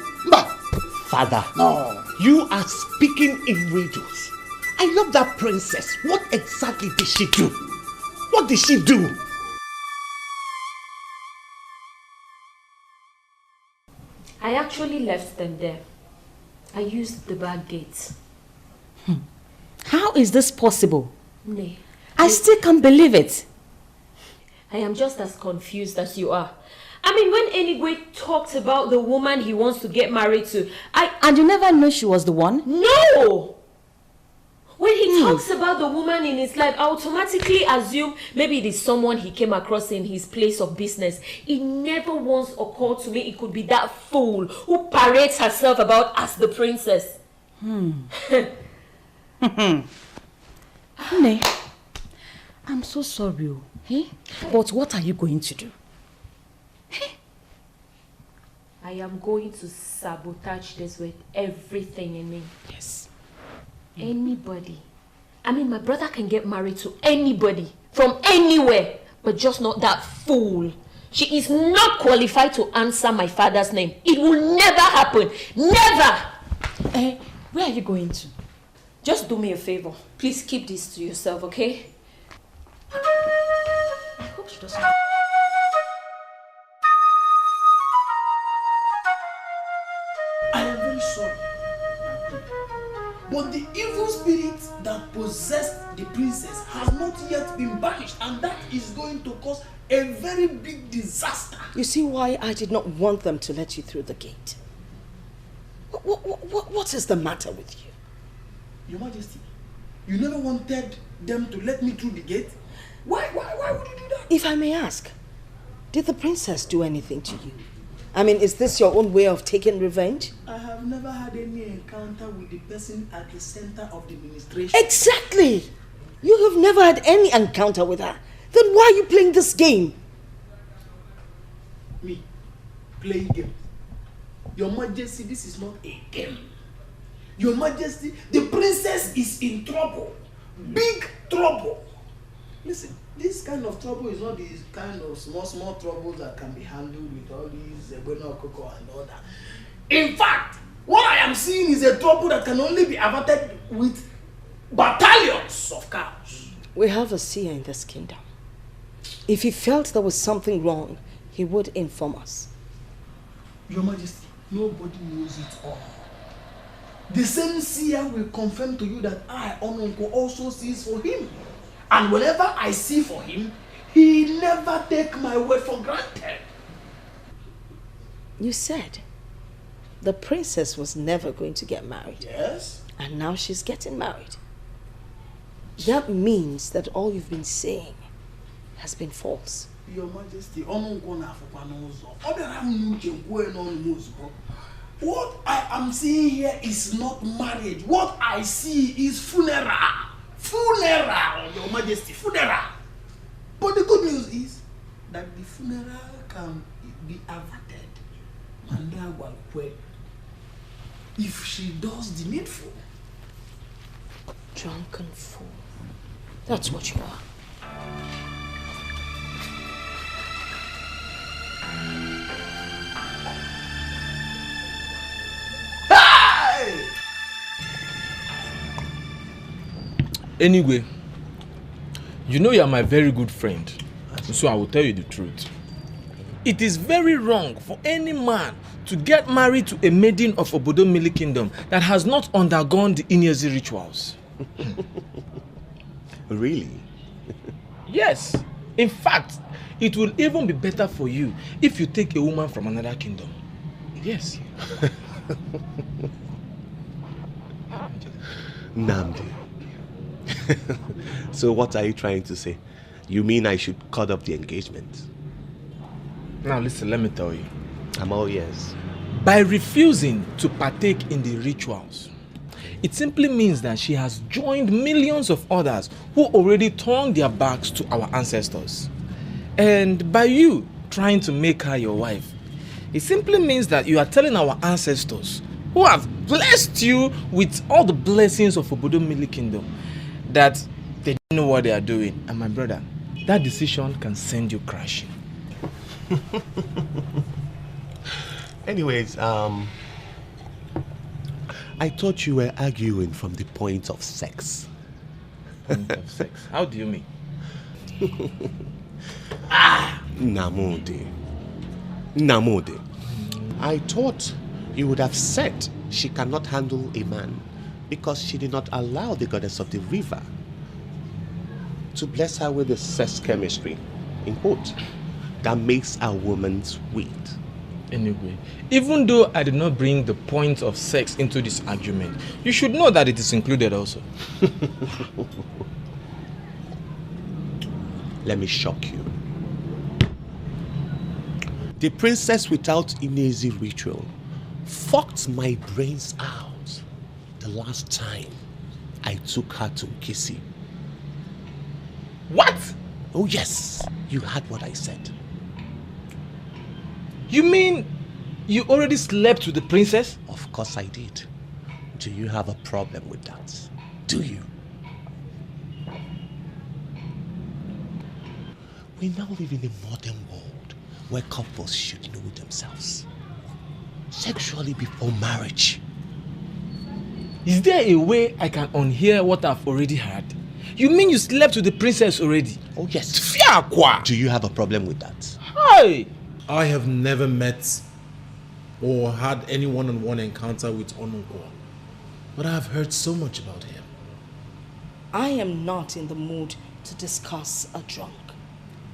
Speaker 11: Father,
Speaker 16: no.
Speaker 11: You are speaking in riddles. I love that princess. What exactly did she do? What did she do?
Speaker 14: I actually left them there. I used the back gates.
Speaker 15: How is this possible?
Speaker 14: Nay.
Speaker 15: I still can't believe it.
Speaker 14: I am just as confused as you are. I mean, when Enigwe talked about the woman he wants to get married to,
Speaker 15: And you never knew she was the one?
Speaker 14: No! When he talks about the woman in his life, I automatically assume maybe it is someone he came across in his place of business. It never once occurred to me it could be that fool who parades herself about as the princess.
Speaker 15: Ne, I'm so sorry. Eh? But what are you going to do?
Speaker 14: I am going to sabotage this with everything in me.
Speaker 15: Yes.
Speaker 14: Anybody. I mean, my brother can get married to anybody from anywhere, but just not that fool. She is not qualified to answer my father's name. It will never happen. Never!
Speaker 15: Where are you going to?
Speaker 14: Just do me a favor. Please keep this to yourself, okay? I hope she doesn't.
Speaker 17: I am very sorry. But the evil spirit that possessed the princess has not yet been banished, and that is going to cause a very big disaster.
Speaker 12: You see why I did not want them to let you through the gate? What is the matter with you?
Speaker 17: Your Majesty, you never wanted them to let me through the gate? Why would you do that?
Speaker 12: If I may ask, did the princess do anything to you? I mean, is this your own way of taking revenge?
Speaker 17: I have never had any encounter with the person at the center of the administration.
Speaker 12: Exactly! You have never had any encounter with her. Then why are you playing this game?
Speaker 17: Me? Playing game? Your Majesty, this is not a game. Your Majesty, the princess is in trouble. Big trouble. Listen, this kind of trouble is not this kind of small troubles that can be handled with all these Coco and all that. In fact, what I am seeing is a trouble that can only be averted with battalions of cows.
Speaker 12: We have a seer in this kingdom. If he felt there was something wrong, he would inform us.
Speaker 17: Your Majesty, nobody knows it all. The same seer will confirm to you that I, Ononko, also sees for him. And whenever I see for him, he never take my word for granted.
Speaker 12: You said the princess was never going to get married.
Speaker 17: Yes.
Speaker 12: And now she's getting married. That means that all you've been saying has been false.
Speaker 17: Your Majesty, what I am seeing here is not marriage. What I see is funeral. Funeral, Your Majesty, funeral. But the good news is that the funeral can be averted. If she does the needful.
Speaker 12: Drunken fool. That's what you are.
Speaker 13: Anyway, you know you are my very good friend, so I will tell you the truth. It is very wrong for any man to get married to a maiden of Obodo Mili Kingdom that has not undergone the Inyezi rituals.
Speaker 11: Really?
Speaker 13: Yes. In fact, it will even be better for you if you take a woman from another kingdom. Yes.
Speaker 11: Namdi. So what are you trying to say? You mean I should cut off the engagement?
Speaker 13: Now listen, let me tell you.
Speaker 11: I'm all ears.
Speaker 13: By refusing to partake in the rituals, it simply means that she has joined millions of others who already turned their backs to our ancestors. And by you trying to make her your wife, it simply means that you are telling our ancestors who have blessed you with all the blessings of Obodo Mili Kingdom that they don't know what they are doing. And my brother, that decision can send you crashing.
Speaker 11: Anyways, I thought you were arguing from the point of sex.
Speaker 13: Point of sex? How do you mean?
Speaker 11: Namode. I thought you would have said she cannot handle a man because she did not allow the goddess of the river to bless her with the sex chemistry, in quote, that makes a woman sweet.
Speaker 13: Anyway, even though I did not bring the point of sex into this argument, you should know that it is included also.
Speaker 11: Let me shock you. The princess without Inezi ritual fucked my brains out the last time I took her to Kisi.
Speaker 13: What?
Speaker 11: Oh yes, you heard what I said.
Speaker 13: You mean you already slept with the princess?
Speaker 11: Of course I did. Do you have a problem with that? Do you? We now live in a modern world where couples should know themselves sexually before marriage.
Speaker 13: Is there a way I can unhear what I've already heard? You mean you slept with the princess already?
Speaker 11: Oh yes. Do you have a problem with that?
Speaker 13: Hi! I have never met or had any one-on-one encounter with Onunko. But I've heard so much about him.
Speaker 12: I am not in the mood to discuss a drunk.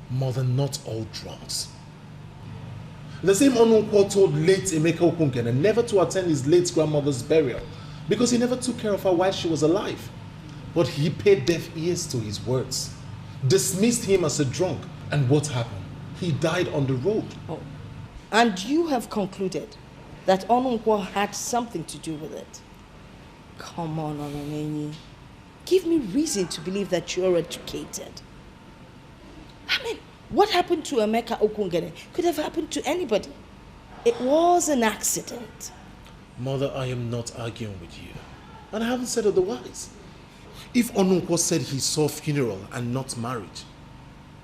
Speaker 13: Mother, not all drunks. The same Onunkwo told late Emeka Okunkene never to attend his late grandmother's burial because he never took care of her while she was alive. But he paid deaf ears to his words, dismissed him as a drunk, and what happened? He died on the road.
Speaker 12: Oh. And you have concluded that Onunkwo had something to do with it. Come on, Oronenyi. Give me reason to believe that you're educated. I mean, what happened to Emeka Okungene could have happened to anybody. It was an accident.
Speaker 13: Mother, I am not arguing with you. And I haven't said otherwise. If Onunkwo said he saw funeral and not marriage,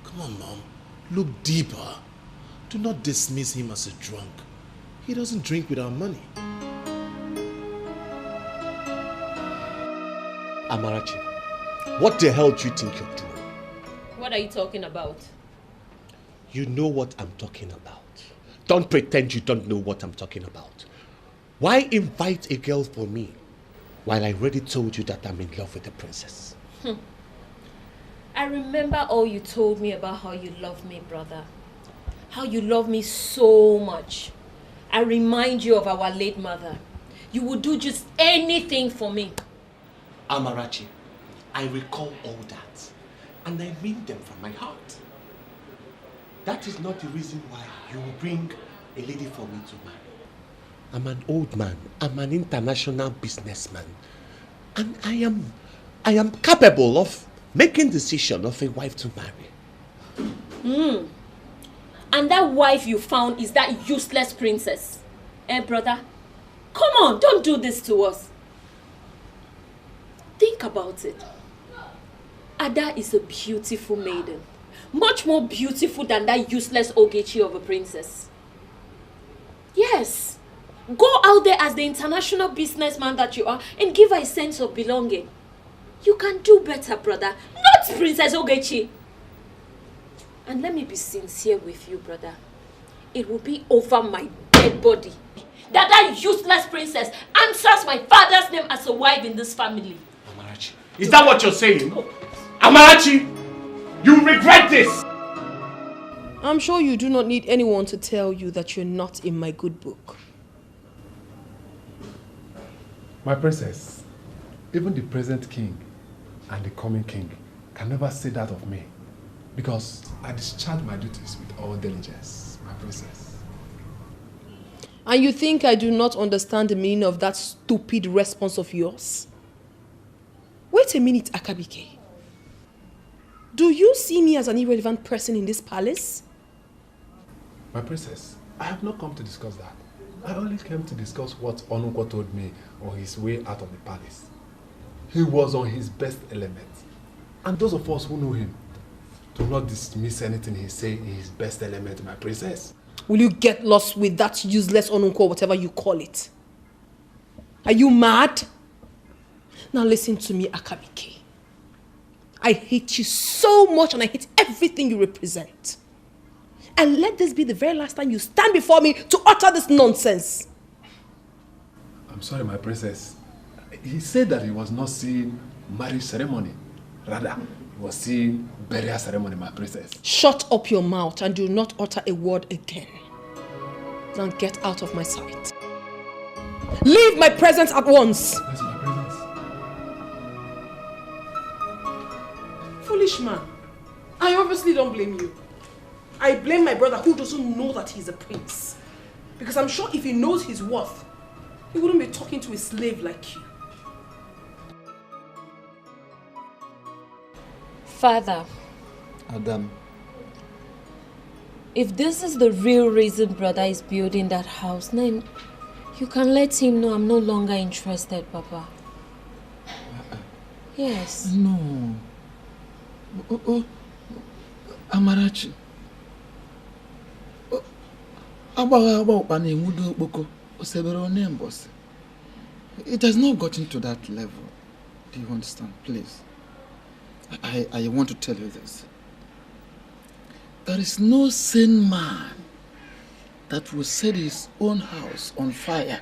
Speaker 13: come on, Mom. Look deeper. Do not dismiss him as a drunk. He doesn't drink with our money.
Speaker 11: Amarachi, what the hell do you think you're doing?
Speaker 14: What are you talking about?
Speaker 11: You know what I'm talking about. Don't pretend you don't know what I'm talking about. Why invite a girl for me while I already told you that I'm in love with the princess?
Speaker 14: I remember all you told me about how you love me, brother. How you love me so much. I remind you of our late mother. You would do just anything for me.
Speaker 11: Amarachi, I recall all that, and I mean them from my heart. That is not the reason why you will bring a lady for me to marry. I'm an old man. I'm an international businessman. And I am capable of making decision of a wife to marry.
Speaker 14: And that wife you found is that useless princess. Brother? Come on, don't do this to us. Think about it. Ada is a beautiful maiden. Much more beautiful than that useless Ogechi of a princess. Yes. Go out there as the international businessman that you are and give her a sense of belonging. You can do better, brother. Not Princess Ogechi. And let me be sincere with you, brother. It will be over my dead body that useless princess answers my father's name as a wife in this family.
Speaker 11: Amarachi, is that what you're saying? Amarachi, you regret this!
Speaker 10: I'm sure you do not need anyone to tell you that you're not in my good book.
Speaker 18: My princess, even the present king and the coming king can never say that of me, because I discharge my duties with all diligence, my princess.
Speaker 10: And you think I do not understand the meaning of that stupid response of yours? Wait a minute, Akabike. Do you see me as an irrelevant person in this palace?
Speaker 18: My princess, I have not come to discuss that. I only came to discuss what Onunkwo told me on his way out of the palace. He was on his best element. And those of us who know him do not dismiss anything he say in his best element, my princess.
Speaker 10: Will you get lost with that useless Onunkwo, whatever you call it? Are you mad? Now listen to me, Akabike. I hate you so much and I hate everything you represent. And let this be the very last time you stand before me to utter this nonsense.
Speaker 18: I'm sorry, my princess. He said that he was not seeing marriage ceremony. Rather, he was seeing burial ceremony, my princess.
Speaker 10: Shut up your mouth and do not utter a word again. Now get out of my sight. Leave my presence at once.
Speaker 18: That's my presence.
Speaker 10: Foolish man. I obviously don't blame you. I blame my brother who doesn't know that he's a prince. Because I'm sure if he knows his worth, he wouldn't be talking to a slave like you.
Speaker 14: Father.
Speaker 16: Adam.
Speaker 14: If this is the real reason brother is building that house, then you can let him know I'm no longer interested, Papa. Yes.
Speaker 16: No. Amarachi. It has not gotten to that level. Do you understand? Please. I want to tell you this. There is no sane man that will set his own house on fire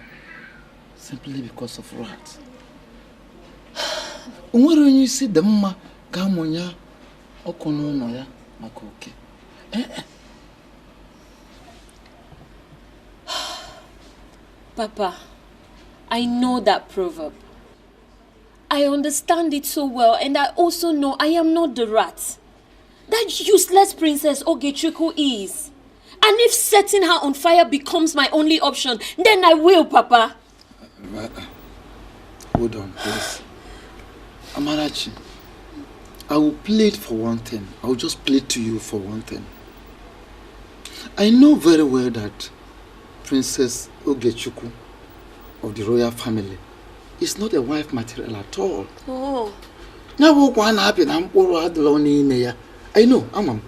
Speaker 16: simply because of wrath. Onwere onye isi dị mma ka amụnya ọkụ n'ụlọ ya maka oke.
Speaker 14: Papa, I know that proverb. I understand it so well, and I also know I am not the rat that useless Princess ETIKO is. And if setting her on fire becomes my only option, then I will, Papa.
Speaker 16: Hold on, please. Amarachi, I will plead for one thing. I will just plead to you for one thing. I know very well that Princess ETIKO of the royal family is not a wife material at all.
Speaker 14: Oh.
Speaker 16: Now what happened? I know, Amam.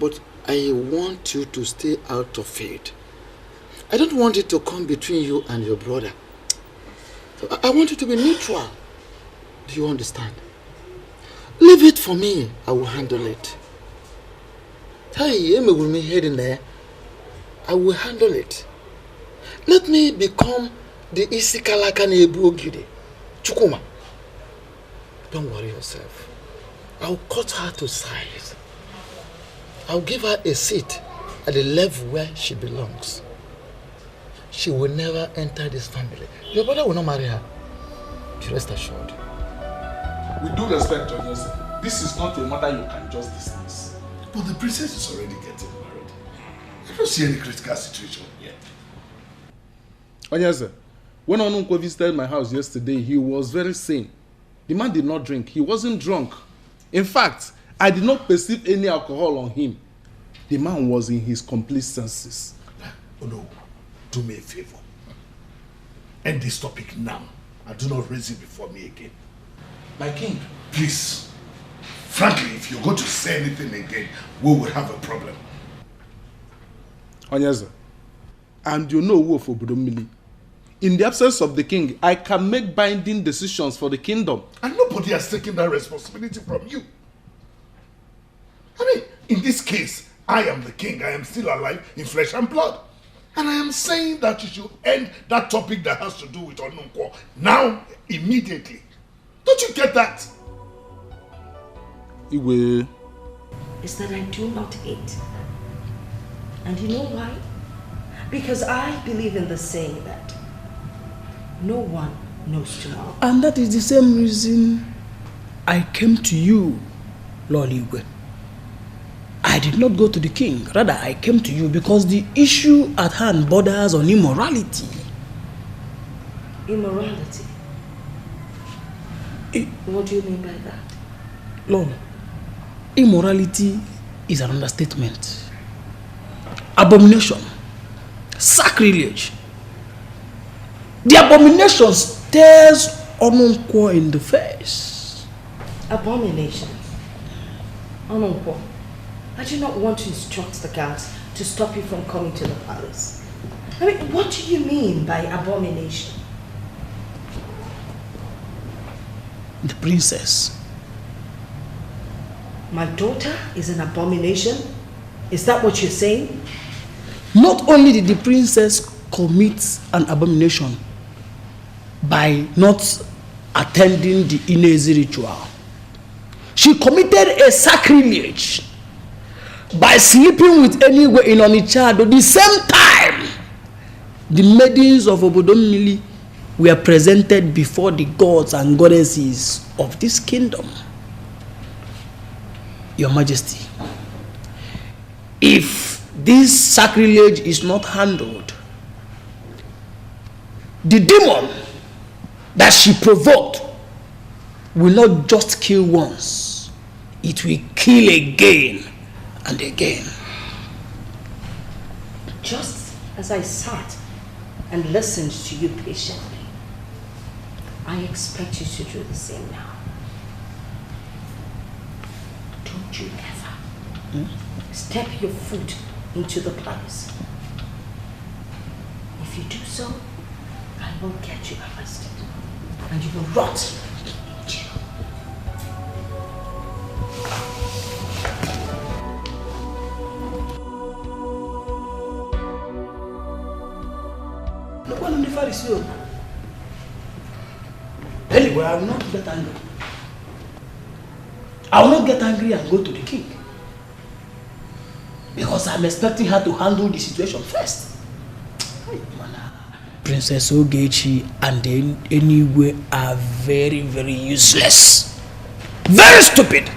Speaker 16: But I want you to stay out of it. I don't want it to come between you and your brother. So I want you to be neutral. Do you understand? Leave it for me. I will handle it. Hey, I'm with me head in there. I will handle it. Let me become the Isikalaka Nebugide. Chukuma. Don't worry yourself. I'll cut her to size. I'll give her a seat at the level where she belongs. She will never enter this family. Your brother will not marry her. You rest assured.
Speaker 8: With due respect, Onyeze, this is not a matter you can just dismiss.
Speaker 5: But the princess is already getting married. I don't see any critical situation here.
Speaker 2: Onyeze, when Onunko visited my house yesterday, he was very sane. The man did not drink. He wasn't drunk. In fact, I did not perceive any alcohol on him. The man was in his complete senses.
Speaker 5: Oh no, do me a favor. End this topic now and do not raise it before me again.
Speaker 8: My king.
Speaker 5: Please. Frankly, if you're going to say anything again, we will have a problem.
Speaker 2: Onyeze, and you know Wolf Obodomili. In the absence of the king, I can make binding decisions for the kingdom.
Speaker 5: And nobody has taken that responsibility from you. I mean, in this case, I am the king. I am still alive in flesh and blood. And I am saying that you should end that topic that has to do with Onunko now, immediately. Don't you get that?
Speaker 2: It will.
Speaker 12: Is that I do not hate. And you know why? Because I believe in the saying that no one knows tomorrow.
Speaker 17: And that is the same reason I came to you, Lord Igwe. I did not go to the king. Rather, I came to you because the issue at hand borders on immorality.
Speaker 12: Immorality? What do you mean by that?
Speaker 17: Lord, immorality is an understatement. Abomination, sacrilege. The abomination stares Onunko in the face.
Speaker 12: Abomination? Onunko, I do not want to instruct the guards to stop you from coming to the palace. I mean, what do you mean by abomination?
Speaker 17: The princess.
Speaker 12: My daughter is an abomination? Is that what you're saying?
Speaker 17: Not only did the princess commit an abomination by not attending the Inezi ritual, she committed a sacrilege by sleeping with anyone in Onitsha. At the same time, the maidens of Obodomili were presented before the gods and goddesses of this kingdom. Your Majesty, if this sacrilege is not handled, the demon that she provoked will not just kill once, it will kill again and again.
Speaker 12: Just as I sat and listened to you patiently, I expect you to do the same now. Don't you ever step your foot into the palace. If you do so, I will get you arrested and you will rot in jail.
Speaker 17: No one in the Pharisee. Anyway, I will not get angry. I will not get angry and go to the king. Because I'm expecting her to handle the situation first. Princess Ogechi and Anyway are very, very useless. Very stupid.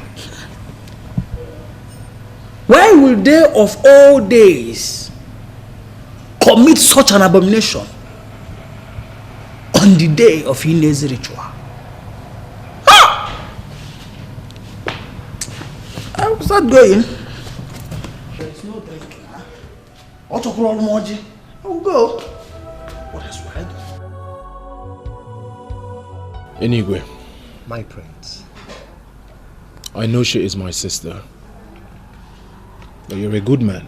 Speaker 17: Why will they of all days commit such an abomination on the day of Inez ritual? I will start going. There is no drinking. I will go. What else will I do?
Speaker 13: Anyway.
Speaker 11: My prince.
Speaker 13: I know she is my sister. But you're a good man.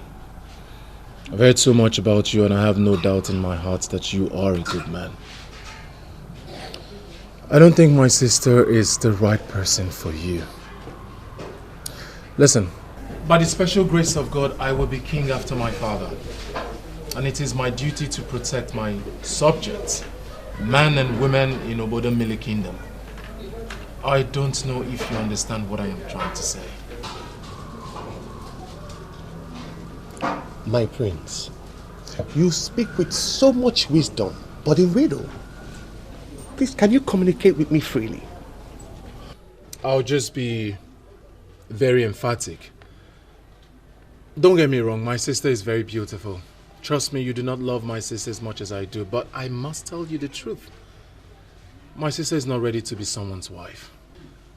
Speaker 13: I've heard so much about you and I have no doubt in my heart that you are a good man. I don't think my sister is the right person for you. Listen, by the special grace of God, I will be king after my father. And it is my duty to protect my subjects, men and women in Obodo Mili Kingdom. I don't know if you understand what I am trying to say.
Speaker 11: My prince, you speak with so much wisdom, but in riddle. Please, can you communicate with me freely?
Speaker 13: I'll just be very emphatic. Don't get me wrong, my sister is very beautiful. Trust me, you do not love my sister as much as I do, but I must tell you the truth. My sister is not ready to be someone's wife.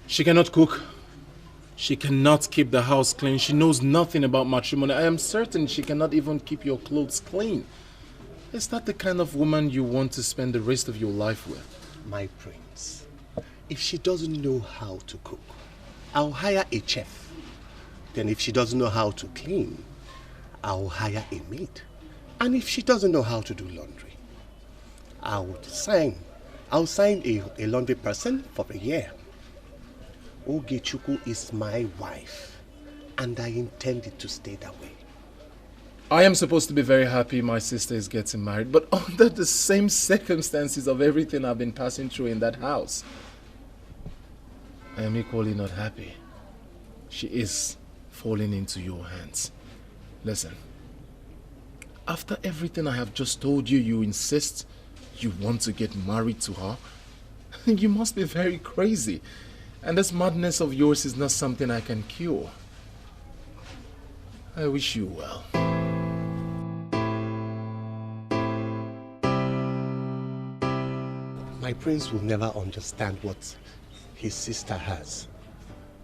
Speaker 13: She cannot cook. She cannot keep the house clean. She knows nothing about matrimony. I am certain she cannot even keep your clothes clean. Is that the kind of woman you want to spend the rest of your life with?
Speaker 11: My prince, if she doesn't know how to cook, I'll hire a chef. Then if she doesn't know how to clean, I'll hire a maid. And if she doesn't know how to do laundry, I'll sign a laundry person for a year. Ogechuku is my wife, and I intend it to stay that way.
Speaker 13: I am supposed to be very happy my sister is getting married, but under the same circumstances of everything I've been passing through in that house, I am equally not happy. She is falling into your hands. Listen, after everything I have just told you, you insist you want to get married to her? You must be very crazy. And this madness of yours is not something I can cure. I wish you well.
Speaker 11: My prince will never understand what his sister has,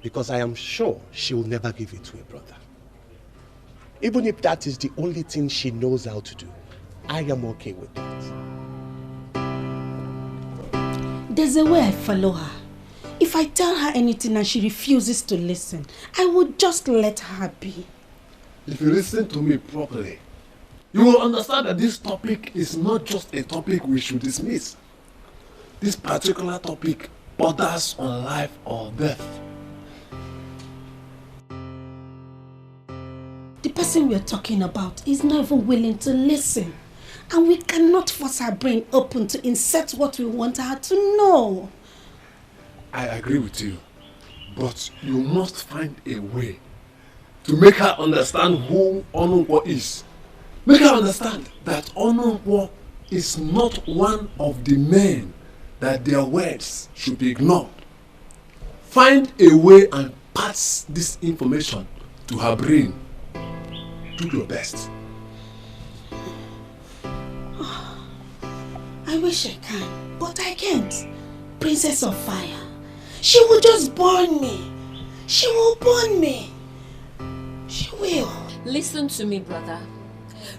Speaker 11: because I am sure she will never give it to a brother. Even if that is the only thing she knows how to do, I am okay with that.
Speaker 23: There's a way I follow her. If I tell her anything and she refuses to listen, I would just let her be.
Speaker 8: If you listen to me properly, you will understand that this topic is not just a topic we should dismiss. This particular topic borders on life or death.
Speaker 23: The person we're talking about is not even willing to listen. And we cannot force her brain open to insert what we want her to know.
Speaker 8: I agree with you, but you must find a way to make her understand who Onungwo is. Make her understand that Onungwo is not one of the men that their words should be ignored. Find a way and pass this information to her brain. Do your best.
Speaker 23: I wish I can, but I can't. Princess of Fire. She will just burn me. She will burn me. She will.
Speaker 14: Listen to me, brother.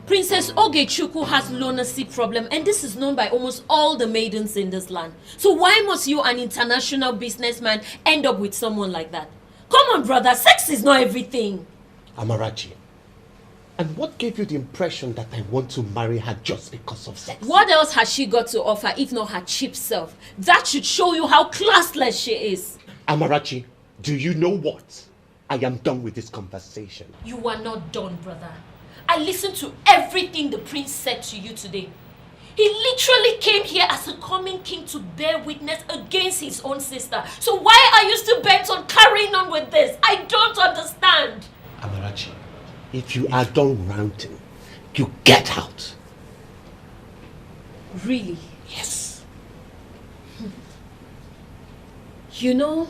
Speaker 14: Princess Ogechuku has lunacy problem, and this is known by almost all the maidens in this land. So why must you, an international businessman, end up with someone like that? Come on, brother. Sex is not everything.
Speaker 11: Amarachi, and what gave you the impression that I want to marry her just because of sex?
Speaker 14: What else has she got to offer if not her cheap self? That should show you how classless she is.
Speaker 11: Amarachi, do you know what? I am done with this conversation.
Speaker 14: You are not done, brother. I listened to everything the prince said to you today. He literally came here as a coming king to bear witness against his own sister. So why are you still bent on carrying on with this? I don't understand.
Speaker 11: Amarachi, if you are done ranting, you get out.
Speaker 14: Really?
Speaker 11: Yes.
Speaker 14: You know,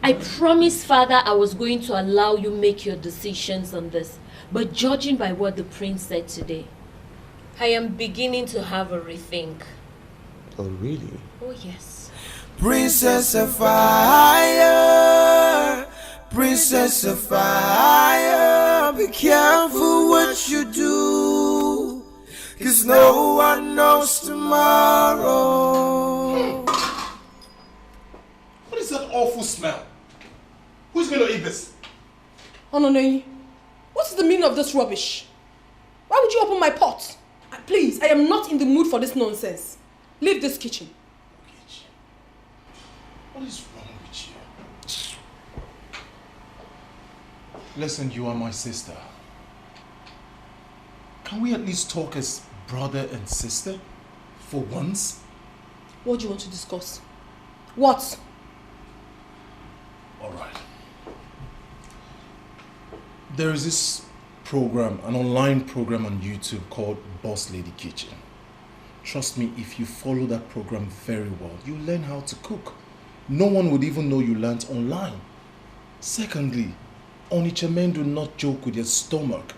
Speaker 14: I promised Father I was going to allow you make your decisions on this. But judging by what the prince said today, I am beginning to have a rethink.
Speaker 11: Oh, really?
Speaker 14: Oh, yes.
Speaker 9: Princess of fire, princess of fire, be careful what you do, 'cause no one knows tomorrow.
Speaker 2: What is that awful smell? Who's going to eat this?
Speaker 10: Ononei, what is the meaning of this rubbish? Why would you open my pot? Please, I am not in the mood for this nonsense. Leave this kitchen.
Speaker 2: What is wrong with you? Listen, you are my sister. Can we at least talk as brother and sister? For once?
Speaker 10: What do you want to discuss? What?
Speaker 2: Alright. There is this program, an online program on YouTube called Boss Lady Kitchen. Trust me, if you follow that program very well, you learn how to cook. No one would even know you learned online. Secondly, Onitsha men do not joke with their stomach.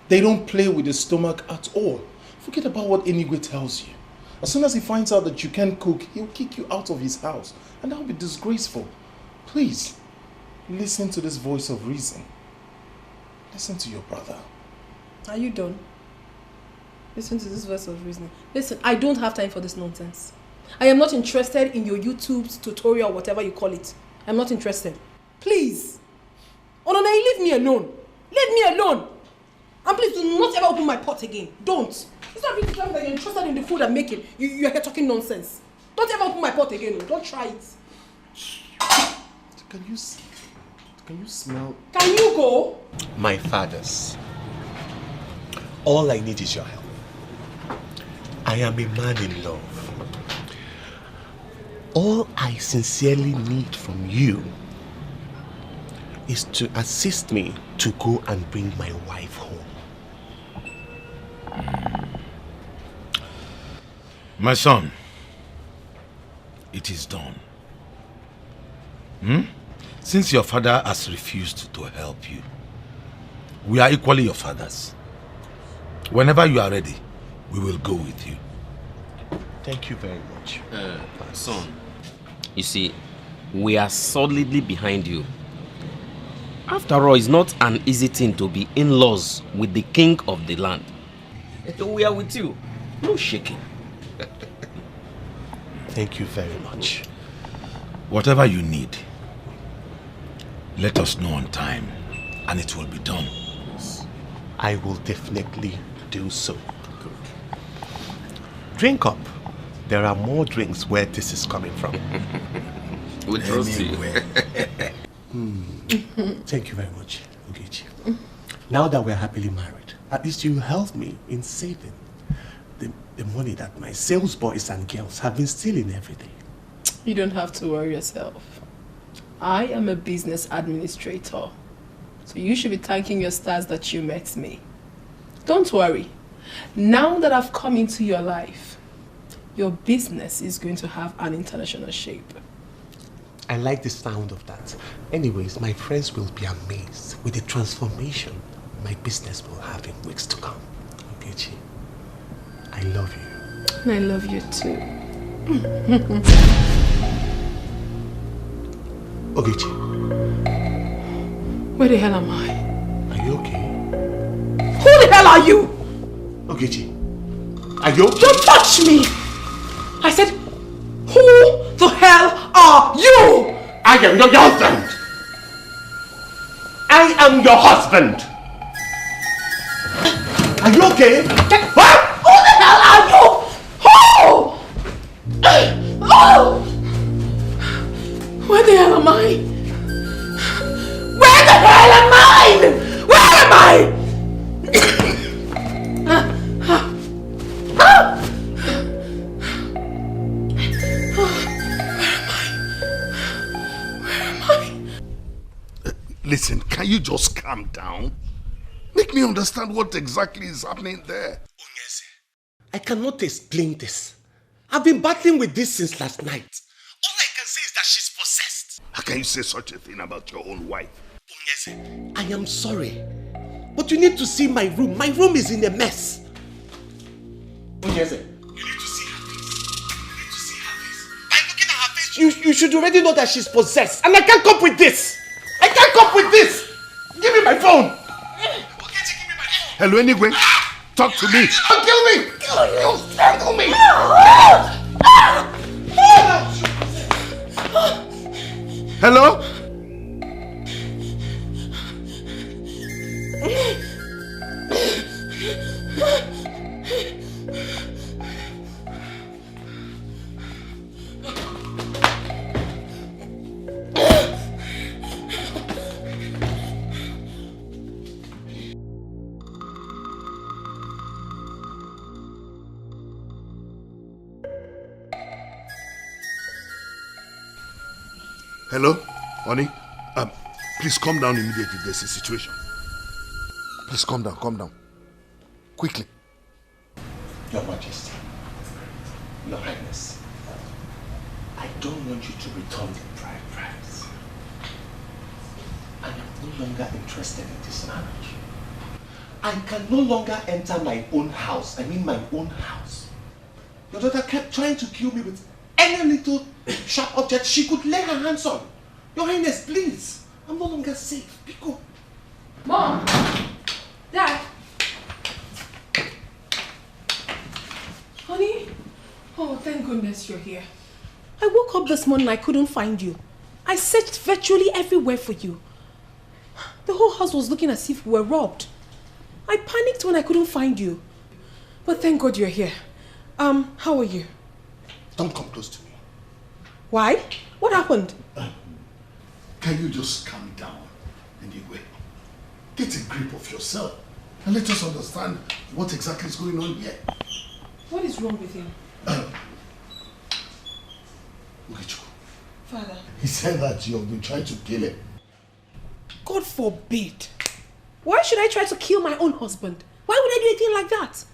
Speaker 2: They don't play with the stomach at all. Forget about what Enigwe tells you. As soon as he finds out that you can't cook, he'll kick you out of his house. And that would be disgraceful. Please, listen to this voice of reason. Listen to your brother.
Speaker 10: Are you done? Listen to this voice of reasoning. Listen, I don't have time for this nonsense. I am not interested in your YouTube tutorial, whatever you call it. I'm not interested. Please. Ononei, leave me alone. Leave me alone. And please do not ever open my pot again. Don't. It's not really that you're interested in the food I'm making. You're here talking nonsense. Don't ever open my pot again. Don't try it.
Speaker 2: Can you smell?
Speaker 10: Can you go?
Speaker 11: My fathers, all I need is your help. I am a man in love. All I sincerely need from you is to assist me to go and bring my wife home.
Speaker 3: My son, it is done. Since your father has refused to help you, we are equally your fathers. Whenever you are ready, we will go with you.
Speaker 11: Thank you very much.
Speaker 21: Son, you see, we are solidly behind you. After all, it's not an easy thing to be in-laws with the king of the land. We are with you. No shaking.
Speaker 11: Thank you very much.
Speaker 3: Whatever you need, let us know on time, and it will be done.
Speaker 11: I will definitely do so. Drink up. There are more drinks where this is coming from.
Speaker 21: We trust you.
Speaker 11: Thank you very much, Ogechi. Now that we're happily married, at least you helped me in saving the money that my sales boys and girls have been stealing every day.
Speaker 10: You don't have to worry yourself. I am a business administrator. So you should be thanking your stars that you met me. Don't worry. Now that I've come into your life, your business is going to have an international shape.
Speaker 11: I like the sound of that. Anyways, my friends will be amazed with the transformation my business will have in weeks to come. Ogechi, I love you.
Speaker 10: And I love you too.
Speaker 11: Ogechi.
Speaker 10: Where the hell am I?
Speaker 11: Are you okay?
Speaker 10: Who the hell are you?
Speaker 11: Ogechi, are you okay?
Speaker 10: Don't touch me! I said, who the hell are you?
Speaker 11: I am your husband! I am your husband! Are you okay? What?
Speaker 10: Who the hell are you? Who? Oh! Where the hell am I? Where the hell am I? Where am I?
Speaker 5: Listen, can you just calm down? Make me understand what exactly is happening there.
Speaker 11: I cannot explain this. I've been battling with this since last night. All I can say is that she's possessed.
Speaker 5: How can you say such a thing about your own wife?
Speaker 11: Onyeze, I am sorry. But you need to see my room. My room is in a mess. Onyeze, you need to see her face. You need to see her face. By looking at her face, you should already know that she's possessed. And I can't cope with this. I can't cope with this. Give me my phone.
Speaker 5: Hello, anyway. Talk to me.
Speaker 11: Don't kill me.
Speaker 5: You strangle me. Hello? Hello, honey. Please come down immediately. There's a situation. Please come down. Quickly.
Speaker 11: Your Majesty, Your Highness, I don't want you to return the bride price. I am no longer interested in this marriage. I can no longer enter my own house. I mean my own house. Your daughter kept trying to kill me with any little sharp object she could lay her hands on. Your Highness, please. I'm no longer safe. Pico.
Speaker 10: Mom! Dad! Honey? Oh, thank goodness you're here. I woke up this morning, I couldn't find you. I searched virtually everywhere for you. The whole house was looking as if we were robbed. I panicked when I couldn't find you. But thank God you're here. How are you?
Speaker 5: Don't come close to me.
Speaker 10: Why? What happened?
Speaker 5: Can you just calm down, anyway? Get a grip of yourself and let us understand what exactly is going on here.
Speaker 10: What is wrong with him?
Speaker 5: Ukichukwu.
Speaker 10: Father.
Speaker 5: He said that you have been trying to kill him.
Speaker 10: God forbid. Why should I try to kill my own husband? Why would I do anything like that?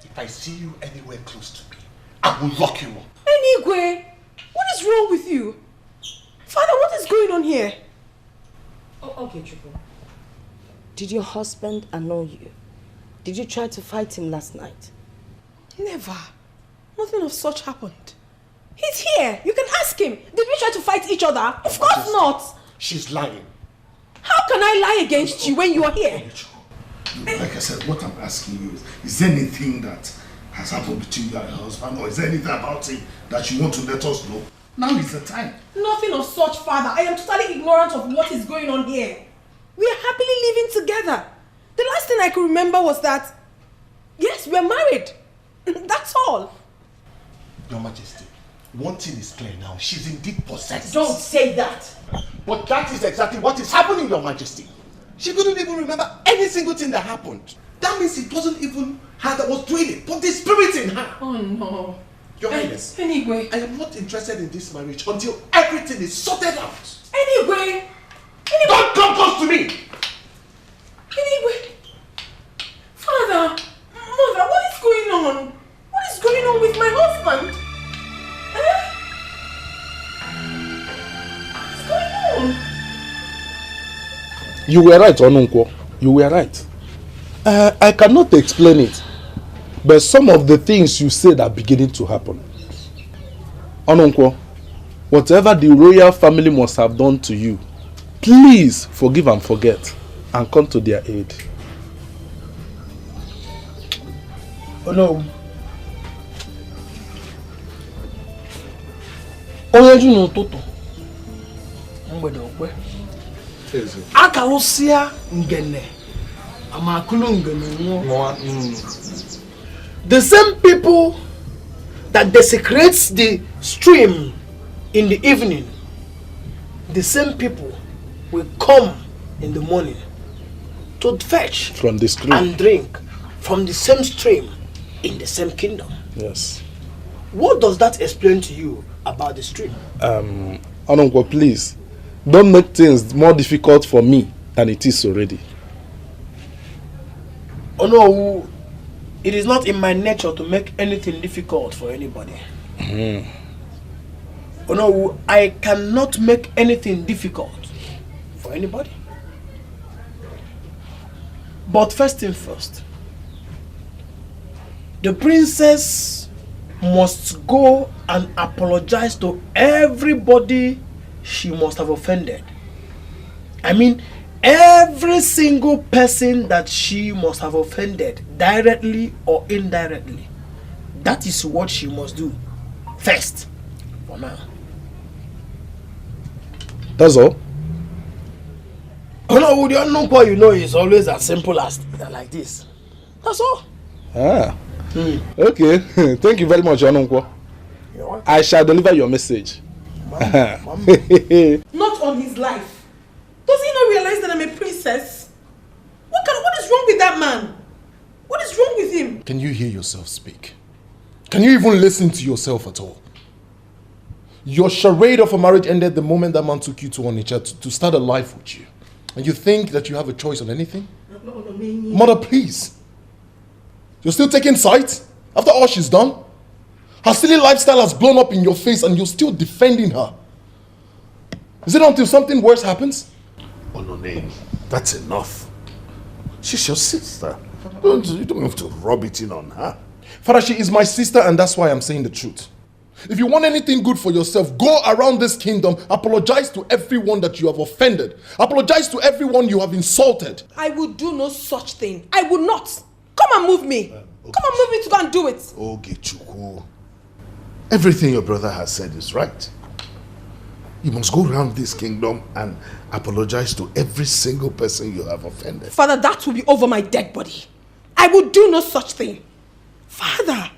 Speaker 11: If I see you anywhere close to me, I will lock you up.
Speaker 10: Anyway, what is wrong with you? Father, what is going on here?
Speaker 12: Oh, okay, Chukwu. Did your husband annoy you? Did you try to fight him last night?
Speaker 10: Never. Nothing of such happened. He's here. You can ask him. Did we try to fight each other? Of course not.
Speaker 11: She's lying.
Speaker 10: How can I lie against you when you are here?
Speaker 5: Like I said, what I'm asking you is there anything that has happened between you and your husband, or is there anything about him that you want to let us know? Now is the time.
Speaker 10: Nothing of such, Father. I am totally ignorant of what is going on here. We are happily living together. The last thing I could remember was that, yes, we are married. That's all.
Speaker 11: Your Majesty, one thing is clear now. She's indeed possessed.
Speaker 10: Don't say that.
Speaker 11: But that is exactly what is happening, Your Majesty. She couldn't even remember any single thing that happened. That means it wasn't even her that was doing it, but the spirit in her.
Speaker 10: Oh no.
Speaker 11: Your Highness,
Speaker 10: anyway,
Speaker 11: I am not interested in this marriage until everything is sorted out.
Speaker 10: Anyway.
Speaker 11: Don't come close to me.
Speaker 10: Anyway. Father, Mother, what is going on? What is going on with my husband? What's going on?
Speaker 2: You were right, Onunkwo. You were right. I cannot explain it, but some of the things you said are beginning to happen. Onunkwo, whatever the royal family must have done to you, please forgive and forget and come to their aid.
Speaker 17: Oh no. Onye ju n'ụtụtụ mgbede okwe akarụsịa ngene amakulu ngene nwụọ. The same people that desecrates the stream in the evening, the same people will come in the morning to fetch
Speaker 2: from the stream
Speaker 17: and drink from the same stream in the same kingdom.
Speaker 2: Yes.
Speaker 17: What does that explain to you about the stream?
Speaker 2: Onunkwo, please. Don't make things more difficult for me than it is already.
Speaker 17: Oh no, it is not in my nature to make anything difficult for anybody. Oh no, I cannot make anything difficult for anybody. But first thing first, the princess must go and apologize to everybody she must have offended. I mean, every single person that she must have offended, directly or indirectly. That is what she must do first, for now.
Speaker 2: That's all?
Speaker 17: Oh no, the unknown boy, you know, is always as simple as like this. That's all.
Speaker 2: Ah. Okay. Thank you very much, Ononkwo. I shall deliver your message.
Speaker 10: Not on his life. Does he not realize that I'm a princess? What is wrong with that man? What is wrong with him?
Speaker 18: Can you hear yourself speak? Can you even listen to yourself at all? Your charade of a marriage ended the moment that man took you to Onitsha to start a life with you. And you think that you have a choice on anything? Mother, please. You're still taking sides after all she's done? Her silly lifestyle has blown up in your face and you're still defending her. Is it until something worse happens?
Speaker 5: Oh no, Name. That's enough. She's your sister. You don't have to rub it in on her.
Speaker 18: Father, she is my sister and that's why I'm saying the truth. If you want anything good for yourself, go around this kingdom, apologize to everyone that you have offended. Apologize to everyone you have insulted.
Speaker 10: I will do no such thing. I will not. Come and move me. Come and move me to go and do it.
Speaker 5: Ogechuku. Everything your brother has said is right. You must go around this kingdom and apologize to every single person you have offended.
Speaker 10: Father, that will be over my dead body. I will do no such thing. Father,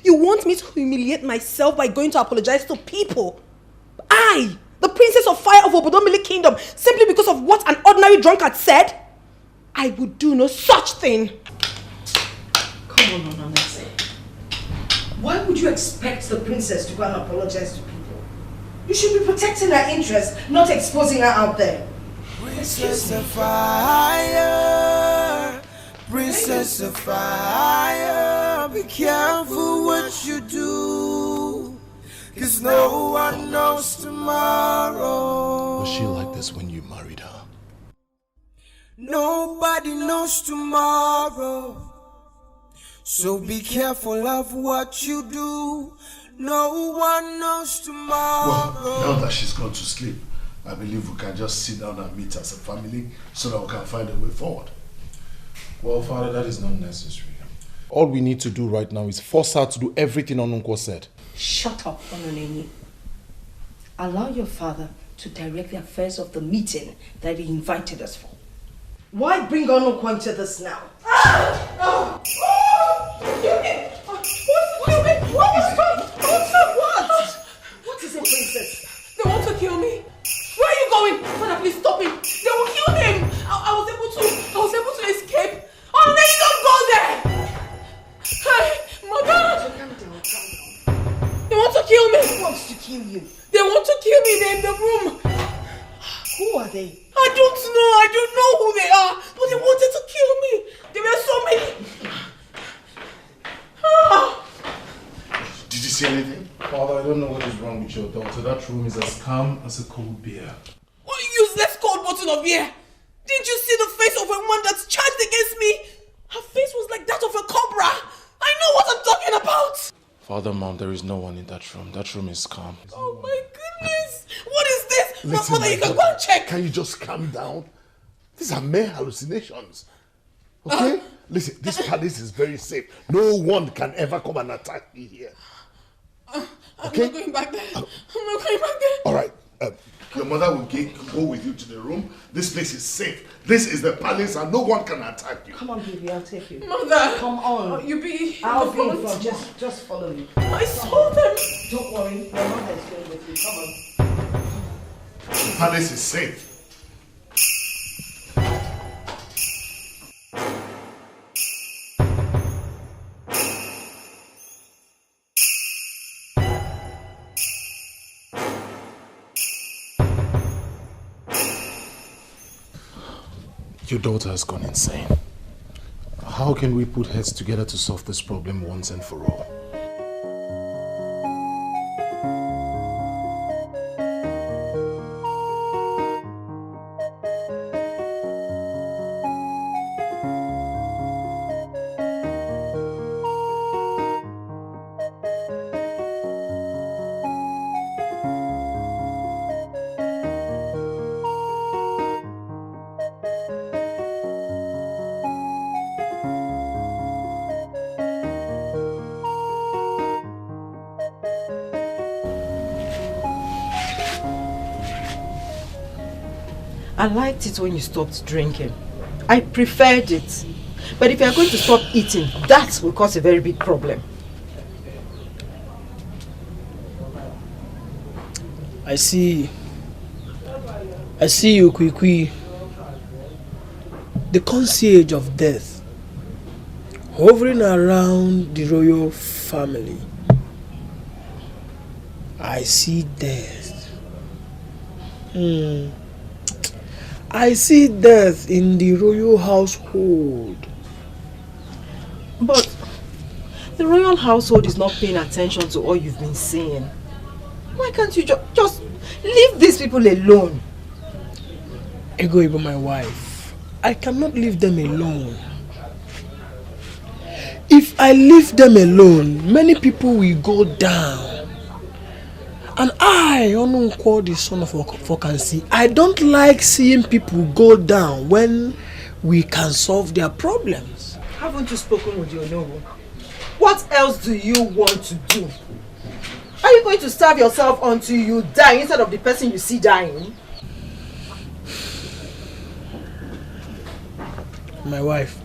Speaker 10: you want me to humiliate myself by going to apologize to people? I, the princess of fire of Obodomili kingdom, simply because of what an ordinary drunkard said? I would do no such thing.
Speaker 12: Come on, Onanese. Why would you expect the princess to go and apologize to people? You should be protecting her interests, not exposing her out there.
Speaker 9: Princess of fire, princess of fire, be careful what you do, 'cause no one knows tomorrow.
Speaker 18: Was she like this when you married her?
Speaker 9: Nobody knows tomorrow, so be careful of what you do. No one knows tomorrow.
Speaker 5: Well, now that she's gone to sleep, I believe we can just sit down and meet as a family so that we can find a way forward.
Speaker 18: Well, Father, that is not necessary. All we need to do right now is force her to do everything Onunkwo said.
Speaker 12: Shut up, Ononeni. Allow your father to direct the affairs of the meeting that he invited us for. Why bring Onunkwo into this now? What is it, princess?
Speaker 10: They want to kill me. Where are you going? Father, please stop him. They will kill him. I was able to escape. Oh, no, you don't go there. Hey, Mother.
Speaker 12: Calm down.
Speaker 10: They want to kill me.
Speaker 12: Who wants to kill you?
Speaker 10: They want to kill me. They're in the room.
Speaker 12: Who are they?
Speaker 10: I don't know. I don't know who they are. But they wanted to kill me. There were so many.
Speaker 5: Did you see anything?
Speaker 13: Father, I don't know what is wrong with your daughter. That room is as calm as a cold beer.
Speaker 10: What useless cold bottle of beer? Didn't you see the face of a woman that's charged against me? Her face was like that of a cobra. I know what I'm talking about.
Speaker 13: Father, Mom, there is no one in that room. That room is calm.
Speaker 10: Oh my goodness. What is this?
Speaker 5: Listen,
Speaker 10: Mother, you can go and check.
Speaker 5: Can you just calm down? These are mere hallucinations. Okay? Listen, this palace is very safe. No one can ever come and attack me here.
Speaker 10: I'm not going back there. I'm not going back there.
Speaker 5: All right. Your mother will go with you to the room. This place is safe. This is the palace and no one can attack you.
Speaker 12: Come on, baby, I'll take you.
Speaker 10: Mother.
Speaker 12: Come on.
Speaker 10: You be
Speaker 12: I'll
Speaker 10: the
Speaker 12: be in
Speaker 10: front.
Speaker 12: front. Just follow me.
Speaker 10: I saw them.
Speaker 12: Don't worry. Your mother is going with you. Come on.
Speaker 5: The palace is safe.
Speaker 13: Your daughter has gone insane. How can we put heads together to solve this problem once and for all?
Speaker 12: I liked it when you stopped drinking. I preferred it. But if you are going to stop eating, that will cause a very big problem.
Speaker 17: I see you, Kwikwi. The concierge of death, hovering around the royal family. I see death. I see death in the royal household.
Speaker 12: But the royal household is not paying attention to all you've been saying. Why can't you just leave these people alone?
Speaker 17: Ego Ibo, my wife, I cannot leave them alone. If I leave them alone, many people will go down. And I, Onunko, the son of Fokansi, I don't like seeing people go down when we can solve their problems.
Speaker 12: Haven't you spoken with your noble? What else do you want to do? Are you going to starve yourself until you die instead of the person you see dying?
Speaker 17: My wife,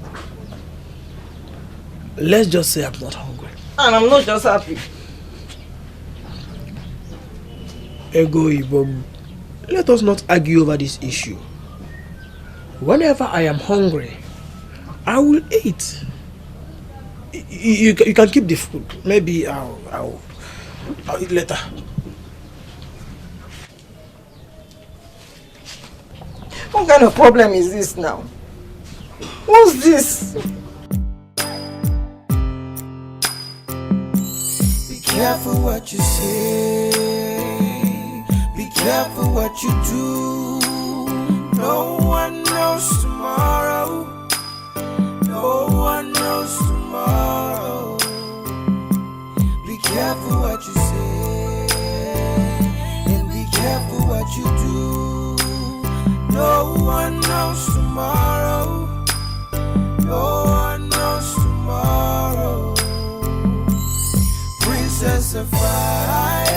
Speaker 17: let's just say I'm not hungry.
Speaker 12: And I'm not just happy.
Speaker 17: Ego Ibo, let us not argue over this issue. Whenever I am hungry, I will eat. You can keep the food. Maybe I'll eat later.
Speaker 12: What kind of problem is this now? What's this?
Speaker 9: Be careful what you say. Be careful what you do. No one knows tomorrow. No one knows tomorrow. Be careful what you say. And be careful what you do. No one knows tomorrow. No one knows tomorrow. Princess of fire,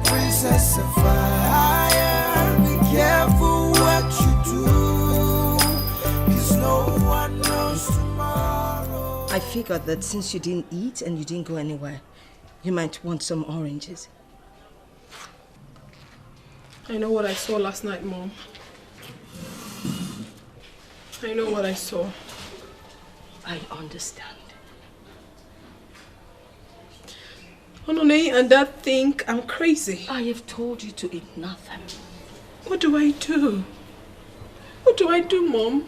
Speaker 9: princess of fire. Be careful what you do, 'cause no one knows tomorrow.
Speaker 12: I figured that since you didn't eat and you didn't go anywhere, you might want some oranges.
Speaker 7: I know what I saw last night, Mom. I know what I saw.
Speaker 12: I understand.
Speaker 7: Onone and Dad think I'm crazy.
Speaker 12: I have told you to eat nothing.
Speaker 7: What do I do? What do I do, Mom?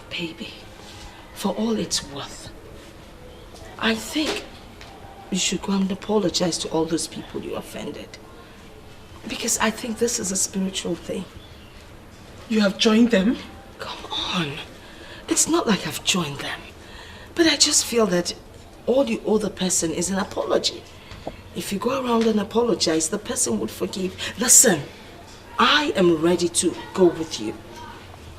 Speaker 12: Baby, for all it's worth, I think you should go and apologize to all those people you offended. Because I think this is a spiritual thing.
Speaker 7: You have joined them?
Speaker 12: Come on. It's not like I've joined them. But I just feel that all you owe the person is an apology. If you go around and apologize, the person would forgive. Listen, I am ready to go with you.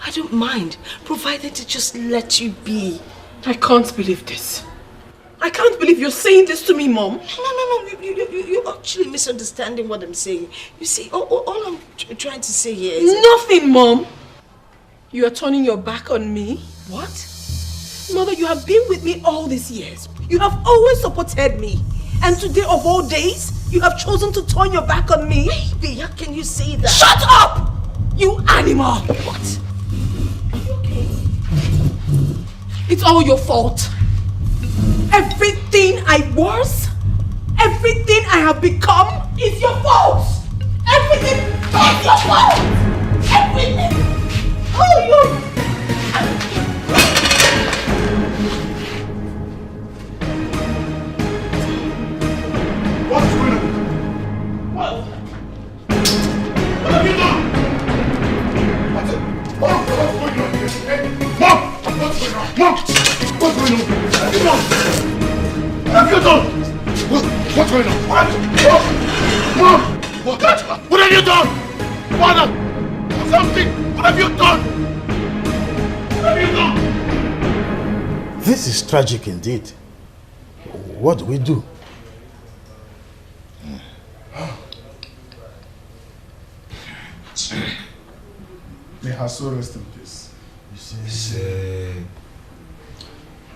Speaker 12: I don't mind, provided to just let you be.
Speaker 7: I can't believe this. I can't believe you're saying this to me, Mom.
Speaker 12: No. You're actually misunderstanding what I'm saying. You see, all I'm trying to say here is...
Speaker 7: Nothing, Mom. You are turning your back on me.
Speaker 12: What?
Speaker 7: Mother, you have been with me all these years. You have always supported me. And today of all days, you have chosen to turn your back on me.
Speaker 12: Baby, how can you say that?
Speaker 7: Shut up! You animal!
Speaker 12: What?
Speaker 7: Are you okay? It's all your fault. Everything I was, everything I have become is your fault. Everything is your fault. Everything.
Speaker 8: What's going on? What? What have you done? What's going on here? Hey, Mom! What's going on? Mom! What's going on? What have you done? What's going on? What? Mom! What have you done? Father! Something! What have you done? What have you done?
Speaker 5: This is tragic indeed. What do we do?
Speaker 2: May her soul rest in peace.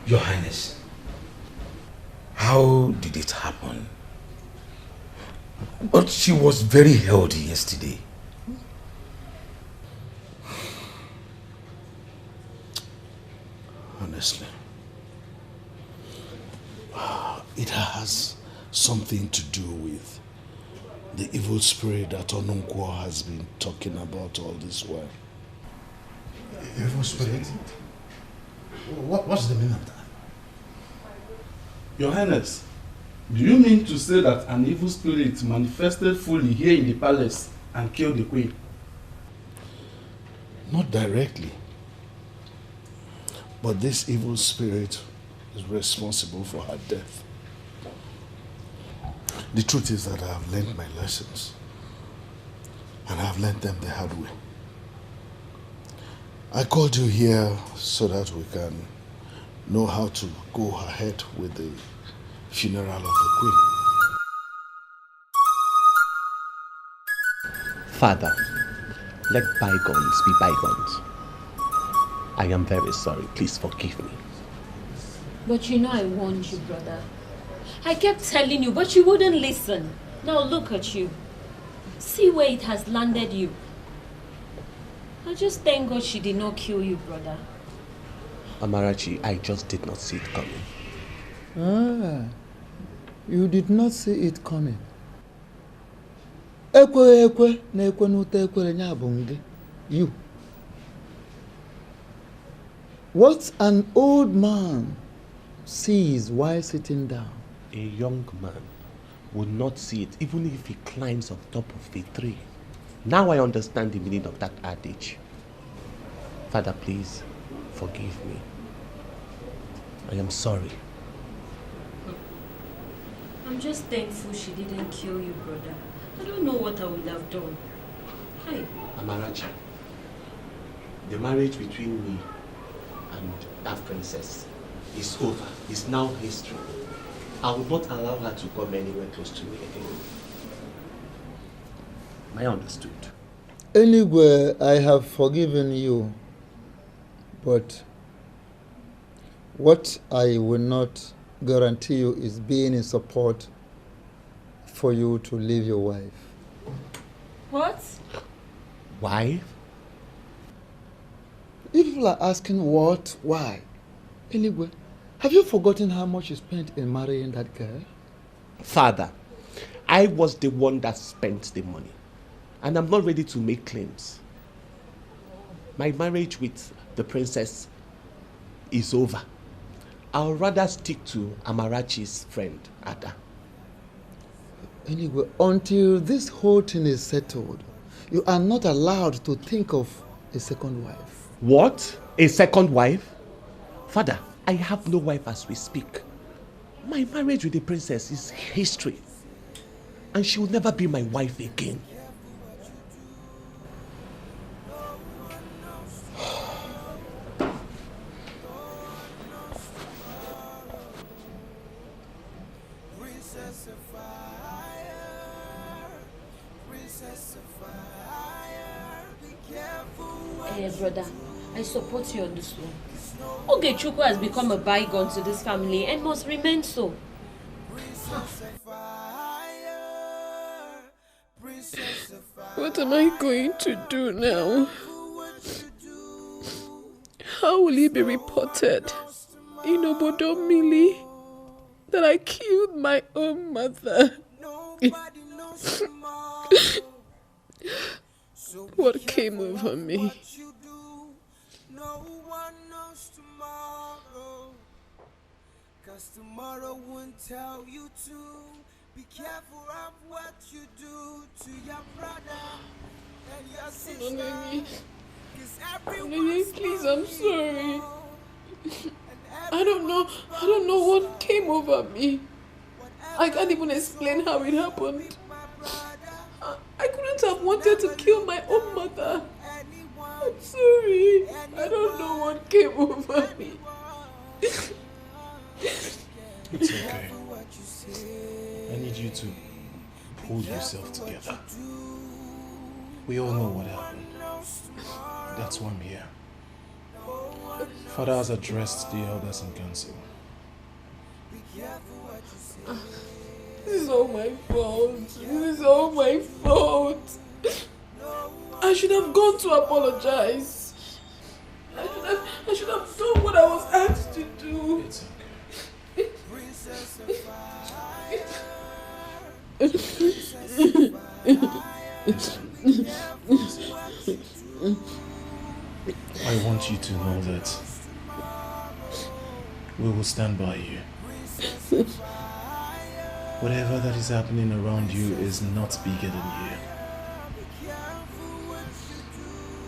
Speaker 3: Your Highness, how did it happen? But she was very healthy yesterday.
Speaker 5: Honestly, it has something to do with the evil spirit that Onunkwo has been talking about all this while.
Speaker 2: Evil spirit? What's the meaning of that? Your Highness, do you mean to say that an evil spirit manifested fully here in the palace and killed the queen?
Speaker 5: Not directly. But this evil spirit is responsible for her death. The truth is that I have learned my lessons. And I have learned them the hard way. I called you here so that we can know how to go ahead with the funeral of the queen.
Speaker 11: Father, let bygones be bygones. I am very sorry. Please forgive me.
Speaker 14: But you know I warned you, brother. I kept telling you, but you wouldn't listen. Now look at you. See where it has landed you. I just thank God she did not kill you, brother.
Speaker 11: Amarachi, I just did not see it coming.
Speaker 16: Ah, you did not see it coming. You. What an old man sees while sitting down.
Speaker 11: A young man would not see it even if he climbs on top of a tree. Now I understand the meaning of that adage. Father, please forgive me. I am sorry.
Speaker 14: I'm just thankful she didn't kill you, brother. I don't know what I would have done. Hi.
Speaker 11: Amarachi, the marriage between me and that princess is over. It's now history. I will not allow her to come anywhere close to me again. I understood.
Speaker 16: Anyway, I have forgiven you. But what I will not guarantee you is being in support for you to leave your wife.
Speaker 14: What?
Speaker 11: Wife?
Speaker 16: If people are asking what, why? Anyway, have you forgotten how much you spent in marrying that girl?
Speaker 11: Father, I was the one that spent the money. And I'm not ready to make claims. My marriage with the princess is over. I'll rather stick to Amarachi's friend, Ada.
Speaker 16: Anyway, until this whole thing is settled, you are not allowed to think of a second wife.
Speaker 11: What? A second wife? Father, I have no wife as we speak. My marriage with the princess is history. And she will never be my wife again.
Speaker 14: Brother, I support you on this one. Ogechukwu has become a bygone to this family and must remain so.
Speaker 1: What am I going to do now? How will it be reported in Obodo Mili that I killed my own mother? What came over me?
Speaker 9: 'Cause tomorrow won't tell you to. Be careful of what you do to your brother and your sister. 'Cause everyone's
Speaker 1: Please, I'm sorry. I don't know what came over me. I can't even explain how it happened. I couldn't have wanted to kill my own mother. I'm sorry. I don't know what came over me.
Speaker 13: It's okay. I need you to pull yourself together. We all know what happened. That's why I'm here. Father has addressed the elders in council.
Speaker 1: This is all my fault. This is all my fault. I should have gone to apologize. I should have done what I was asked to do.
Speaker 13: It's okay. I want you to know that we will stand by you. Whatever that is happening around you is not bigger than you.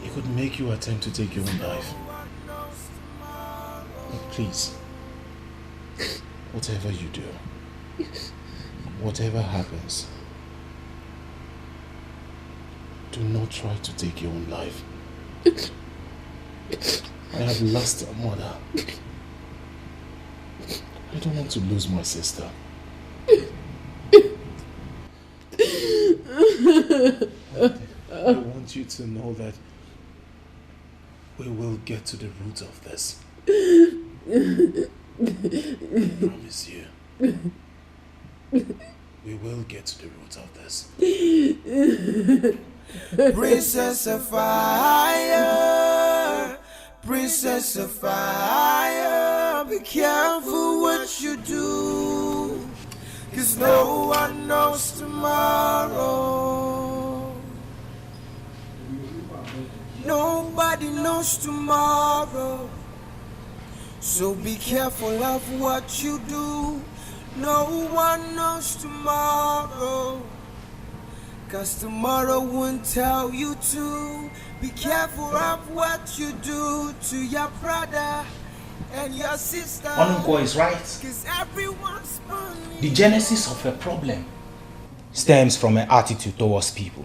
Speaker 13: It could make you attempt to take your own life. But please, whatever you do, whatever happens, do not try to take your own life. I have lost a mother. I don't want to lose my sister. I want you to know that we will get to the root of this. I promise you. We will get to the root of this.
Speaker 9: Princess of fire, princess of fire, be careful what you do, 'cause no one knows tomorrow. Nobody knows tomorrow, so be careful of what you do. No one knows tomorrow, 'cause tomorrow won't tell you to. Be careful of what you do to your brother and your sister.
Speaker 17: Onunko is right.
Speaker 9: 'Cause everyone's burning.
Speaker 17: The genesis of a problem stems from an attitude towards people.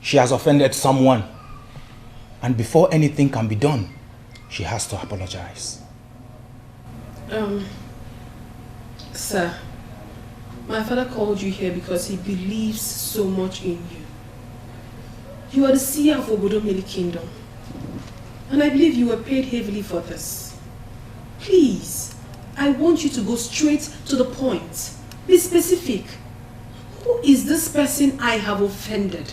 Speaker 17: She has offended someone, and before anything can be done, she has to apologize.
Speaker 10: Sir, my father called you here because he believes so much in you. You are the seer of Obodomili Kingdom, and I believe you were paid heavily for this. Please, I want you to go straight to the point. Be specific. Who is this person I have offended?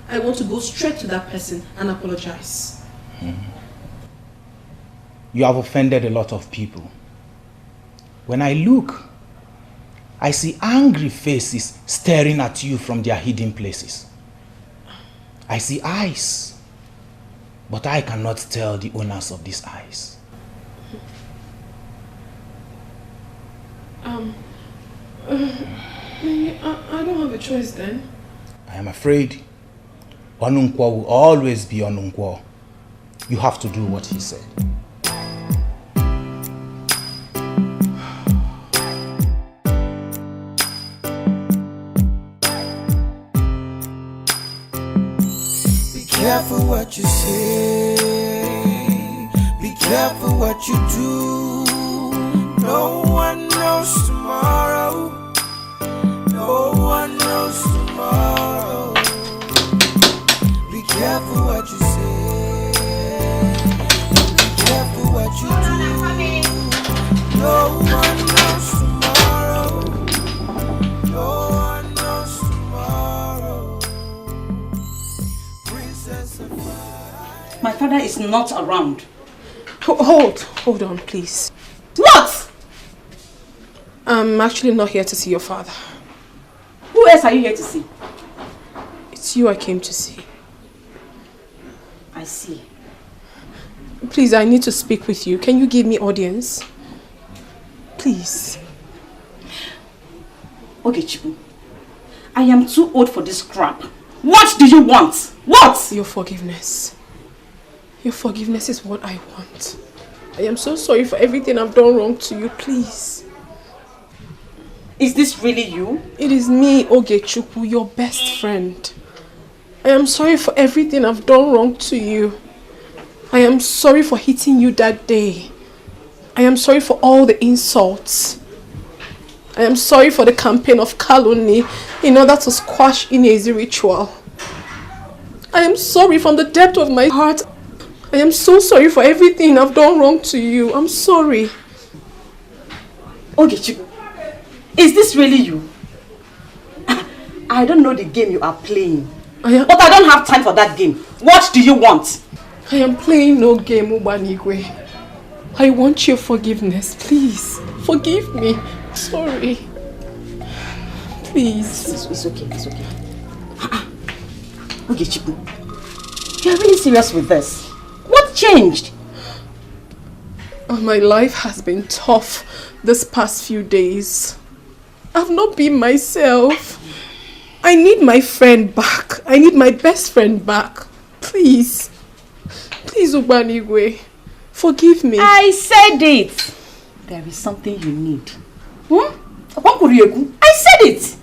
Speaker 10: I want to go straight to that person and apologize.
Speaker 17: You have offended a lot of people. When I look, I see angry faces staring at you from their hidden places. I see eyes, but I cannot tell the owners of these eyes.
Speaker 10: I don't have a choice then.
Speaker 17: I am afraid Onunkwo will always be Onunkwo. You have to do what he said.
Speaker 9: Be careful what you say. Be careful what you do. No one knows tomorrow. No one knows tomorrow. Be careful what you say. Be careful what you do. No one knows tomorrow. No one knows tomorrow. Princess of fire.
Speaker 12: My father is not around.
Speaker 10: Hold on, please.
Speaker 12: What?
Speaker 10: I'm actually not here to see your father.
Speaker 12: Who else are you here to see?
Speaker 10: It's you I came to see.
Speaker 12: I see.
Speaker 10: Please, I need to speak with you. Can you give me audience? Please.
Speaker 15: Okay, Chibu. I am too old for this crap. What do you want? What?
Speaker 10: Your forgiveness. Your forgiveness is what I want. I am so sorry for everything I've done wrong to you. Please.
Speaker 15: Is this really you?
Speaker 10: It is me, Ogechukwu, your best friend. I am sorry for everything I've done wrong to you. I am sorry for hitting you that day. I am sorry for all the insults. I am sorry for the campaign of calumny in order to squash Inezi's ritual. I am sorry from the depth of my heart. I am so sorry for everything I've done wrong to you. I'm sorry.
Speaker 15: Ogechukwu, is this really you? I don't know the game you are playing. But I don't have time for that game. What do you want?
Speaker 10: I am playing no game, Ubanigwe. I want your forgiveness. Please, forgive me. Sorry. Please.
Speaker 15: It's okay, it's okay. Okay, Chibu. You're really serious with this? What changed?
Speaker 10: My life has been tough this past few days. I've not been myself. I need my friend back. I need my best friend back. Please. Please, Ubanigwe. Forgive me.
Speaker 15: I said it. There is something you need. I said it.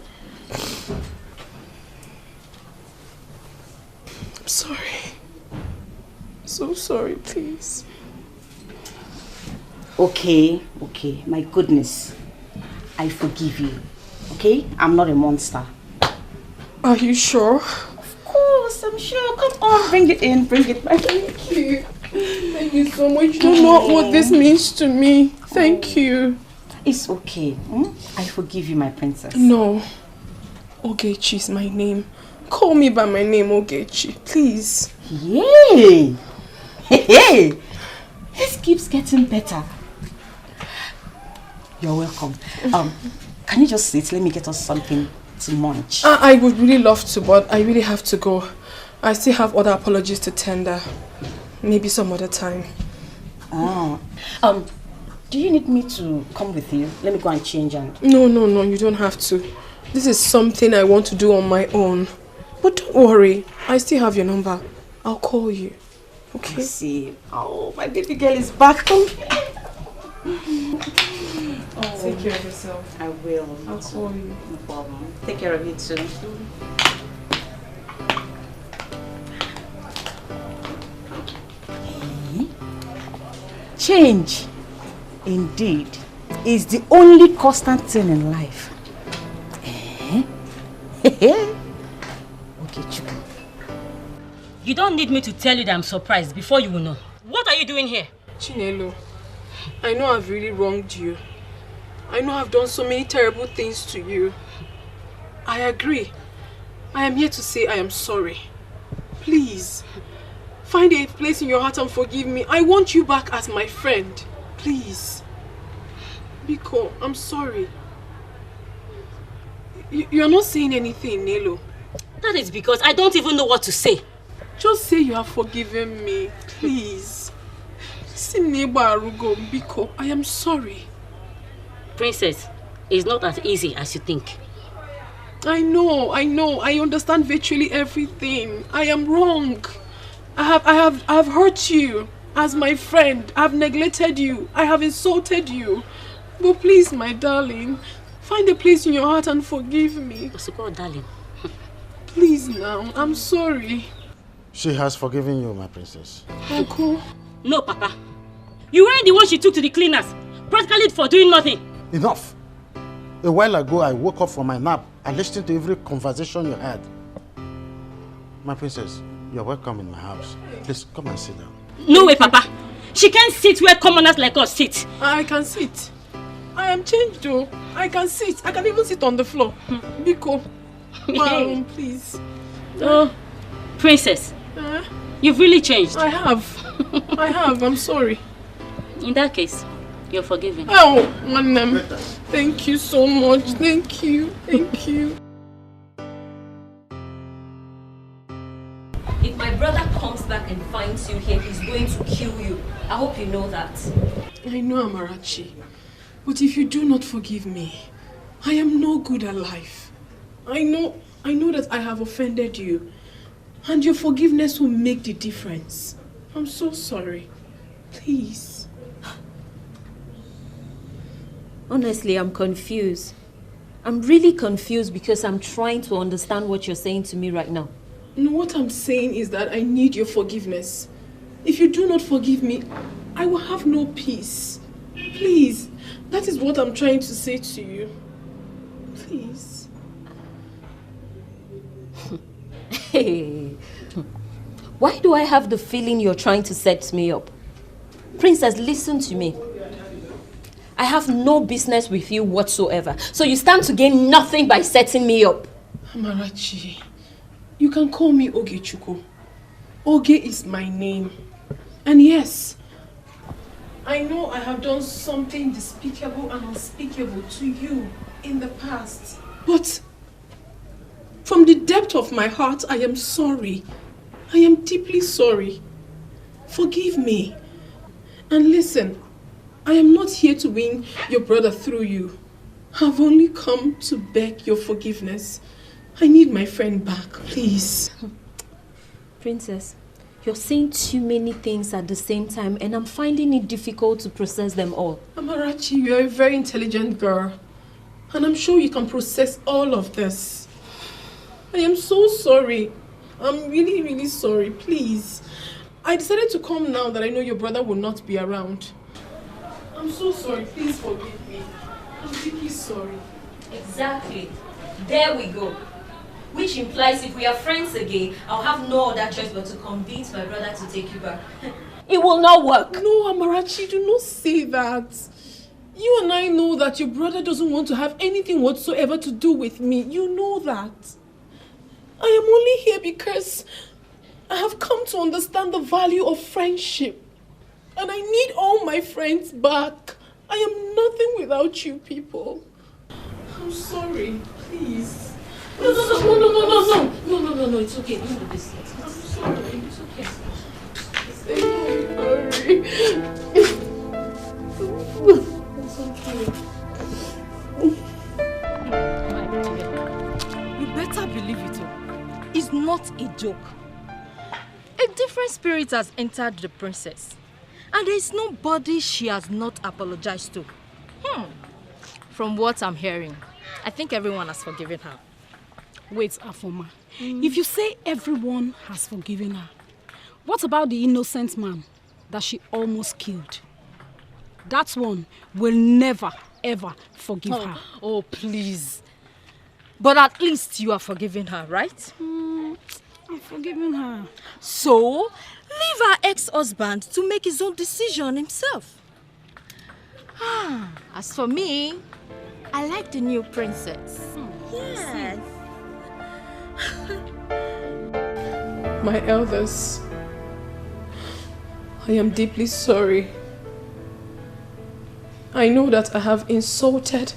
Speaker 10: I'm sorry. So sorry, please.
Speaker 15: Okay. My goodness. I forgive you. Okay? I'm not a monster.
Speaker 10: Are you sure?
Speaker 15: Of course, I'm sure. Come on, bring it in. Bring it back.
Speaker 10: Thank you. Thank you so much. You don't know what this means to me. Thank you.
Speaker 15: It's okay. I forgive you, my princess.
Speaker 10: No. Ogechi is my name. Call me by my name, Ogechi. Please.
Speaker 15: Yay! Hey! This keeps getting better. You're welcome. Can you just sit? Let me get us something to munch.
Speaker 10: I would really love to, but I really have to go. I still have other apologies to tender. Maybe some other time.
Speaker 15: Oh. Do you need me to come with you? Let me go and change and...
Speaker 10: No, you don't have to. This is something I want to do on my own. But don't worry, I still have your number. I'll call you. Okay?
Speaker 15: I see. Oh, my baby girl is back.
Speaker 10: Take care of yourself.
Speaker 15: I will.
Speaker 10: I'll call you.
Speaker 15: No problem. Take care of you too. Change, indeed, is the only constant thing in life. Okay, Chuku.
Speaker 6: You don't need me to tell you that I'm surprised before you will know. What are you doing here?
Speaker 10: Chinelo, I know I've really wronged you. I know I've done so many terrible things to you. I agree. I am here to say I am sorry. Please, find a place in your heart and forgive me. I want you back as my friend. Please. Biko, I'm sorry. You're not saying anything, Nelo.
Speaker 6: That is because I don't even know what to say.
Speaker 10: Just say you have forgiven me, please. Biko, I am sorry.
Speaker 6: Princess, it's not as easy as you think.
Speaker 10: I know. I understand virtually everything. I am wrong. I have hurt you as my friend. I have neglected you. I have insulted you. But please, my darling, find a place in your heart and forgive me.
Speaker 6: Osoko, darling.
Speaker 10: Please now, I'm sorry.
Speaker 17: She has forgiven you, my princess.
Speaker 10: Uncle.
Speaker 6: No, Papa. You weren't the one she took to the cleaners, practically for doing nothing.
Speaker 17: Enough. A while ago, I woke up from my nap and listened to every conversation you had. My princess, you're welcome in my house. Please, come and sit down.
Speaker 6: No way, Papa. She can't sit where commoners like us sit.
Speaker 10: I can sit. I am changed though. I can sit. I can even sit on the floor. Biko, wow, please.
Speaker 6: Oh, princess. You've really changed.
Speaker 10: I have. I'm sorry.
Speaker 6: In that case, you're forgiven.
Speaker 10: Oh, Manem. Thank you so much. Thank you.
Speaker 6: If my brother comes back and finds you here, he's
Speaker 14: going to kill you. I hope you know that.
Speaker 7: I know, Amarachi. But if you do not forgive me, I am no good at life. I know that I have offended you. And your forgiveness will make the difference. I'm so sorry. Please.
Speaker 14: Honestly, I'm confused. I'm really confused because I'm trying to understand what you're saying to me right now.
Speaker 7: No, what I'm saying is that I need your forgiveness. If you do not forgive me, I will have no peace. Please. That is what I'm trying to say to you. Please.
Speaker 14: Hey. Why do I have the feeling you're trying to set me up? Princess, listen to me. I have no business with you whatsoever. So you stand to gain nothing by setting me up.
Speaker 7: Amarachi, you can call me Ogechuku. Oge is my name. And yes, I know I have done something despicable and unspeakable to you in the past. But from the depth of my heart, I am sorry. I am deeply sorry. Forgive me. And listen, I am not here to win your brother through you. I've only come to beg your forgiveness. I need my friend back, please.
Speaker 14: Princess, you're saying too many things at the same time and I'm finding it difficult to process them all.
Speaker 7: Amarachi, you're a very intelligent girl. And I'm sure you can process all of this. I am so sorry. I'm really, really sorry. Please. I decided to come now that I know your brother will not be around. I'm so sorry. Please forgive me. I'm deeply sorry.
Speaker 14: Exactly. There we go. Which implies if we are friends again, I'll have no other choice but to convince my brother to take you back. It will not work.
Speaker 7: No, Amarachi, do not say that. You and I know that your brother doesn't want to have anything whatsoever to do with me. You know that. I am only here because I have come to understand the value of friendship. And I need all my friends back. I am nothing without you people. I'm sorry, please.
Speaker 14: No, it's okay. Don't do this.
Speaker 7: I'm sorry.
Speaker 14: It's okay.
Speaker 7: I'm sorry. It's okay.
Speaker 15: You better believe it. It's not a joke. A different spirit has entered the princess. And there is nobody she has not apologized to. From what I'm hearing, I think everyone has forgiven her.
Speaker 4: Wait, Afoma. If you say everyone has forgiven her, what about the innocent man that she almost killed? That one will never, ever forgive her.
Speaker 15: Oh, please. But at least you are forgiving her, right?
Speaker 4: I'm forgiving her.
Speaker 15: So, leave her ex-husband to make his own decision himself. As for me, I like the new princess. Yes.
Speaker 7: My elders, I am deeply sorry. I know that I have insulted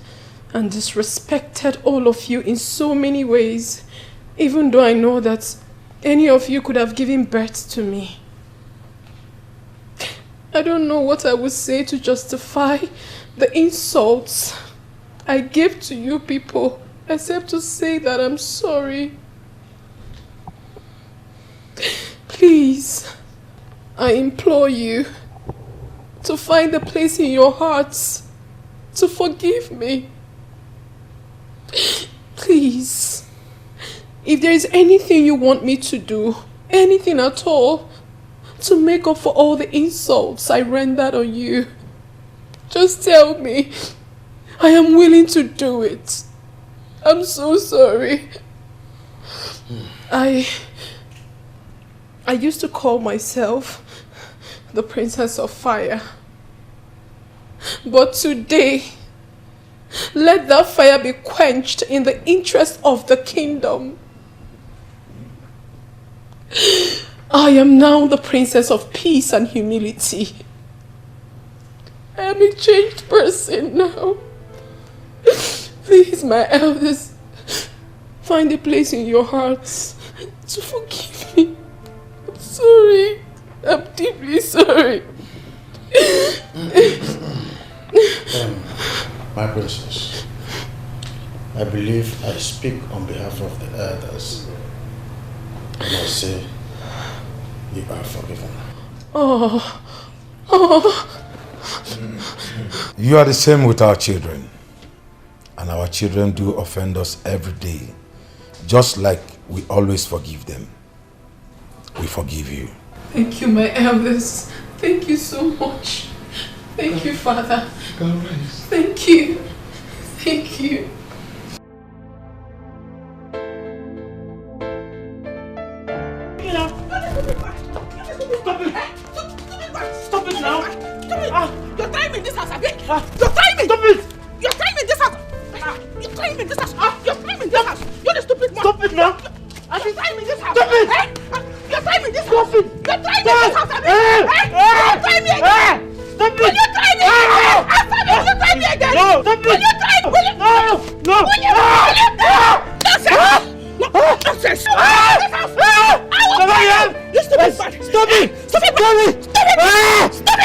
Speaker 7: and disrespected all of you in so many ways, even though I know that any of you could have given birth to me. I don't know what I would say to justify the insults I give to you people, except to say that I'm sorry. Please, I implore you to find a place in your hearts to forgive me. Please, if there is anything you want me to do, anything at all, to make up for all the insults I rendered on you, just tell me. I am willing to do it. I'm so sorry. I used to call myself the Princess of Fire. But today, let that fire be quenched in the interest of the kingdom. I am now the Princess of Peace and Humility. I am a changed person now. Please, my elders, find a place in your hearts to forgive me. I'm sorry. I'm deeply sorry.
Speaker 19: My princess, I believe I speak on behalf of the elders. And I say, you are forgiven.
Speaker 7: Oh.
Speaker 3: You are the same with our children. And our children do offend us every day. Just like we always forgive them. We forgive you.
Speaker 7: Thank you, my elders. Thank you so much. Thank you, Father. Thank you. Thank you.
Speaker 17: Stop it now! You're trying me in this house, Abi! You're trying me! Stop it! You're trying me in this house! You're trying me in this house! You're trying me in this house! You're the stupid one! Stop it now! You're trying me in this house! Stop it! You're trying me in this house! Stop it! You're trying me in this house, Abi! You're trying me again! Stop it! Will you try me again? After me, will you try me again? No! Stop it! Will you try me? Will you? No! No! Will you? Nonsense! Nonsense! You stupid man! Stop it! Stop it! Stop it! Stop it! Stop it!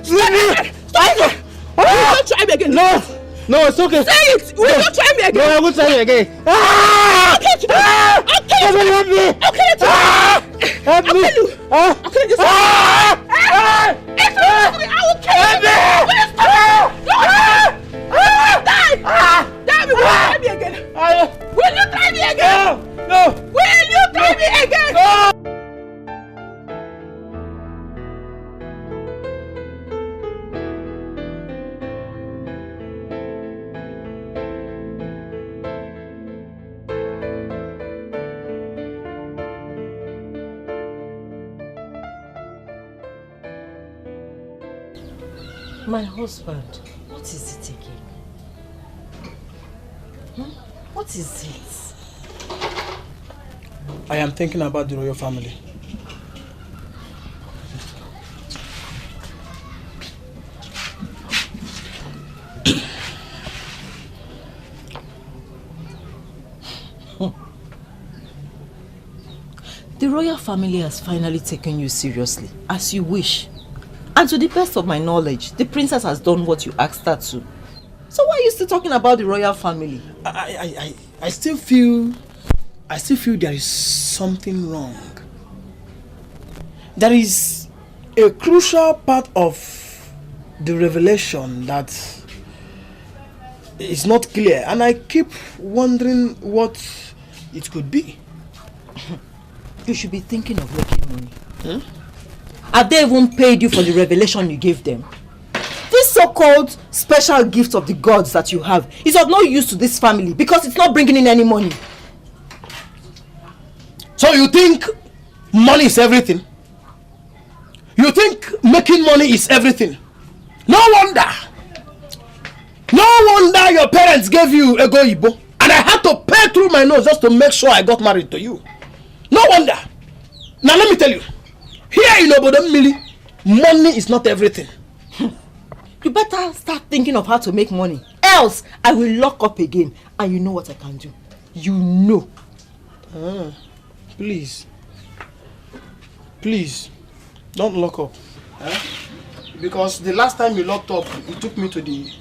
Speaker 17: Stop it! Stop it! Will you not try me again? No! No, it's okay. Say it! Will you not try me again? No, I won't try you again. I'll kill you! I'll kill you! Help me! I'll kill you! Help me! I'll kill you! I will kill you! Will you stop? Die! Die! Will you try me again? Will you try me again? No! Will you try me again? No!
Speaker 15: My husband, what is it again? What is it?
Speaker 17: I am thinking about the royal family.
Speaker 15: The royal family has finally taken you seriously, as you wish. And to the best of my knowledge, the princess has done what you asked her to. So why are you still talking about the royal family?
Speaker 17: I still feel there is something wrong. There is a crucial part of the revelation that is not clear, and I keep wondering what it could be.
Speaker 15: You should be thinking of making money. Have they even paid you for the revelation you gave them? This so-called special gift of the gods that you have is of no use to this family because it's not bringing in any money.
Speaker 17: So you think money is everything? You think making money is everything? No wonder your parents gave you Ego Ibo, and I had to pay through my nose just to make sure I got married to you. No wonder. Now let me tell you, here in Obodo Mmili, money is not everything.
Speaker 15: You better start thinking of how to make money. Else, I will lock up again. And you know what I can do. You know.
Speaker 17: Please, don't lock up. Because the last time you locked up, you took me to the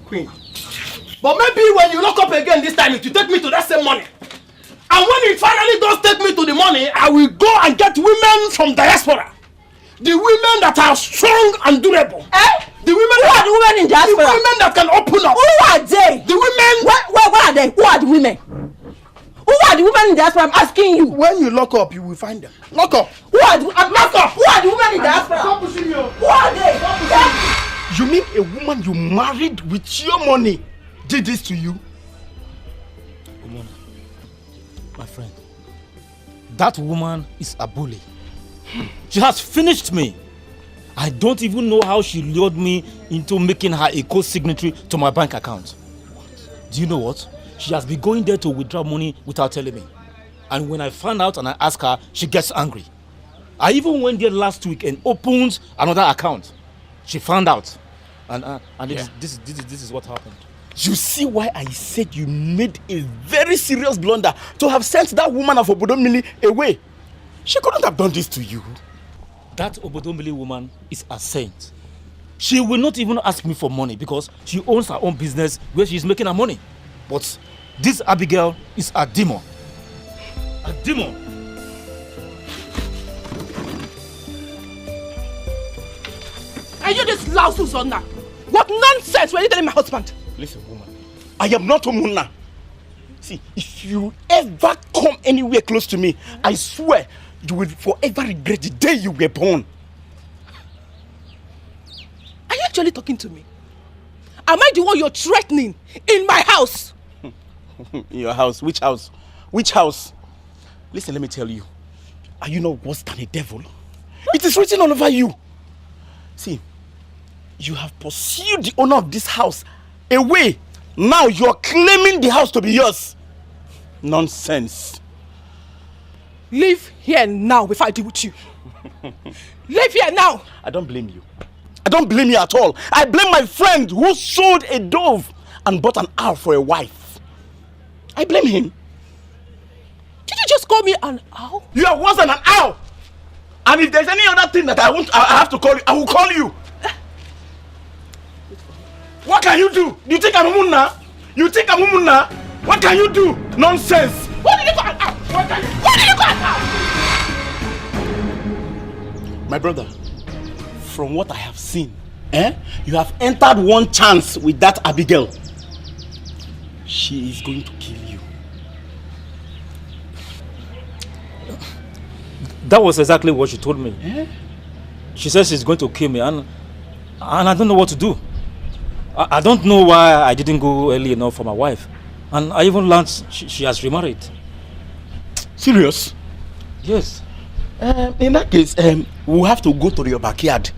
Speaker 17: queen. But maybe when you lock up again this time, it will take me to that same money. And when it finally does take me to the money, I will go and get women from diaspora. The women that are strong and durable. The women
Speaker 15: who are the women in diaspora?
Speaker 17: The women that can open up.
Speaker 15: Who are they?
Speaker 17: The women.
Speaker 15: Where are they? Who are the women? Who are the women in diaspora? I'm asking you.
Speaker 17: When you lock up, you will find them. Lock up.
Speaker 15: Who are the women in diaspora?
Speaker 17: Stop pushing me.
Speaker 15: Who are they?
Speaker 17: You mean a woman you married with your money did this to you?
Speaker 20: My friend, that woman is a bully. She has finished me. I don't even know how she lured me into making her a co-signatory to my bank account. Do you know what? She has been going there to withdraw money without telling me. And when I find out and I ask her, she gets angry. I even went there last week and opened another account. She found out. This is what happened.
Speaker 17: You see why I said you made a very serious blunder to have sent that woman of Obodo Mmili away. She couldn't have done this to you.
Speaker 20: That Obodomili woman is a saint. She will not even ask me for money because she owns her own business where she is making her money. But this Abigail is a demon. A demon.
Speaker 12: Are you this lousy Zonna? What nonsense were you telling my husband?
Speaker 17: Listen, woman. I am not Umunna. See, if you ever come anywhere close to me, I swear you will forever regret the day you were born.
Speaker 12: Are you actually talking to me? Am I the one you're threatening in my house?
Speaker 17: In your house? Which house? Which house? Listen, let me tell you. Are you not worse than a devil? It is written all over you. See, you have pursued the owner of this house away. Now you're claiming the house to be yours. Nonsense.
Speaker 12: Leave here now before I deal with you. Leave here now.
Speaker 17: I don't blame you. I don't blame you at all. I blame my friend who sold a dove and bought an owl for a wife. I blame him.
Speaker 12: Did you just call me an owl?
Speaker 17: You are worse than an owl. And if there's any other thing that I have to call you, I will call you. What can you do? Do you think I'm Munna? You think I'm Munna? What can you do? Nonsense.
Speaker 12: What did you call an owl? What did you call an owl?
Speaker 17: My brother, from what I have seen, you have entered one chance with that Abigail. She is going to kill you.
Speaker 20: That was exactly what she told me. She says she's going to kill me and I don't know what to do. I don't know why I didn't go early enough for my wife. And I even learned she has remarried.
Speaker 17: Serious?
Speaker 20: Yes.
Speaker 17: In that case, we'll have to go to your backyard.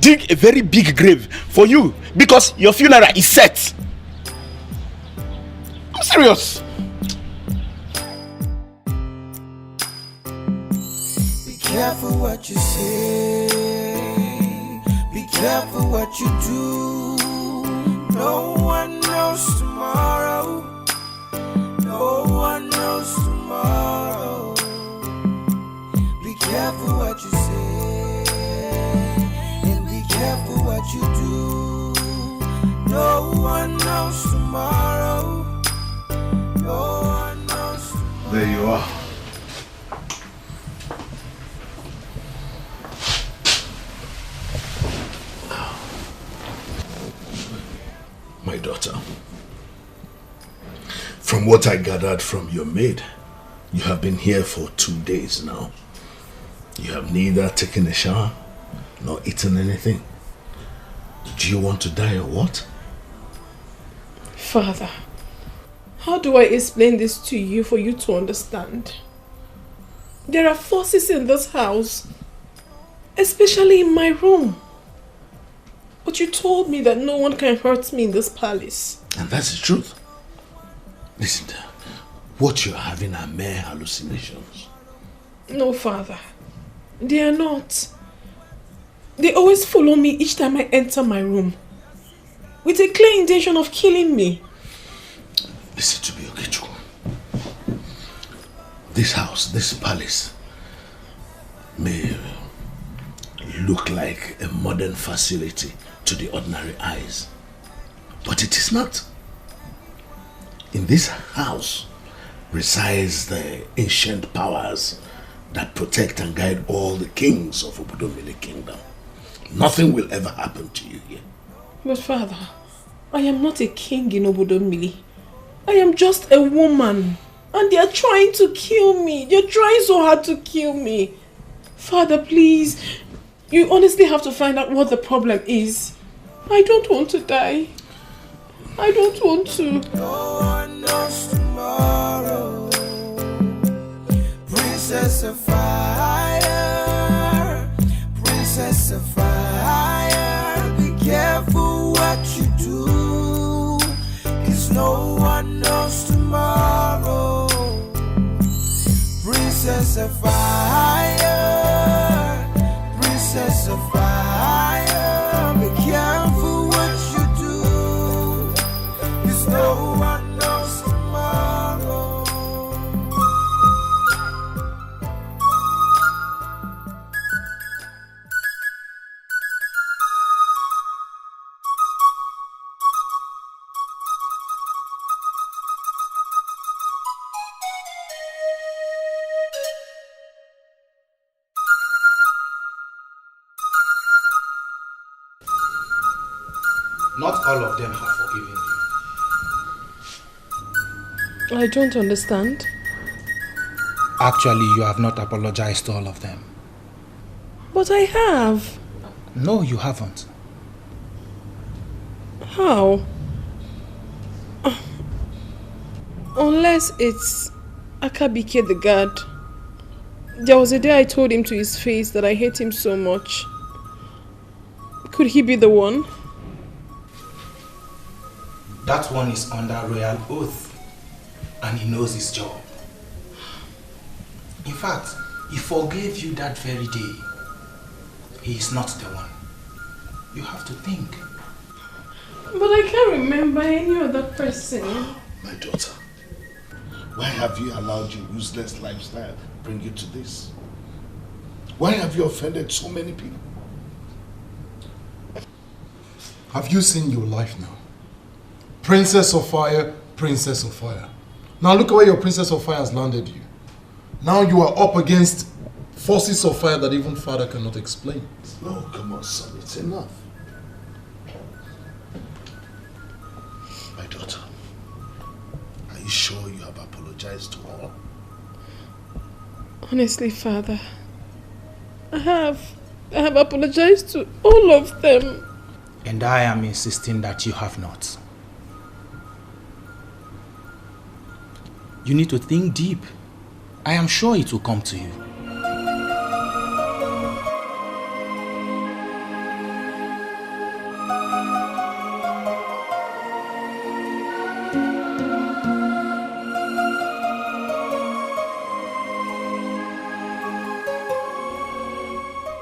Speaker 17: Dig a very big grave for you because your funeral is set. I'm serious.
Speaker 9: Be careful what you say. Be careful what you do. No one knows tomorrow. No one knows tomorrow. Be careful what you say. And be careful what you do. No one knows tomorrow. No one knows tomorrow.
Speaker 5: There you are. My daughter, from what I gathered from your maid, you have been here for 2 days now. You have neither taken a shower nor eaten anything. Do you want to die or what?
Speaker 7: Father, how do I explain this to you for you to understand? There are forces in this house, especially in my room. But you told me that no one can hurt me in this palace.
Speaker 5: And that's the truth. Listen, what you're having are mere hallucinations.
Speaker 7: No, Father. They are not. They always follow me each time I enter my room, with a clear intention of killing me.
Speaker 5: Listen to me, Okechukwu. This house, this palace, may look like a modern facility to the ordinary eyes, but it is not. In this house resides the ancient powers that protect and guide all the kings of Obodomili Kingdom. Nothing will ever happen to you here.
Speaker 7: But Father, I am not a king in Obodomili. I am just a woman, and they are trying to kill me. They are trying so hard to kill me. Father, please, you honestly have to find out what the problem is. I don't want to die. I don't want to.
Speaker 9: No one knows tomorrow. Princess of fire. Princess of fire. Be careful what you do. 'Cause no one knows tomorrow. Princess of fire. Princess of fire. Be careful what you do. 'Cause no one knows tomorrow.
Speaker 21: Not all of them have forgiven you.
Speaker 7: I don't understand.
Speaker 21: Actually, you have not apologized to all of them.
Speaker 7: But I have.
Speaker 21: No, you haven't.
Speaker 7: How? Unless it's Akabike the guard. There was a day I told him to his face that I hate him so much. Could he be the one?
Speaker 21: That one is under royal oath, and he knows his job. In fact, he forgave you that very day. He is not the one. You have to think.
Speaker 7: But I can't remember any other person.
Speaker 5: My daughter, why have you allowed your useless lifestyle bring you to this? Why have you offended so many people?
Speaker 2: Have you seen your life now? Princess of fire, princess of fire. Now look at where your princess of fire has landed you. Now you are up against forces of fire that even father cannot explain.
Speaker 5: No, come on, son, it's enough. My daughter, are you sure you have apologized to all?
Speaker 7: Honestly, Father, I have apologized to all of them.
Speaker 21: And I am insisting that you have not. You need to think deep. I am sure it will come to you.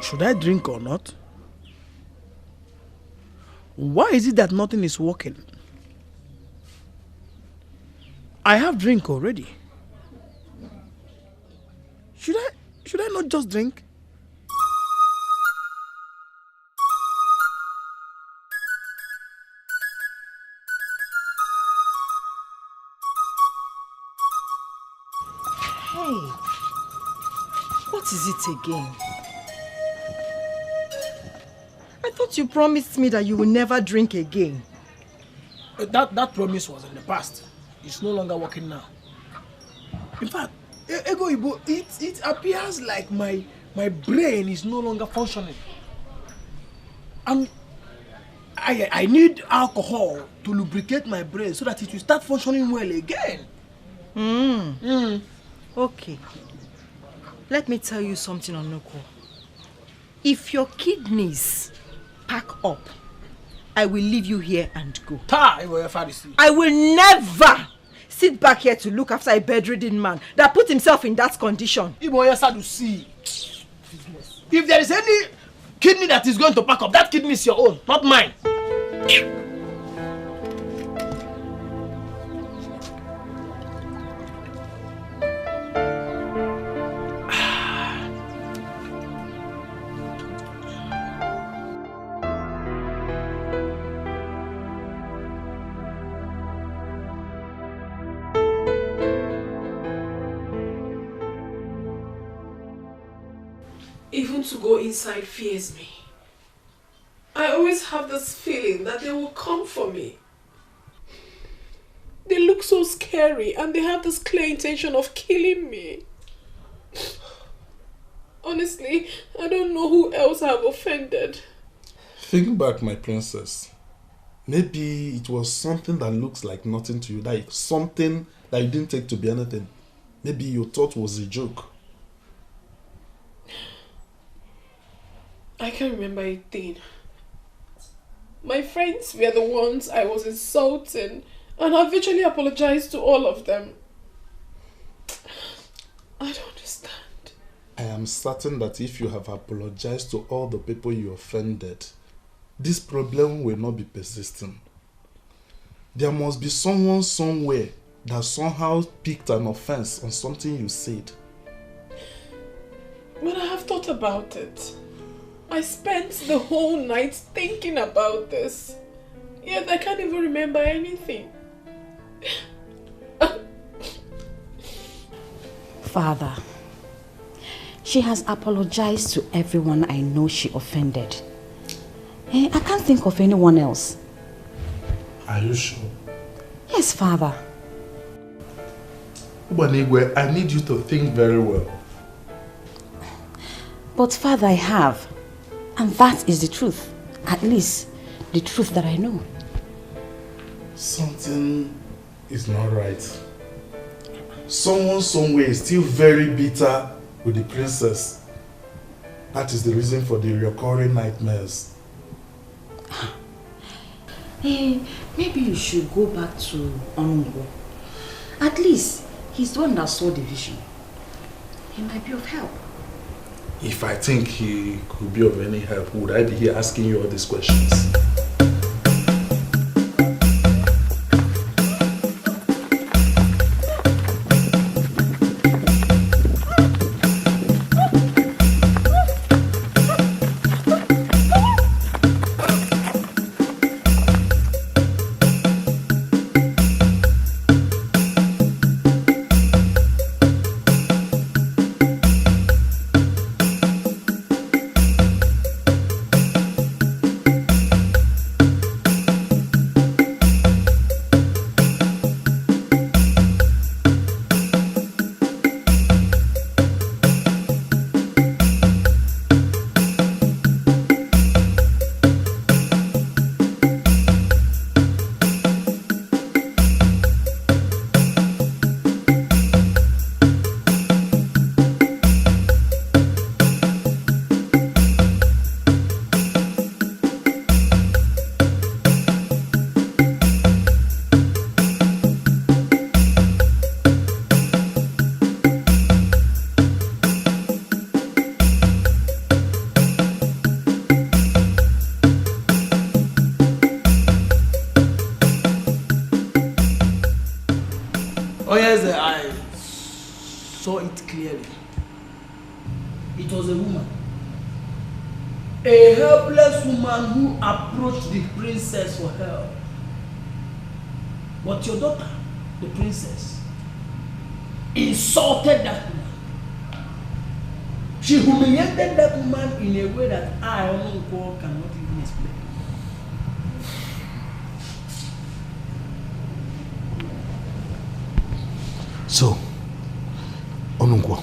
Speaker 17: Should I drink or not? Why is it that nothing is working? I have drink already. Should I not just drink?
Speaker 12: Hey, what is it again? I thought you promised me that you will never drink again.
Speaker 17: That promise was in the past. It's no longer working now. In fact, Ego Ibo, it appears like my brain is no longer functioning. And I need alcohol to lubricate my brain so that it will start functioning well again.
Speaker 12: Okay. Let me tell you something, Onoko. If your kidneys pack up, I will leave you here and go. I will never sit back here to look after a bedridden man that put himself in that condition.
Speaker 17: If there is any kidney that is going to pack up, that kidney is your own, not mine.
Speaker 7: Even to go inside fears me. I always have this feeling that they will come for me. They look so scary and they have this clear intention of killing me. Honestly, I don't know who else I have offended.
Speaker 2: Think back, my princess. Maybe it was something that looks like nothing to you. Like something that you didn't take to be anything. Maybe you thought was a joke.
Speaker 7: I can't remember a thing. My friends were the ones I was insulting, and I eventually apologized to all of them. I don't understand.
Speaker 2: I am certain that if you have apologized to all the people you offended, this problem will not be persistent. There must be someone somewhere that somehow picked an offense on something you said.
Speaker 7: But I have thought about it. I spent the whole night thinking about this. Yet I can't even remember anything.
Speaker 15: Father, she has apologized to everyone I know she offended. I can't think of anyone else.
Speaker 2: Are you sure?
Speaker 12: Yes, Father.
Speaker 2: Ubanigwe, I need you to think very well.
Speaker 12: But Father, I have. And that is the truth. At least, the truth that I know.
Speaker 2: Something is not right. Someone somewhere is still very bitter with the princess. That is the reason for the recurring nightmares.
Speaker 12: Hey, maybe you should go back to Onungo. At least, he's the one that saw the vision. He might be of help.
Speaker 2: If I think he could be of any help, would I be here asking you all these questions?
Speaker 17: Oh yes, I saw it clearly. It was a woman. A helpless woman who approached the princess for help. But your daughter, the princess, insulted that woman. She humiliated that woman in a way that I, Onunko, cannot even explain.
Speaker 8: So, Onungo,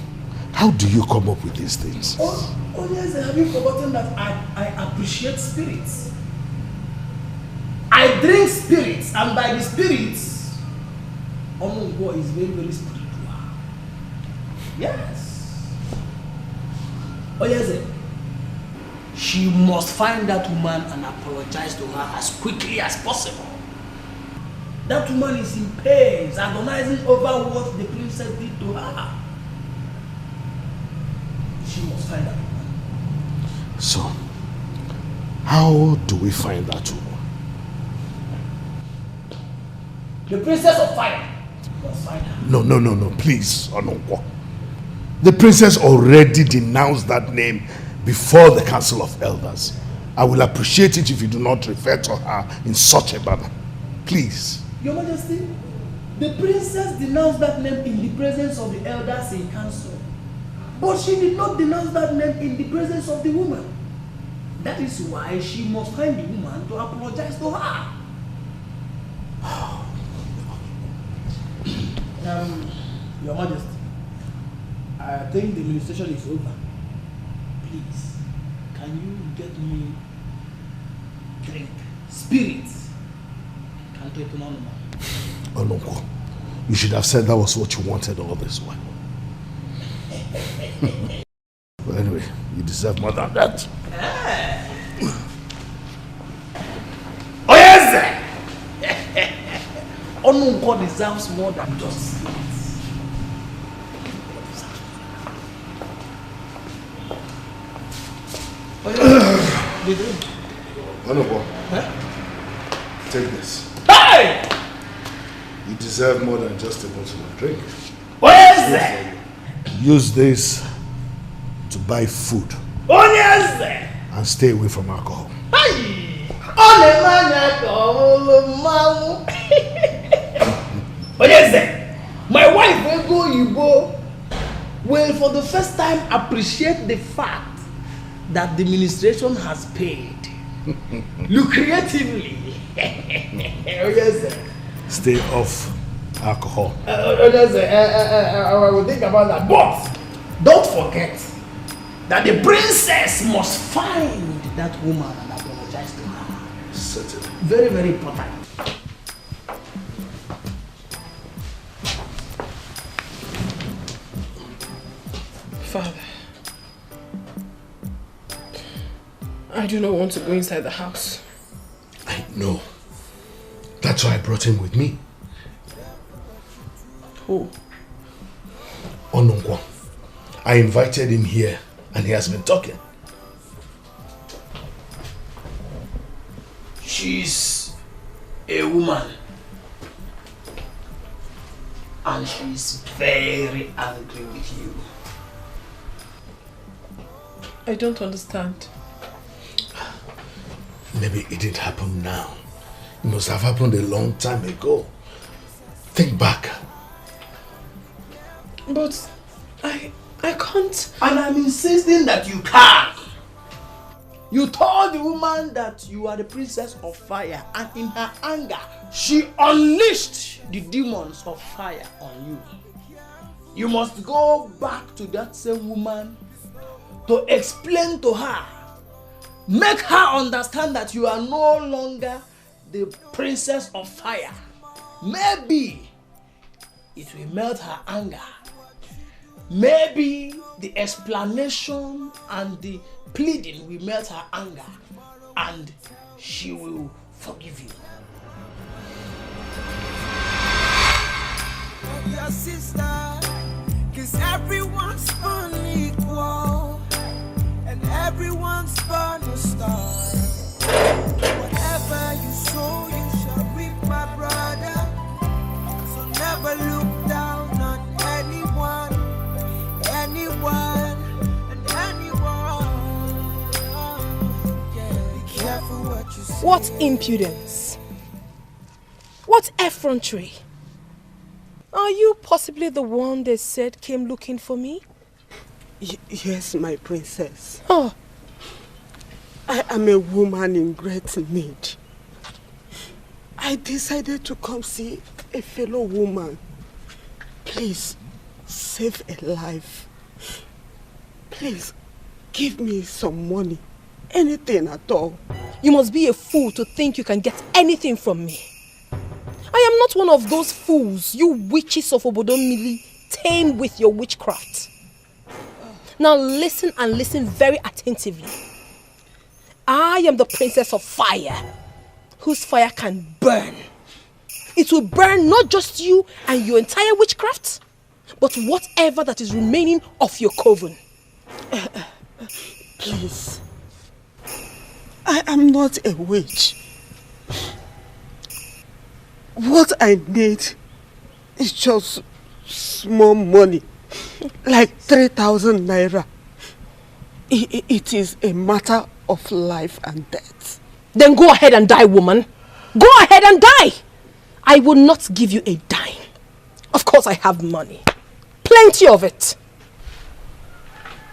Speaker 8: how do you come up with these things?
Speaker 17: Oh yes, have you forgotten that I appreciate spirits? I drink spirits, and by the spirits, Onungo is very, very spiritual. Yes. Oh yes, she must find that woman and apologize to her as quickly as possible. That woman is in pain, agonizing over what the princess did to her. She must find that woman.
Speaker 8: So, how do we find that woman?
Speaker 17: The princess of fire must find her.
Speaker 8: No, please, Onungo. The princess already denounced that name before the council of elders. I will appreciate it if you do not refer to her in such a manner. Please.
Speaker 17: Your Majesty, the princess denounced that name in the presence of the elders in council. But she did not denounce that name in the presence of the woman. That is why she must find the woman to apologize to her. Your Majesty, I think the administration is over. Please, can you get me drink, spirits? Can't take it on.
Speaker 8: Onungo, you should have said that was what you wanted all this while. But anyway, you deserve more than that.
Speaker 17: Oh yes! Onungo deserves more than just spirits. Oh yes!
Speaker 8: Onungo,
Speaker 17: Huh?
Speaker 8: take this.
Speaker 17: Hey!
Speaker 8: You deserve more than just a bottle of drink.
Speaker 17: Oh yes!
Speaker 8: Use this to buy food
Speaker 17: Oh yes!
Speaker 8: and stay away from alcohol.
Speaker 17: Hey! Oh yes! My wife Ego Yubo will for the first time appreciate the fact that the administration has paid lucratively. Oh, yes, sir.
Speaker 8: Stay off alcohol.
Speaker 17: Yes, sir. I will think about that. But don't forget that the princess must find that woman and apologize to her.
Speaker 8: Certainly.
Speaker 17: Very, very important.
Speaker 7: Father, I do not want to go inside the house.
Speaker 8: I know. That's why I brought him with me.
Speaker 7: Who?
Speaker 8: Onungwa. I invited him here and he has been talking.
Speaker 17: She's a woman. And she's very angry with you.
Speaker 7: I don't understand.
Speaker 8: Maybe it didn't happen now. It must have happened a long time ago. Think back.
Speaker 7: But I can't.
Speaker 17: And I'm insisting that you can. You told the woman that you are the princess of fire, and in her anger, she unleashed the demons of fire on you. You must go back to that same woman to explain to her, make her understand that you are no longer the princess of fire. Maybe it will melt her anger. Maybe the explanation and the pleading will melt her anger, and she will forgive you.
Speaker 9: Your sister, 'cause everyone's unequal and everyone's born a star. Whatever you sow, you shall reap, my brother. So never look down on anyone, and anyone. Yeah, be careful what you say.
Speaker 10: What impudence! What effrontery! Are you possibly the one they said came looking for me?
Speaker 18: Yes, my princess.
Speaker 10: Oh.
Speaker 18: I am a woman in great need. I decided to come see a fellow woman. Please, save a life. Please, give me some money. Anything at all.
Speaker 10: You must be a fool to think you can get anything from me. I am not one of those fools you witches of Obodomili tame with your witchcraft. Now listen and listen very attentively. I am the princess of fire, whose fire can burn. It will burn not just you and your entire witchcraft, but whatever that is remaining of your coven.
Speaker 18: Please. I am not a witch. What I need is just small money, like 3,000 naira. It is a matter of life and death.
Speaker 10: Then go ahead and die, woman. Go ahead and die. I will not give you a dime. Of course I have money. Plenty of it.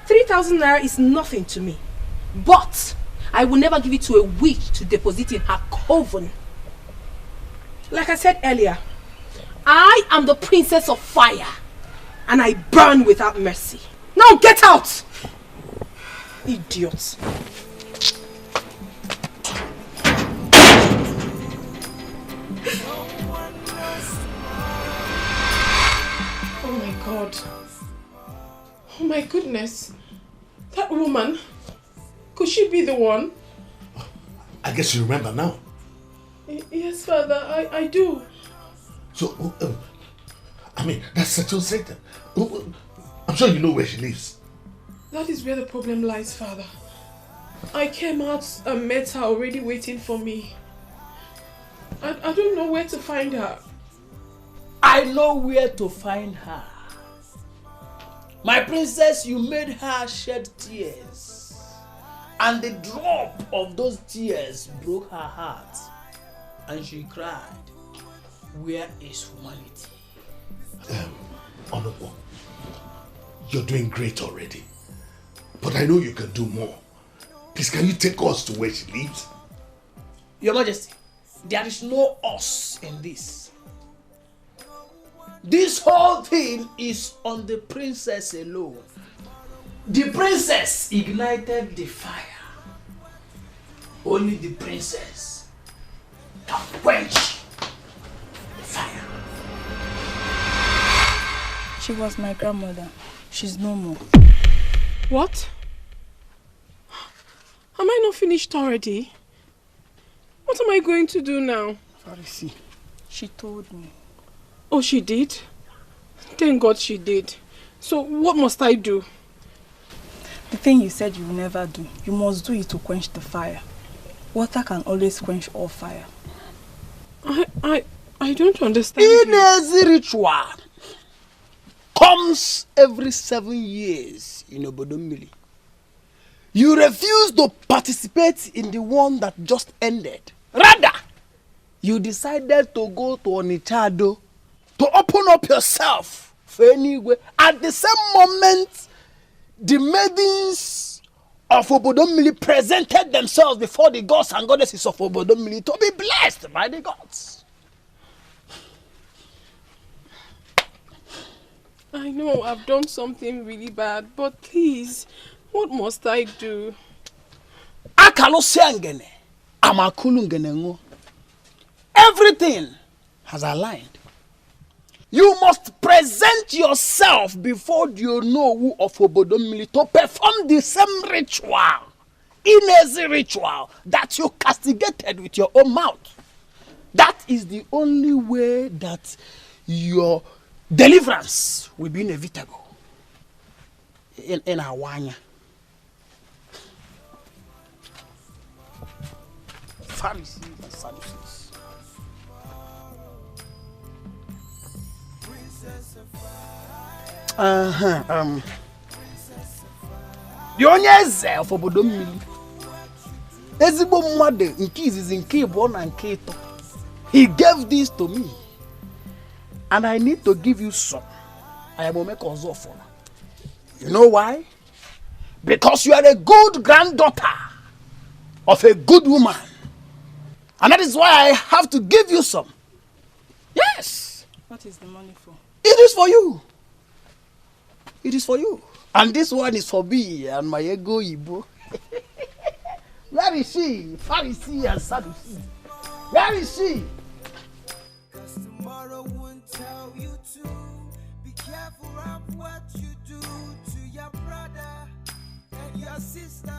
Speaker 10: 3,000 naira is nothing to me. But I will never give it to a witch to deposit in her coven. Like I said earlier, I am the princess of fire, and I burn without mercy. Now get out! Idiots.
Speaker 7: Oh my God. Oh my goodness. That woman, could she be the one?
Speaker 8: I guess you remember now.
Speaker 7: Yes, Father, I do.
Speaker 8: So, I mean, that settles it. I'm sure you know where she lives.
Speaker 7: That is where the problem lies, Father. I came out and met her already waiting for me. I don't know where to find her.
Speaker 17: I know where to find her. My princess, you made her shed tears. And the drop of those tears broke her heart. And she cried, "Where is humanity?"
Speaker 8: Honorable, you're doing great already. But I know you can do more. Please, can you take us to where she lives?
Speaker 17: Your Majesty, there is no us in this. This whole thing is on the princess alone. The princess ignited the fire. Only the princess can quench the fire.
Speaker 16: She was my grandmother. She's no more.
Speaker 7: What? Am I not finished already? What am I going to do now?
Speaker 17: Pharisee.
Speaker 16: She told me.
Speaker 7: Oh, she did? Thank God she did. So what must I do?
Speaker 16: The thing you said you will never do, you must do it to quench the fire. Water can always quench all fire.
Speaker 7: I don't understand.
Speaker 17: Inezi ritual comes every 7 years in Obodomili. You refuse to participate in the one that just ended. Rather, you decided to go to Onichado to open up yourself for anyway. At the same moment, the maidens of Obodomili presented themselves before the gods and goddesses of Obodomili to be blessed by the gods.
Speaker 7: I know I've done something really bad, but please, what must I do?
Speaker 17: Everything has aligned. You must present yourself before the Onowu of Obodomili to perform the same ritual, Inezi ritual, that you castigated with your own mouth. That is the only way that your deliverance will be inevitable. In Awanya. Pharisees and Sadducees. The onye eze of Obodomili, ezigbo mmadụ nke izizi nke ịbụọ na nke ịtọ. He gave this to me, and I need to give you some. I am make ọzọ for. You know why? Because you are a good granddaughter of a good woman, and that is why I have to give you some. Yes.
Speaker 16: What is the money for?
Speaker 17: It is for you. It is for you. And this one is for me and my ego Igbo. Where is she? Pharisee and Sadducee. Where is she?
Speaker 9: Tomorrow won't tell you to be careful of what you do to your brother and your sister.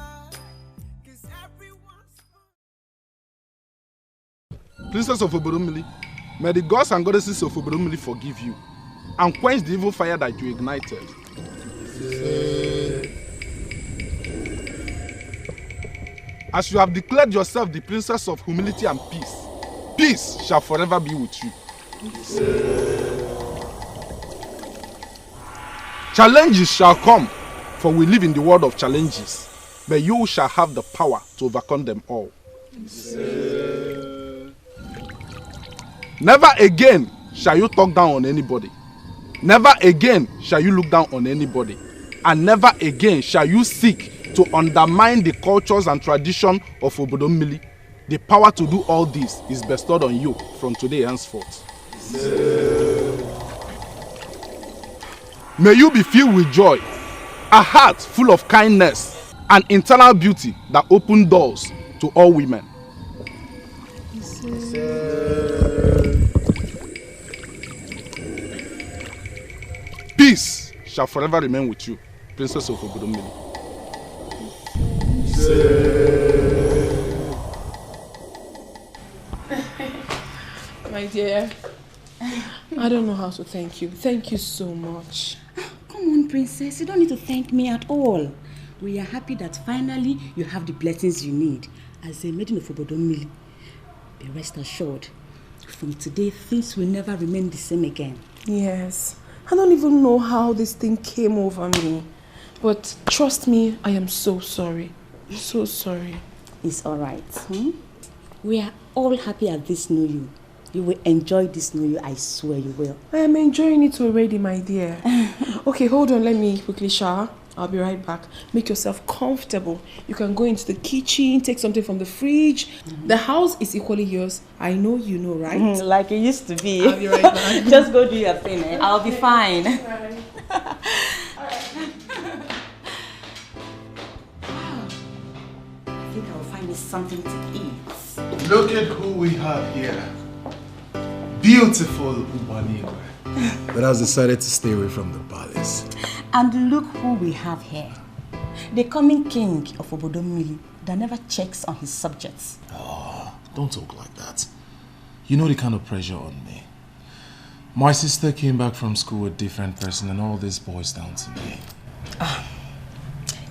Speaker 9: Cause everyone's
Speaker 2: Princess of Obodomili, may the gods and goddesses of Obodomili forgive you and quench the evil fire that you ignited. As you have declared yourself the princess of humility and peace, peace shall forever be with you. Challenges shall come, for we live in the world of challenges, but you shall have the power to overcome them all. Never again shall you talk down on anybody. Never again shall you look down on anybody. And never again shall you seek to undermine the cultures and tradition of Obodomili. The power to do all this is bestowed on you from today henceforth. May you be filled with joy, a heart full of kindness, and internal beauty that open doors to all women. Peace shall forever remain with you, Princess of Obodomili.
Speaker 7: My dear, I don't know how to thank you. Thank you so much.
Speaker 15: Come on, princess. You don't need to thank me at all. We are happy that finally you have the blessings you need as a maiden of Obodomili. Be rest assured, from today things will never remain the same again.
Speaker 7: Yes. I don't even know how this thing came over me. But trust me, I am so sorry. So sorry.
Speaker 15: It's all right. We are all happy at this new you. You will enjoy this new you, I swear you will.
Speaker 7: I am enjoying it already, my dear. Okay, hold on, let me quickly shower. I'll be right back. Make yourself comfortable. You can go into the kitchen, take something from the fridge. The house is equally yours. I know you know, right?
Speaker 15: Like it used to be.
Speaker 7: I'll be right back.
Speaker 15: Just go do your thing. Eh? I'll be fine.
Speaker 7: Right.
Speaker 15: I think I'll find me something to eat.
Speaker 2: Look at who we have here. Beautiful Ubanigwe. But I've decided to stay away from the palace.
Speaker 15: And look who we have here. The coming king of Obodomili that never checks on his subjects.
Speaker 13: Oh, don't talk like that. You know the kind of pressure on me. My sister came back from school a different person and all this boils down to me.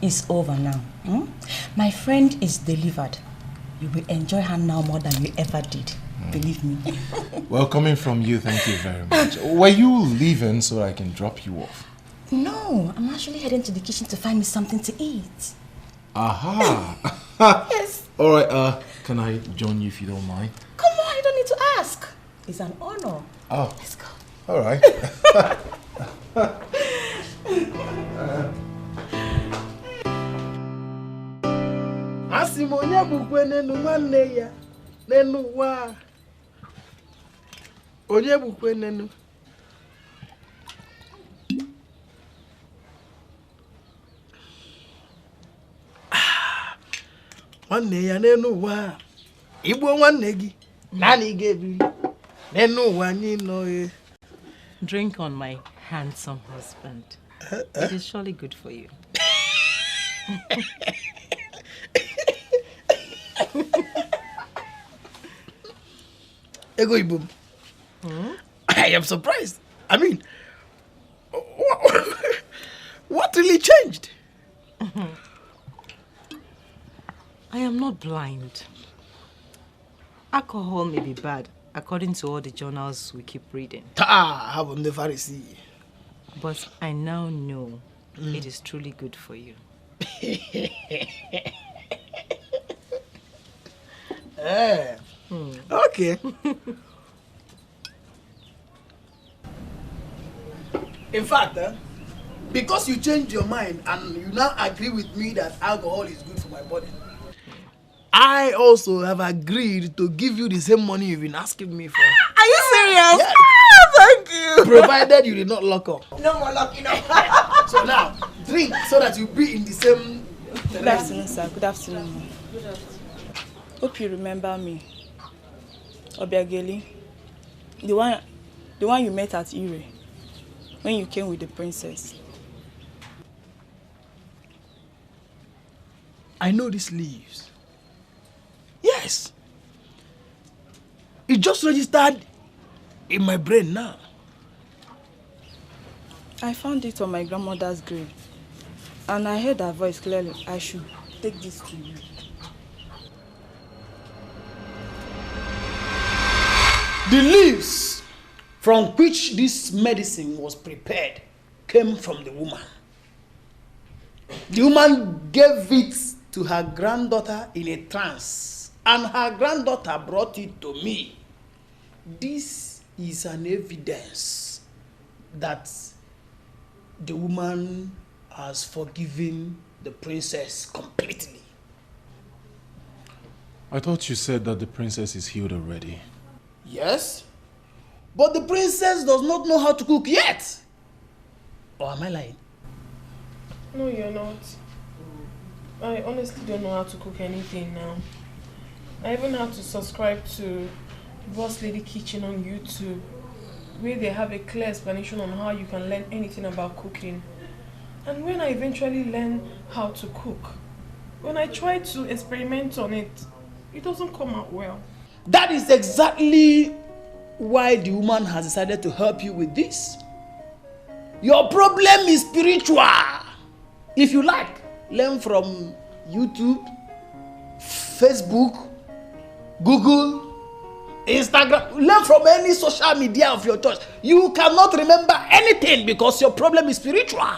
Speaker 15: It's over now. My friend is delivered. You will enjoy her now more than you ever did. Believe me.
Speaker 13: Well, coming from you, thank you very much. Were you leaving so I can drop you off?
Speaker 15: No, I'm actually heading to the kitchen to find me something to eat.
Speaker 13: Aha!
Speaker 15: Yes.
Speaker 13: Alright, can I join you if you don't mind?
Speaker 15: Come on, you don't need to ask. It's an honor.
Speaker 13: Oh.
Speaker 15: Let's go.
Speaker 13: Alright.
Speaker 17: Asimonya bukwe nenu nwanne ya nenu wa. Onye bukwe nenu. Nwanne ya nenu wa. Igbo nwanne gi. Nani ga-ebiri. Nenu wa anyị nọ e.
Speaker 6: Drink on my handsome husband. It is surely good for you.
Speaker 17: Ego Ibum. I am surprised. I mean, what really changed?
Speaker 6: I am not blind. Alcohol may be bad, according to all the journals we keep reading.
Speaker 17: Have the Pharisee.
Speaker 6: But I now know it is truly good for you.
Speaker 17: Okay. In fact, because you changed your mind and you now agree with me that alcohol is good for my body, I also have agreed to give you the same money you've been asking me for.
Speaker 12: Are you serious?
Speaker 17: Yes.
Speaker 12: Thank you.
Speaker 17: Provided you did not lock up.
Speaker 12: No more locking up.
Speaker 17: So now, drink so that you be in the same...
Speaker 16: Good afternoon, sir. Good afternoon.
Speaker 7: Good afternoon.
Speaker 16: Hope you remember me. Obiageli. The one you met at Ire. When you came with the princess.
Speaker 17: I know these leaves. Yes. It just registered in my brain now.
Speaker 16: I found it on my grandmother's grave. And I heard her voice clearly. I should take this to you.
Speaker 17: The leaves from which this medicine was prepared came from the woman. The woman gave it to her granddaughter in a trance, and her granddaughter brought it to me. This is an evidence that the woman has forgiven the princess completely.
Speaker 13: I thought you said that the princess is healed already.
Speaker 17: Yes, but the princess does not know how to cook yet. Or am I lying?
Speaker 7: No, you're not. I honestly don't know how to cook anything now. I even had to subscribe to Boss Lady Kitchen on YouTube, where they have a clear explanation on how you can learn anything about cooking. And when I eventually learn how to cook, when I try to experiment on it, it doesn't come out well.
Speaker 17: That is exactly why the woman has decided to help you with this. Your problem is spiritual. If you like, learn from YouTube, Facebook, Google, Instagram. Learn from any social media of your choice. You cannot remember anything because your problem is spiritual.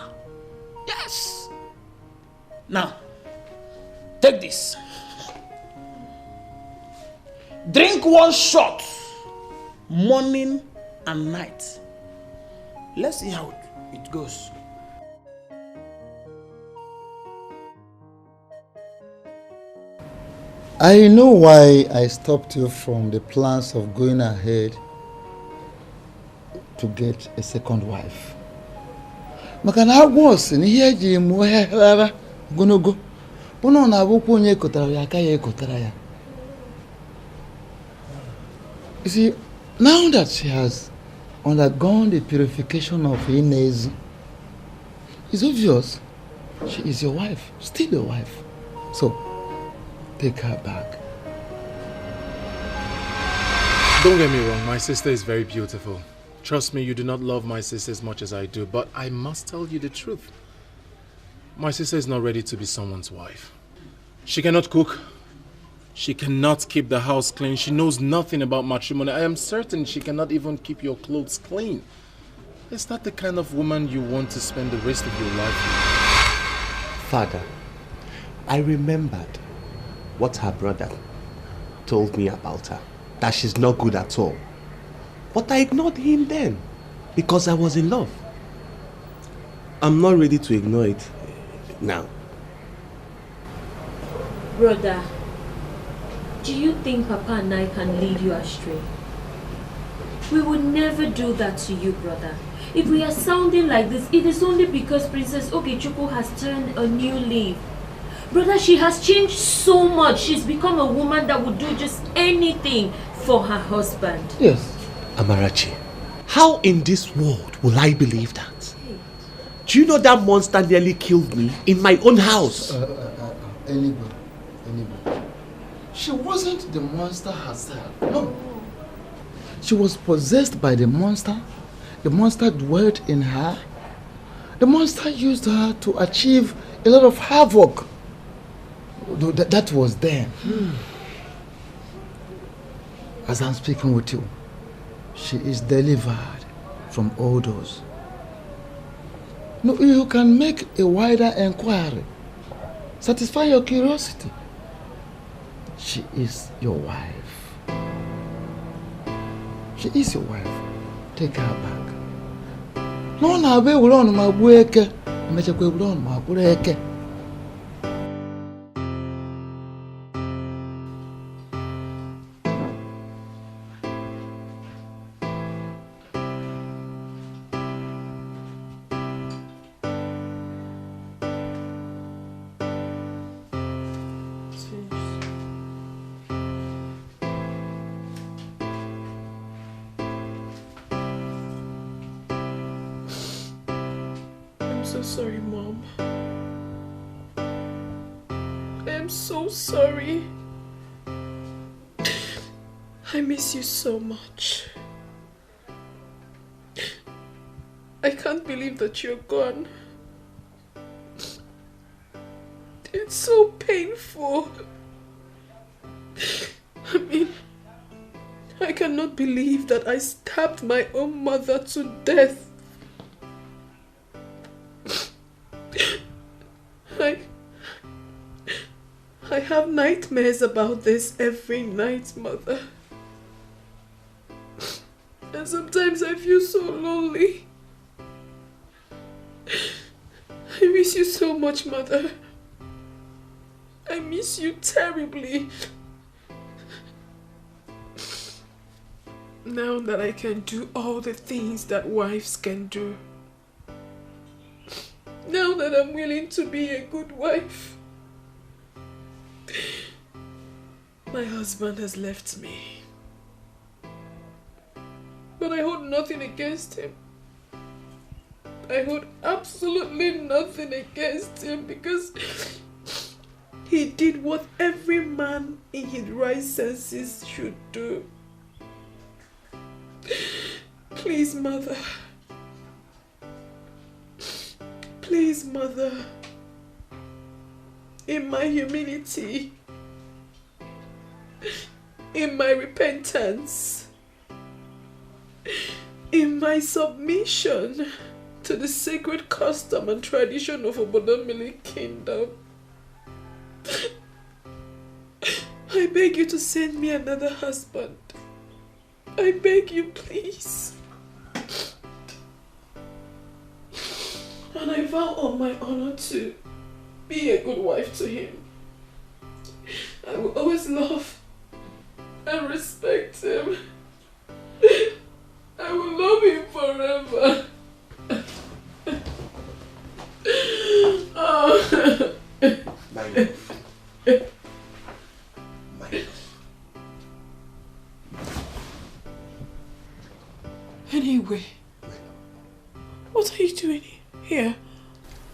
Speaker 17: Yes. Now, take this. Drink one shot, morning and night. Let's see how it goes.
Speaker 11: I know why I stopped you from the plans of going ahead to get a second wife. Makana agwọ si na ihe eji emu rara gonogo. Uno na abụkwa onye ekotara ya aka ya ekotara ya. You see, now that she has undergone the purification of Inez, it's obvious she is your wife, still your wife. So, take her back.
Speaker 13: Don't get me wrong, my sister is very beautiful. Trust me, you do not love my sister as much as I do, but I must tell you the truth. My sister is not ready to be someone's wife. She cannot cook. She cannot keep the house clean. She knows nothing about matrimony. I am certain she cannot even keep your clothes clean. Is that the kind of woman you want to spend the rest of your life with?
Speaker 22: Father, I remembered what her brother told me about her, that she's not good at all. But I ignored him then because I was in love. I'm not ready to ignore it now.
Speaker 14: Brother, do you think Papa and I can lead you astray? We would never do that to you, brother. If we are sounding like this, it is only because Princess Ogechukwu has turned a new leaf. Brother, she has changed so much. She's become a woman that would do just anything for her husband.
Speaker 22: Yes. Amarachi, how in this world will I believe that? Do you know that monster nearly killed me in my own house?
Speaker 11: Anybody. She wasn't the monster herself. No. She was possessed by the monster. The monster dwelt in her. The monster used her to achieve a lot of havoc. That was then. As I'm speaking with you, she is delivered from all those. No, you can make a wider inquiry. Satisfy your curiosity. She is your wife. She is your wife. Take her back. No, na be ulon ma bueke. Meche kwe ulon ma bureke.
Speaker 7: I'm so sorry, Mom. I am so sorry. I miss you so much. I can't believe that you're gone. It's so painful. I mean, I cannot believe that I stabbed my own mother to death. I have nightmares about this every night, Mother. And sometimes I feel so lonely. I miss you so much, Mother. I miss you terribly. Now that I can do all the things that wives can do. Now that I'm willing to be a good wife. My husband has left me. But I hold nothing against him. I hold absolutely nothing against him because he did what every man in his right senses should do. Please, Mother. Please, Mother. In my humility, in my repentance, in my submission to the sacred custom and tradition of Obodomili Kingdom, I beg you to send me another husband. I beg you, please. And I vow on my honor to be a good wife to him. I will always love and respect him. I will love him forever. Oh.
Speaker 22: My love. My love.
Speaker 7: Anyway, what are you doing here?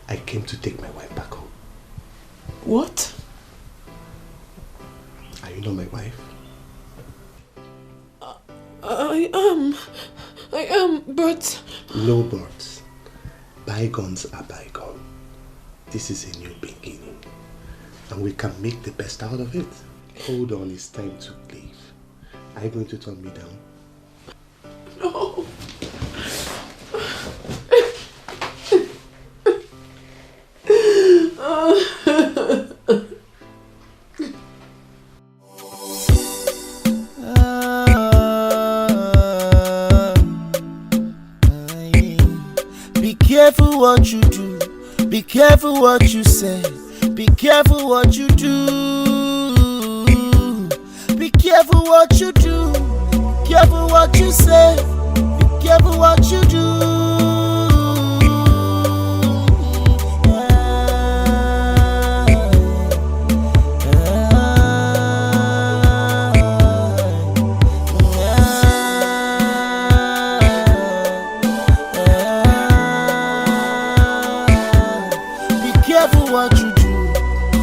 Speaker 22: I came to take my wife back home.
Speaker 7: What?
Speaker 22: Are you not my wife?
Speaker 7: I am, but...
Speaker 22: No buts. Bygones are bygone. This is a new beginning. And we can make the best out of it. Hold on, it's time to leave. Are you going to turn me down?
Speaker 7: No.
Speaker 9: Be careful what you do, be careful what you say, be careful what you do. Be careful what you do, be careful what you say, be careful what you do.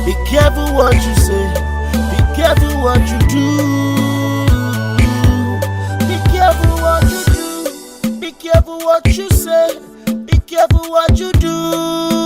Speaker 9: Be careful what you say, be careful what you do. Be careful what you do, be careful what you say, be careful what you do.